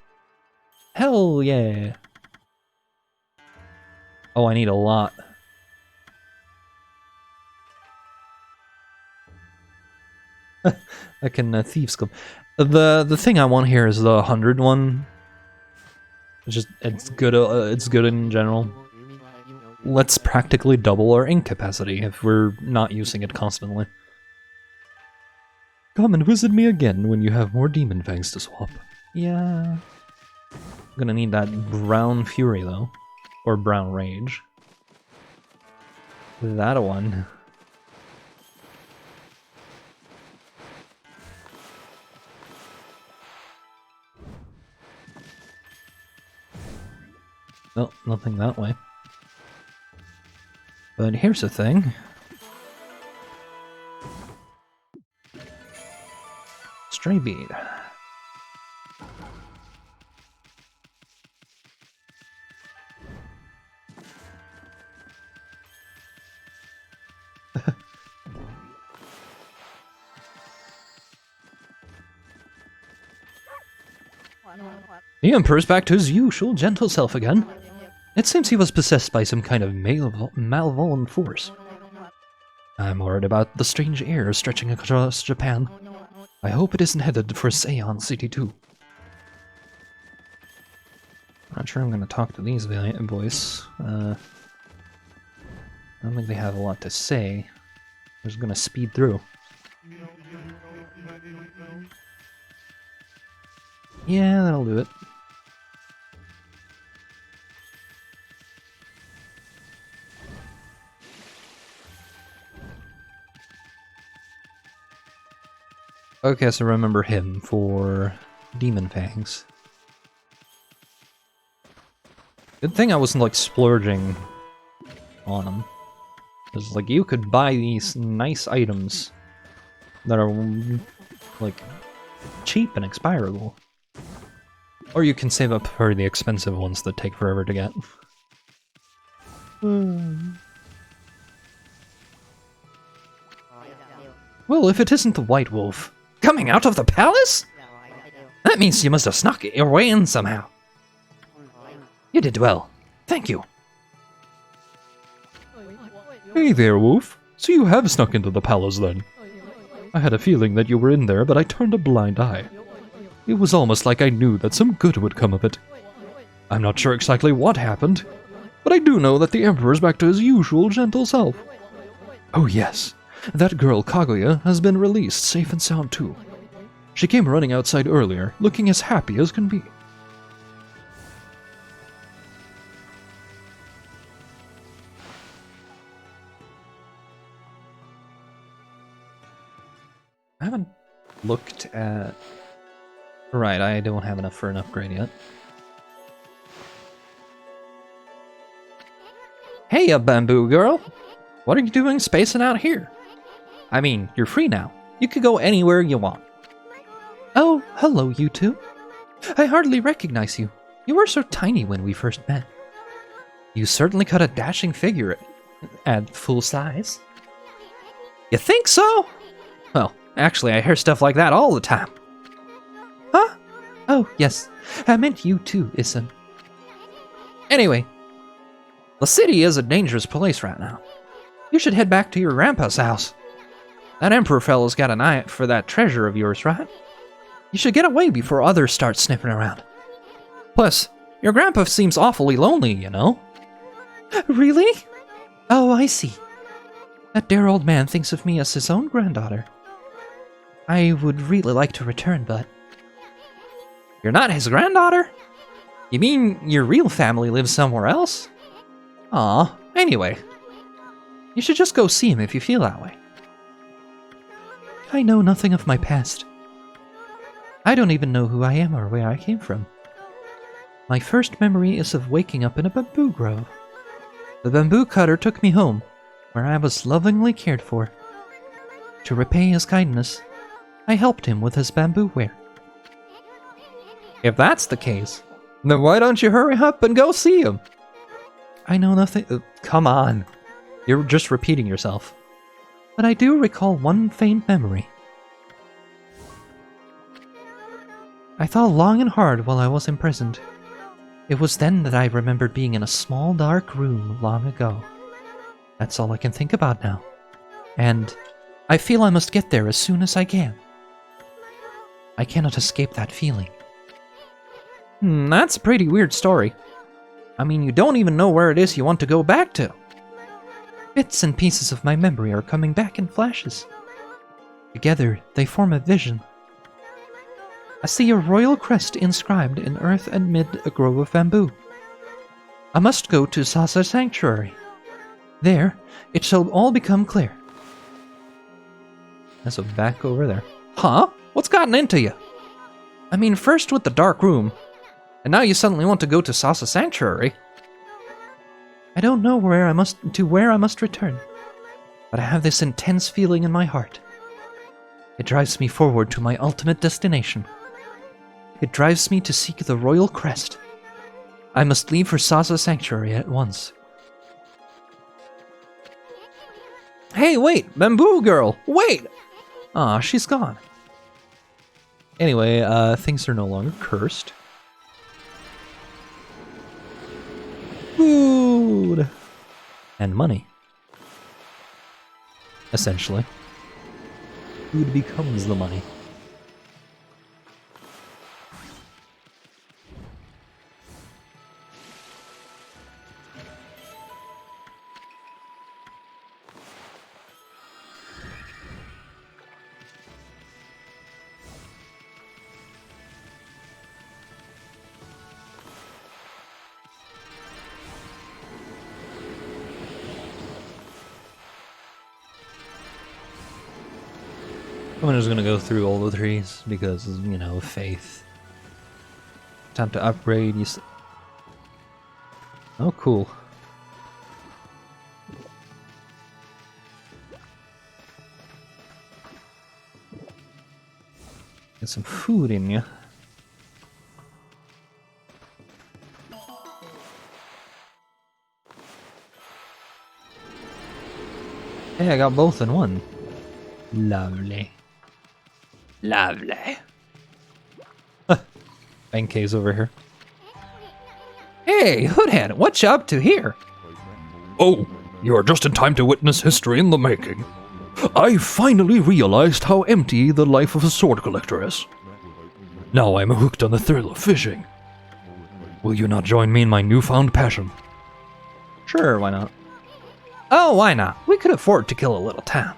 Hell yeah. Oh, I need a lot. I can thieves club. The thing I want here is the 100 one. It's good in general. Let's practically double our ink capacity if we're not using it constantly. Come and visit me again when you have more demon fangs to swap. Yeah. I'm gonna need that brown fury though. Or brown rage. That one. No, nothing that way. But here's the thing. Stray bead. The Emperor's back to his usual gentle self again. It seems he was possessed by some kind of malevolent force. I'm worried about the strange air stretching across Japan. I hope it isn't headed for Seion City too. Not sure I'm going to talk to these boys. I don't think they have a lot to say. I'm just going to speed through. Yeah, that'll do it. Okay, so remember him for Demon Fangs. Good thing I wasn't like splurging on him. Because like you could buy these nice items that are like cheap and expirable. Or you can save up for the expensive ones that take forever to get. Well, if it isn't the White Wolf coming out of the palace? That means you must have snuck your way in somehow. You did well. Thank you. Hey there, Wolf. So you have snuck into the palace then? I had a feeling that you were in there, but I turned a blind eye. It was almost like I knew that some good would come of it. I'm not sure exactly what happened, but I do know that the Emperor's back to his usual gentle self. Oh yes, that girl Kaguya has been released safe and sound too. She came running outside earlier, looking as happy as can be. I haven't looked at... Right, I don't have enough for an upgrade yet. Hey, bamboo girl! What are you doing spacing out here? I mean, you're free now. You could go anywhere you want. Oh, hello, you two. I hardly recognize you. You were so tiny when we first met. You certainly cut a dashing figure at full size. You think so? Well, actually, I hear stuff like that all the time. Huh? Oh, yes. I meant you too, Issen. Anyway, the city is a dangerous place right now. You should head back to your grandpa's house. That emperor fellow's got an eye for that treasure of yours, right? You should get away before others start sniffing around. Plus, your grandpa seems awfully lonely, you know? Really? Oh, I see. That dear old man thinks of me as his own granddaughter. I would really like to return, but... You're not his granddaughter? You mean your real family lives somewhere else? Aw, anyway. You should just go see him if you feel that way. I know nothing of my past. I don't even know who I am or where I came from. My first memory is of waking up in a bamboo grove. The bamboo cutter took me home, where I was lovingly cared for. To repay his kindness, I helped him with his bamboo ware. If that's the case, then why don't you hurry up and go see him? I know nothing... come on. You're just repeating yourself. But I do recall one faint memory. I thought long and hard while I was imprisoned. It was then that I remembered being in a small dark room long ago. That's all I can think about now. And I feel I must get there as soon as I can. I cannot escape that feeling. That's a pretty weird story. I mean, you don't even know where it is you want to go back to. Bits and pieces of my memory are coming back in flashes. Together, they form a vision. I see a royal crest inscribed in earth amid a grove of bamboo. I must go to Sasa Sanctuary. There, it shall all become clear. So back over there. Huh? What's gotten into you? I mean, first with the dark room, and now you suddenly want to go to Sasa Sanctuary. I don't know where I must return, but I have this intense feeling in my heart. It drives me forward to my ultimate destination. It drives me to seek the royal crest. I must leave for Sasa Sanctuary at once. Hey, wait! Bamboo girl! Wait! Aw, she's gone. Anyway, things are no longer cursed. Food! And money. Essentially. Food becomes the money. I'm just gonna go through all the trees because, you know, faith. Time to upgrade. Oh, cool. Get some food in you. Hey, I got both in one. Lovely. Lovely. Benkei's over here. Hey, Hoodhead, what you up to here? Oh, you are just in time to witness history in the making. I finally realized how empty the life of a sword collector is. Now I'm hooked on the thrill of fishing. Will you not join me in my newfound passion? Sure, why not? Oh, why not? We could afford to kill a little time.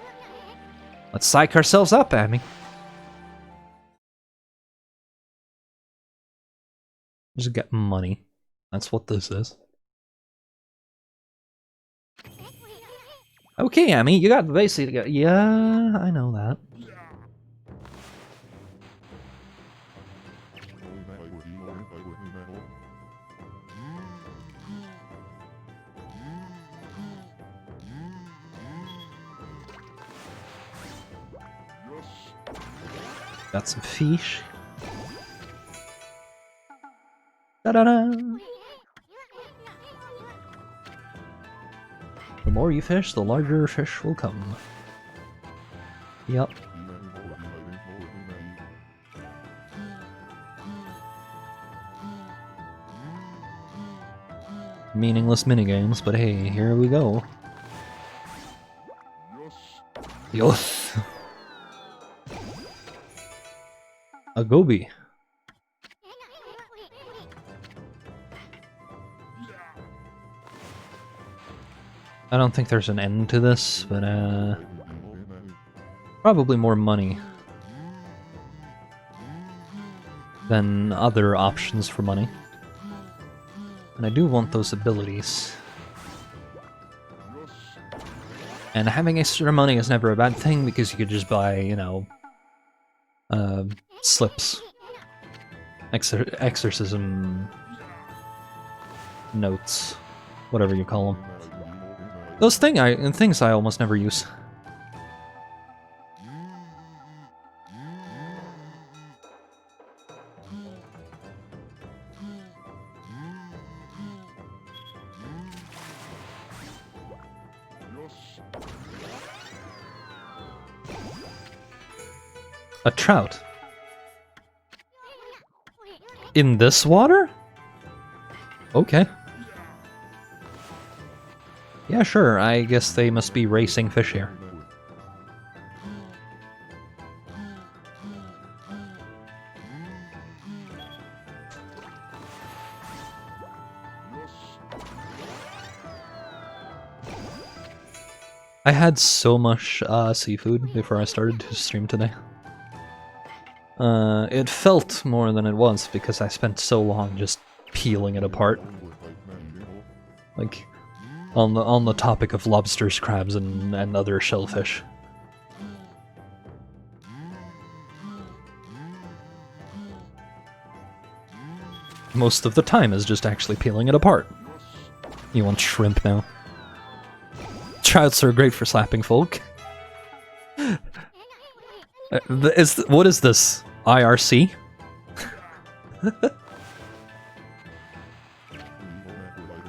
Let's psych ourselves up, Abby. Just get money. That's what this is. Okay, Amy, you got the basic. Yeah, I know that. Got some fish. Da-da-da! The more you fish, the larger fish will come. Yup. Meaningless minigames, but hey, here we go. Yoth. A goby. I don't think there's an end to this, but probably more money than other options for money. And I do want those abilities. And having extra money is never a bad thing because you could just buy, you know, slips. Exorcism notes. Whatever you call them. Those things I almost never use. A trout. In this water? Okay. Yeah, sure, I guess they must be racing fish here. I had so much seafood before I started to stream today. It felt more than it was because I spent so long just peeling it apart. Like, on the topic of lobsters, crabs, and other shellfish. Most of the time is just actually peeling it apart. You want shrimp now? Trouts are great for slapping folk. What is this? IRC?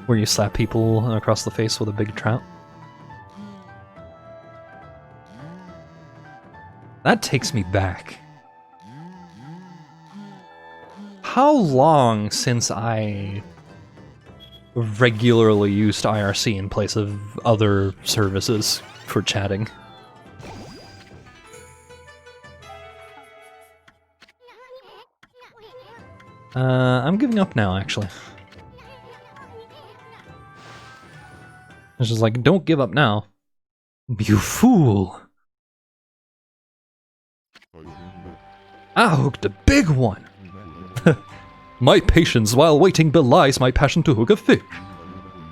Where you slap people across the face with a big trout? That takes me back. How long since I regularly used IRC in place of other services for chatting? I'm giving up now, actually. It's just like, don't give up now. You fool! I hooked a big one! My patience while waiting belies my passion to hook a fish.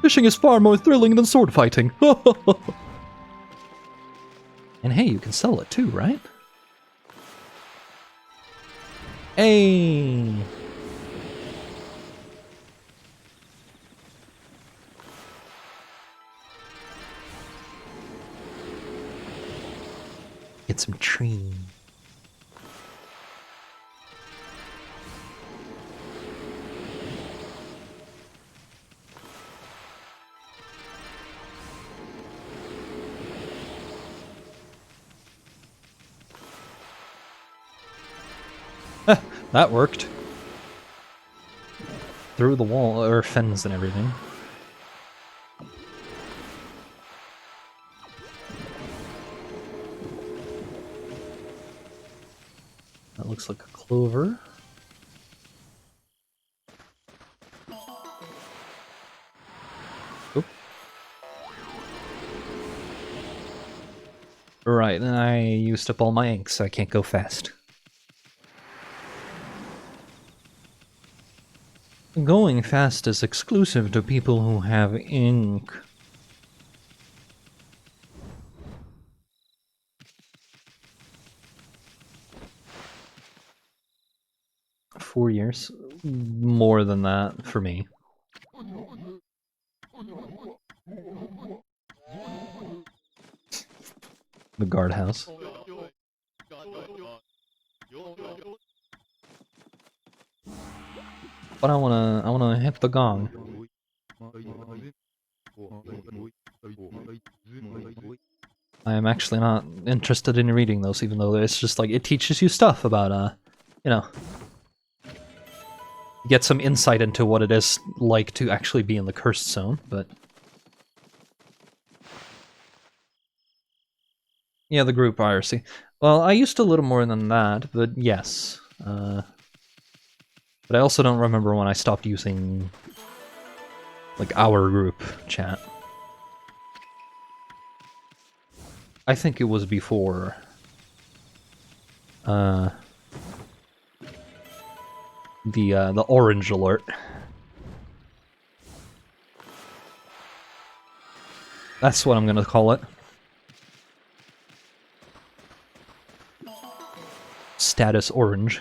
Fishing is far more thrilling than sword fighting. And hey, you can sell it too, right? Hey! Get some tree. That worked. through the wall, or fence and everything. That looks like a clover. Oop. Right, and I used up all my ink, so I can't go fast. Going fast is exclusive to people who have ink. Four years? More than that for me. The guardhouse. But I wanna hit the gong. I am actually not interested in reading those, even though it's just like, it teaches you stuff about, you know, get some insight into what it is like to actually be in the cursed zone, but... Yeah, the group IRC. Well, I used a little more than that, but yes. But I also don't remember when I stopped using, like, our group chat. I think it was before... the orange alert. That's what I'm gonna call it. Status orange.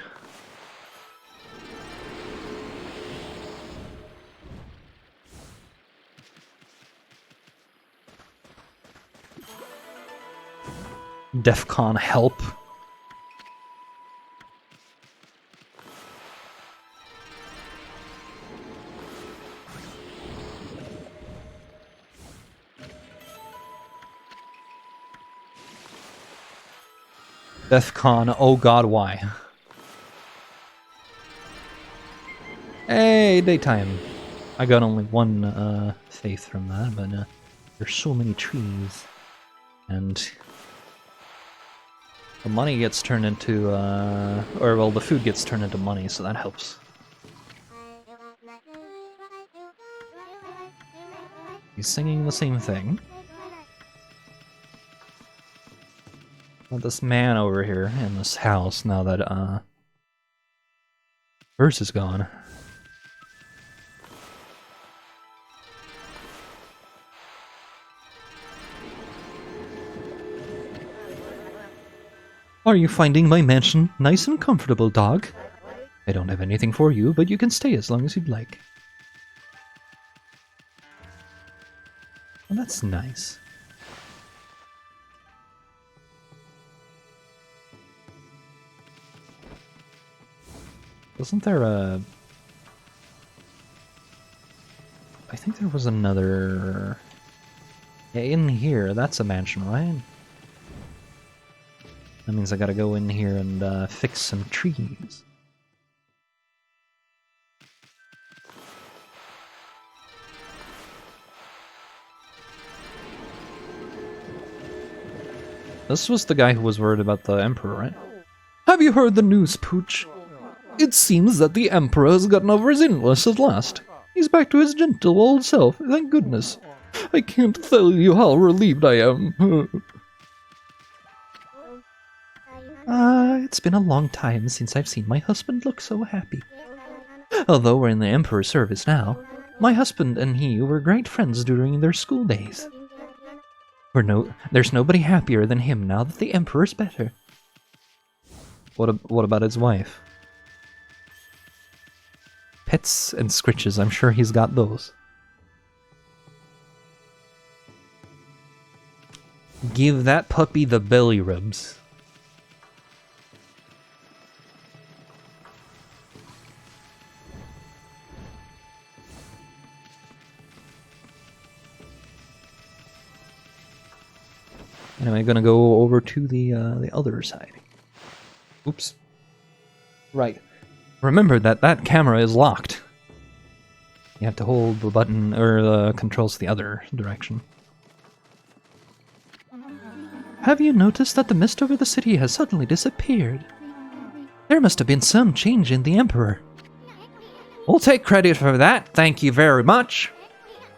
DEFCON help. DEFCON, oh god, why? Hey, daytime. I got only one faith from that, but there's so many trees. And the money gets turned into, or well, the food gets turned into money, so that helps. He's singing the same thing. Well, this man over here in this house, now that, Verse is gone. Are you finding my mansion nice and comfortable, dog? I don't have anything for you, but you can stay as long as you'd like. Well, that's nice. Wasn't there a... I think there was another... Yeah, in here, that's a mansion, right? That means I gotta go in here and fix some trees. This was the guy who was worried about the Emperor, right? Have you heard the news, Pooch? It seems that the Emperor has gotten over his illness at last. He's back to his gentle old self, thank goodness. I can't tell you how relieved I am. It's been a long time since I've seen my husband look so happy. Although we're in the Emperor's service now, my husband and he were great friends during their school days. There's nobody happier than him now that the Emperor's better. What about his wife? Pets and scritches, I'm sure he's got those. Give that puppy the belly rubs. Anyway, I'm gonna go over to the other side. Oops. Right. Remember that camera is locked. You have to hold the button, or the controls the other direction. Have you noticed that the mist over the city has suddenly disappeared? There must have been some change in the Emperor. We'll take credit for that, thank you very much.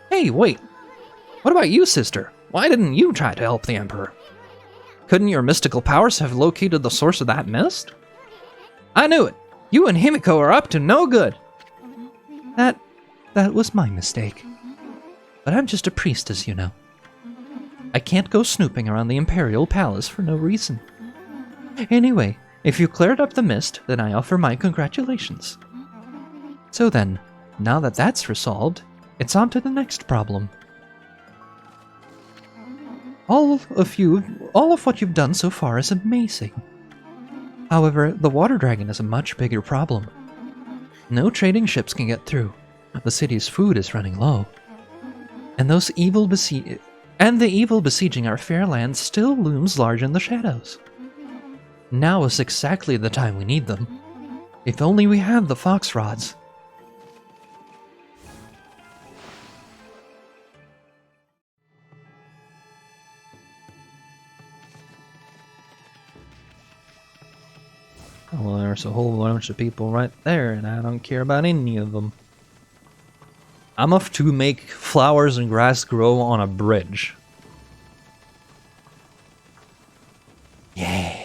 Hey, wait. What about you, sister? Why didn't you try to help the Emperor? Couldn't your mystical powers have located the source of that mist? I knew it. You and Himiko are up to no good. That was my mistake. But I'm just a priest, as you know. I can't go snooping around the Imperial Palace for no reason. Anyway, if you cleared up the mist, then I offer my congratulations. So then, now that that's resolved, it's on to the next problem. All of what you've done so far is amazing. However, the water dragon is a much bigger problem. No trading ships can get through. The city's food is running low. And the evil besieging our fair land still looms large in the shadows. Now is exactly the time we need them. If only we had the fox rods. Well, there's a whole bunch of people right there, and I don't care about any of them. I'm off to make flowers and grass grow on a bridge. Yeah.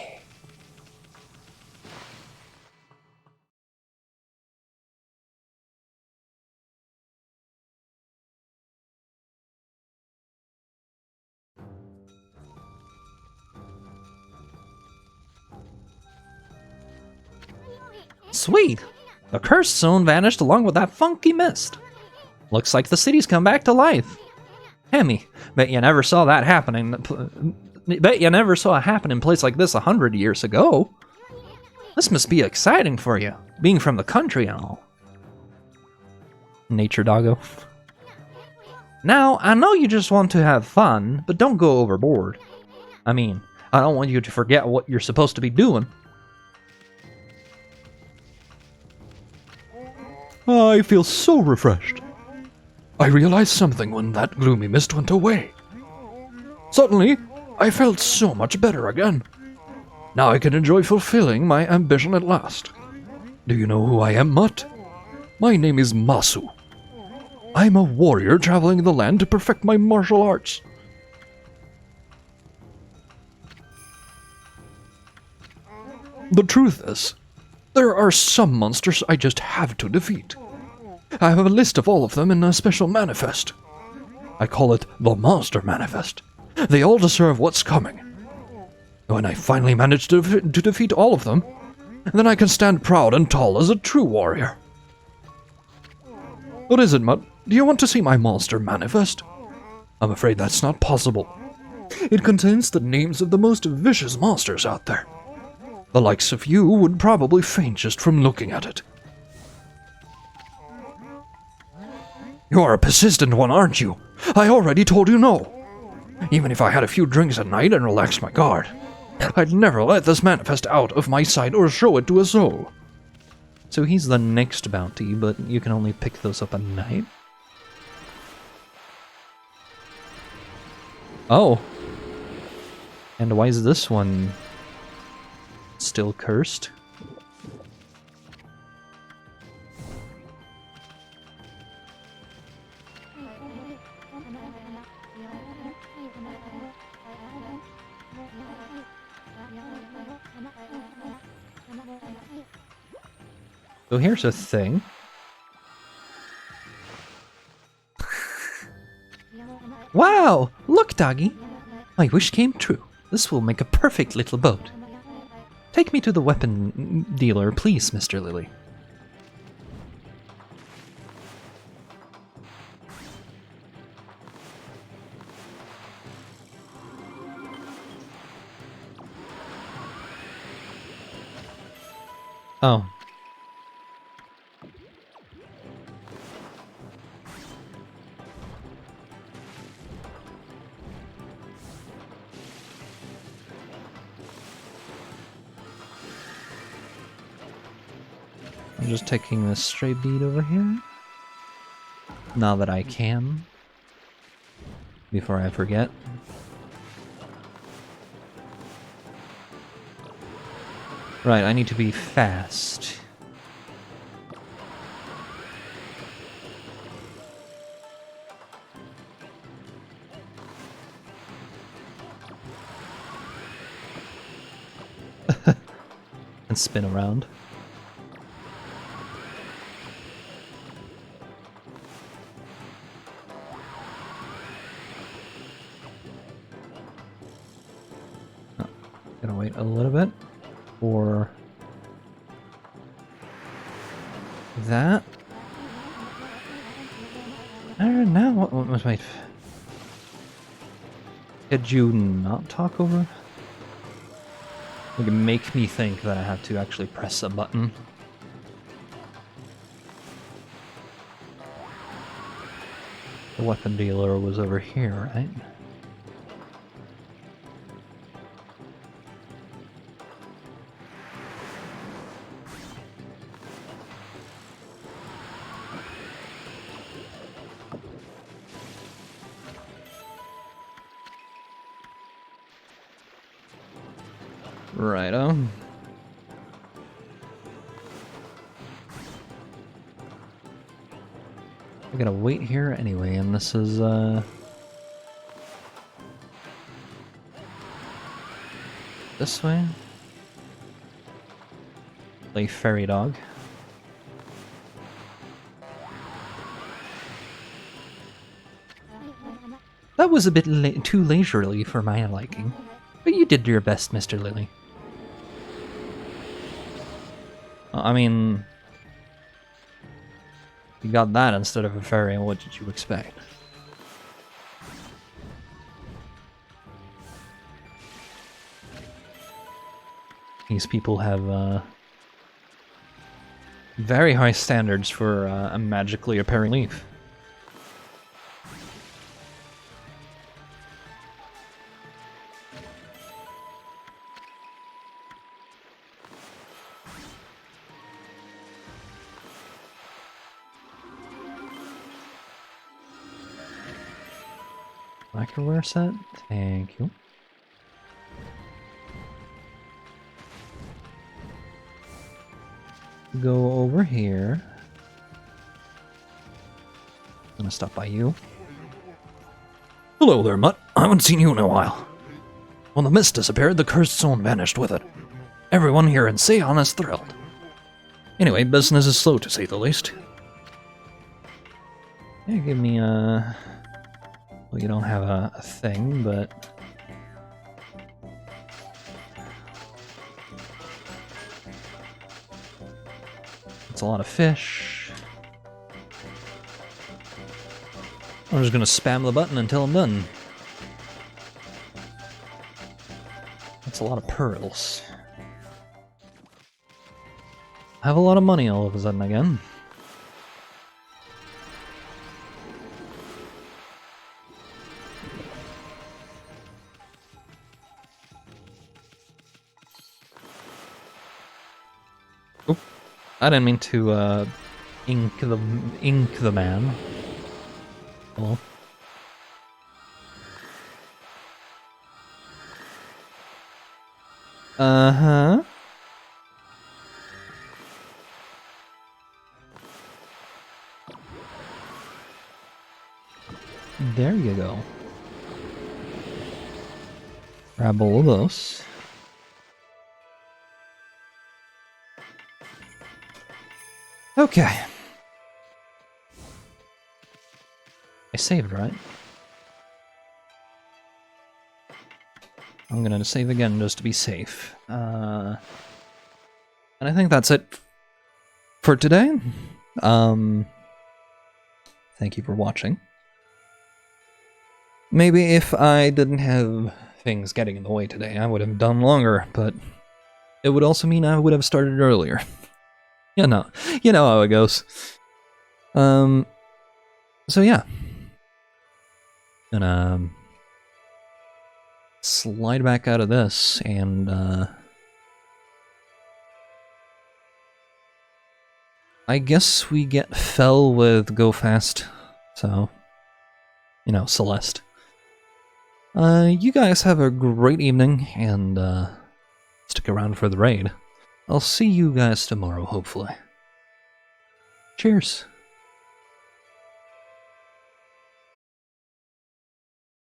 Sweet! The cursed zone vanished along with that funky mist. Looks like the city's come back to life. Hemi, bet you never saw that happening. Bet you never saw it happen in a place like this 100 years ago. This must be exciting for you, being from the country and all. Nature doggo. Now, I know you just want to have fun, but don't go overboard. I mean, I don't want you to forget what you're supposed to be doing. I feel so refreshed. I realized something when that gloomy mist went away. Suddenly, I felt so much better again. Now I can enjoy fulfilling my ambition at last. Do you know who I am, Mutt? My name is Masu. I'm a warrior traveling the land to perfect my martial arts. The truth is, there are some monsters I just have to defeat. I have a list of all of them in a special manifest. I call it the Monster Manifest. They all deserve what's coming. When I finally manage to defeat all of them, then I can stand proud and tall as a true warrior. What is it, Mutt? Do you want to see my Monster Manifest? I'm afraid that's not possible. It contains the names of the most vicious monsters out there. The likes of you would probably faint just from looking at it. You are a persistent one, aren't you? I already told you no. Even if I had a few drinks at night and relaxed my guard, I'd never let this manifest out of my sight or show it to a soul. So he's the next bounty, but you can only pick those up at night? Oh. And why is this one still cursed? So here's a thing. Wow! Look, doggy! My wish came true. This will make a perfect little boat. Take me to the weapon dealer, please, Mr. Lily. Oh. I'm just taking this stray bead over here. now that I can, before I forget. Right, I need to be fast. And spin around. Oh, gotta wait a little bit for that. I don't know. What was my... Did you not talk over? Like, make me think that I have to actually press a button. The weapon dealer was over here, right? Righto. I gotta wait here anyway, and this is, this way? Play fairy dog. That was a bit too leisurely for my liking, but you did your best, Mr. Lily. I mean, you got that instead of a fairy, what did you expect? These people have very high standards for a magically appearing leaf. Microware set, thank you. Go over here. I'm gonna stop by you. Hello there, Mutt. I haven't seen you in a while. When the mist disappeared, the cursed zone vanished with it. Everyone here in Seon is thrilled. Anyway, business is slow to say the least. Yeah, give me a... Well, you don't have a thing, but... It's a lot of fish. I'm just gonna spam the button until I'm done. That's a lot of pearls. I have a lot of money all of a sudden again. Oop. I didn't mean to ink the man. Hello. Uh-huh. There you go. Grab all of those. Okay. I saved, right? I'm gonna save again just to be safe. And I think that's it for today. Thank you for watching. Maybe if I didn't have things getting in the way today, I would have done longer, but it would also mean I would have started earlier. You know how it goes. So yeah. Gonna slide back out of this and I guess we get fell with Go Fast So, you know, Celeste. You guys have a great evening, and stick around for the raid. I'll see you guys tomorrow, hopefully. Cheers.